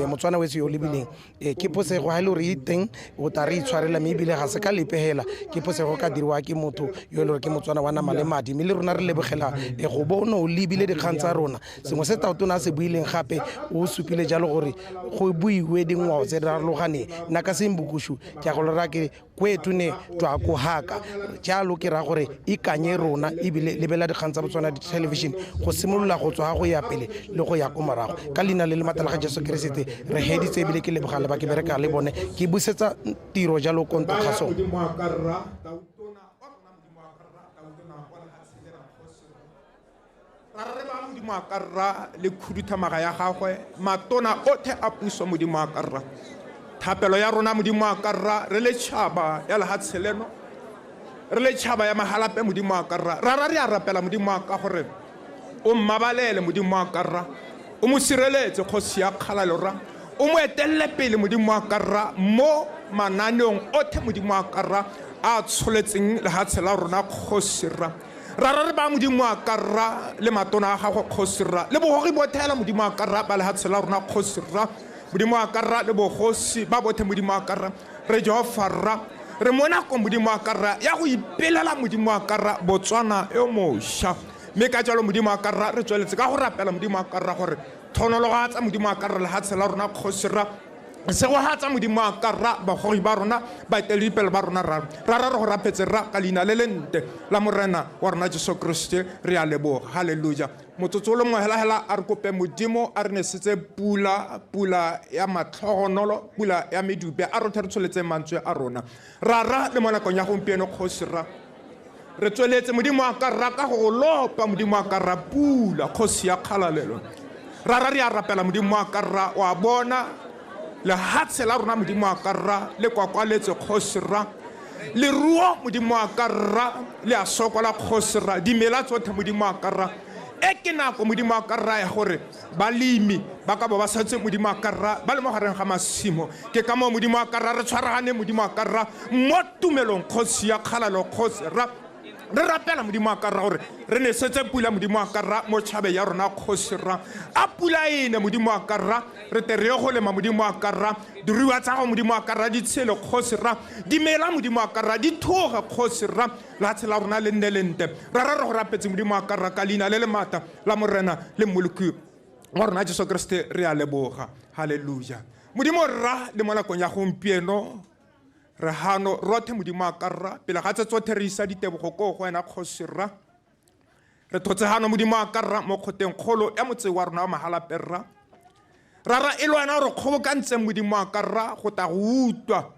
Motswana wetso yo lebileng ke phosego ha le re iteng o tare itshwarela me bile ga se ka lepehela ke phosego ka dirwa ke motho yo le re ke Motswana wa nama le madi me le rona re lebogela go bona o lebile dikgang tsa rona sengwe se Tautona se buileng gape o supile jalo gore go buiwe dingwao tse rarologane nna ka sembukushu ke a go lera ke kwetu ne twa ko haka jalo ke ra gore ikanye rona ebile lebela dikgang tsa Botswana Television go simolola go tswa go ya pele le go ya ko morago ka lena le matala ga Jesu Kriste re heditse ebile ke lebogale ba ke bereka le bone ke busetsa tiro jalo konto khaso re ba modimo a karra le khuduthamaga ya gagwe matona othe a puso modimo a karra thapelo ya rona modimo a karra re le tšhaba ya lehatshe leno re le tšhaba ya Mahalape modimo a karra ra re a rapela modimo a ka gore o mmabalele modimo a karra o mo sireletse kgosi ya kgalalora o mo etelele pele modimo a karra mo mananeong othe modimo a karra a tsholetseng lehatshe la rona kgosi ra re ba modimo a karra le matona a gagwe kgosi ra le bogogi bothela modimo a karra ba lehatshe la rona kgosi ra modimo a karra le bogosi ba bothe modimo a karra re Jehova ra re mona ko modimo a karra ya go ipelela modimo a karra Botswana e mošwa mme ka jalo modimo a karra re tsweletse ka go rapela modimo a karra gore thonologatsa modimo a karra lehatshe la rona kgosi ra se go hatsa modimo a karra bagogi ba rona baeteledipele ba rona ra re go rapetse ra ka leina le lente la morena wa rona Jesu Kriste re a leboga halleluja motsotso o le mohelahela a re kope modimo a re nesetse pula ya matlhogonolo pula ya medupe a rothe re tsholetse mantswe a rona ra le mo nakong ya gompieno kgosi ra re tsweletse modimo a karra ka go lopa modimo a karra pula kgosi ya kgalalelo ra re a rapela modimo a karra wa bona lehatshe la rona modimo a karra le kwakwaletse kgosi ra le ruo modimo a karra le a sokola kgosi ra dimela tsotlhe modimo a karra e ke nako modimo a karra ya gore balemi ba ka ba setse modimo a karra ba le mo gareng ga masimo ke ka mo modimo a karra re tshwaragane modimo a karra mo tumelong kgosi ya kgalalo kgosi ra re rapela modimo a karra gore re ne setse pula modimo a karra mo tšhabe ya rona kgosi ra a pula ene modimo a karra re te re go lema modimo a karra diruiwa tsa go modimo a karra di tshele kgosi ra dimela modimo a karra di thoga kgosi ra lehatshe la rona le nne lente ra re go rapetse modimo a karra ka leina le le mata la morena le mmoloki wa rona jesu kreste re a leboga halleluja modimo rra le mo nakong ya gompieno re hano rothe modimo a ka rra pele ga tse tsotlhe re isa ditebogo ko go wena kgosi rra re thotse hano modimo a ka rra mo kgoteng kgolo ya motse wa rona wa mahalape rra rara e le wena gore kgobokantseng modimo a ka rra go ta go utlwa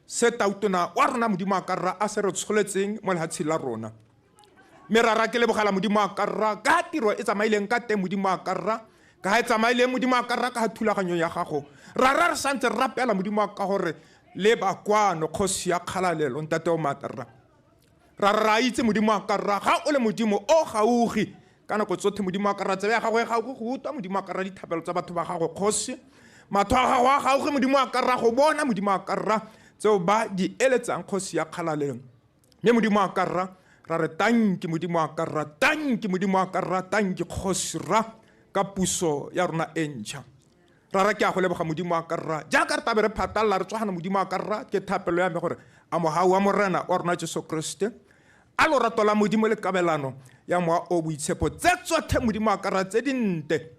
se tautona wa rona modimo a ka rra a se re tsholetseng mo lehatsheng la rona mme rara ke lebogela modimo a ka rra ka tiro e tsamaileng ka teng modimo a ka rra ka ha e tsamaileng modimo a ka rra ka thulaganyo ya gago rara re santse re rapela modimo a ka gore le bakwano kgosi ya kgalalelo ntate o matarra rara itse modimo a ka rra ga o le modimo o gaugi ka nako tsotlhe modimo a ka rra tsebe ya gago e gaugi go utlwa modimo a ka rra dithapelo tsa batho ba gago kgosi matho a gago a gaugi modimo a ka rra go bona modimo a ka rra tseo ba di eletsang kgosi ya kgalalelo mme modimo a ka rra ra re tanki modimo a ka rra tanki modimo a ka rra tanki kgosi rra ka puso ya rona e ntšha rara ke a go leboga modimo a ka rra jaaka re tabe re phatalla re tswagana modimo a ka rra ke thapelo ya me gore a mogau wa morena wa rona jesu kriste a lorato la modimo le kabelano ya moa o boitshepo tse tsotlhe modimo a ka rra tse dinte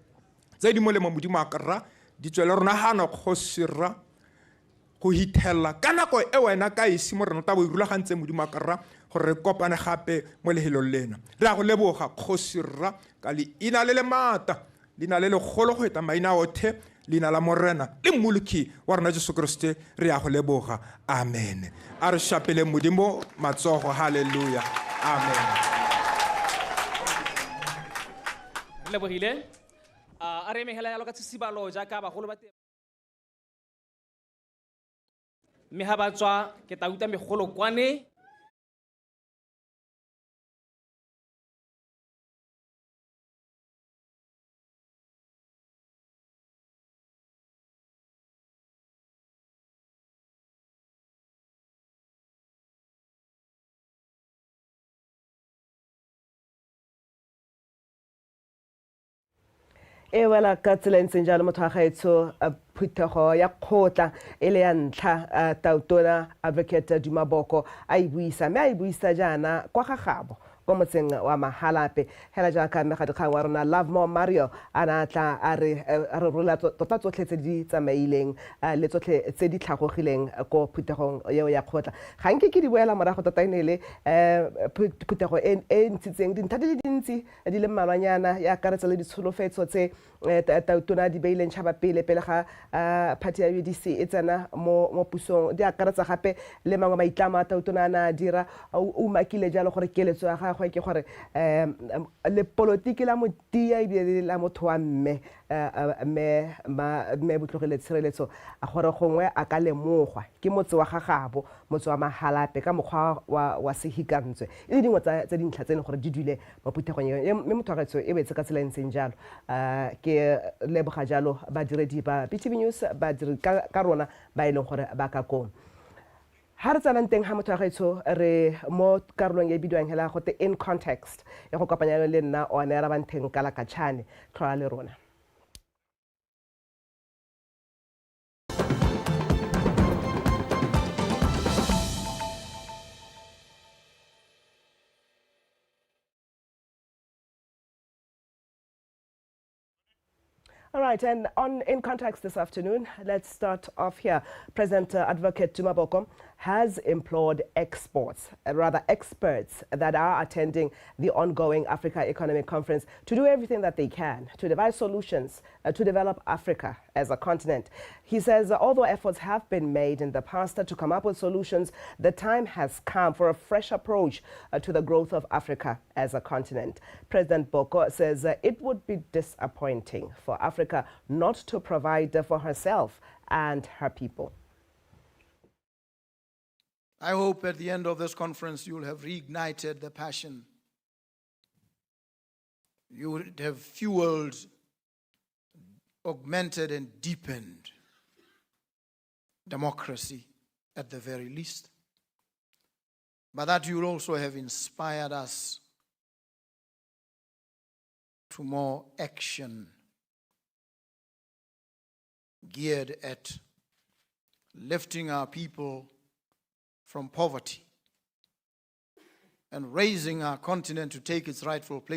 tse di molemo modimo a ka rra di tswele rona gana kgosi rra go hithelela ka nako e wena ka esi mo rena ta bo irulagantse modimo a ka rra gore re kopane gape mo lehelong lena re a go leboga kgosi rra ka leina le le maata leina le legolo go eta maina othe leina la morena le mmoloki wa rona jesu kriste re a go leboga amen a re shapele modimo matsogo halleluja amen re lebogile a re emegela yalo ka tshesibalo jaaka bagolo ba teng mme ga ba tswa ke tauta megolokwane e wela ka tsela ntseng jalo motho wa gaetsho phuthego ya kgotla e le ya ntlha tautona advocate Duma Boko a e buisa mme a e buisa jaana kwa ga gabo kwa motseng wa Mahalape hela jaaka mmegadikgang wa rona Love More Mario a na tla a re rola tota tsotlhe tse di tsamaileng le tsotlhe tse di tlhagogileng ko phuthegong eo ya kgotla ga nke ke di boela morago tota e ne le phuthego e ntshitseng dintlha di le dintsi di le mmalwanyana ya akaretsa le ditsholofetso tse tautona di beileng tšhaba pele ga party ya UDC e tsena mo pusong di akaretsa gape le mangwe maitlamo a tautona a na dira o umakile jalo gore keletso ya gagwe ke gore le polotiki la motia ebile la motho wa mme botlogile tshireletso a gore gongwe a ka lemogwa ke motse wa gagabo motse wa Mahalape ka mokgwa wa sehikantswe e le dingwe tse dintlha tsene gore di dule mo phuthegong mme motho wa gaetsho e betse ka tsela ntseng jalo ke leboga jalo badiredi ba BTV News badiri ka rona ba e leng gore ba ka koo ha re tsanang teng ha motho wa gaetsho re mo karolong e bidiwang hela gote in context ya go kopanya le nna o ne ra bantheng ka la katšhane tlhola le rona. All right, and in context this afternoon, let's start off here. President Advocate Duma Boko has implored experts that are attending the ongoing Africa Economic Conference to do everything that they can to devise solutions to develop Africa as a continent. He says although efforts have been made in the past to come up with solutions, the time has come for a fresh approach to the growth of Africa as a continent. President Boko says it would be disappointing for Africa not to provide for herself and her people. I hope at the end of this conference you will have reignited the passion. You would have fueled, augmented and deepened democracy at the very least. But that you will also have inspired us to more action geared at lifting our people from poverty and raising our continent to take its rightful place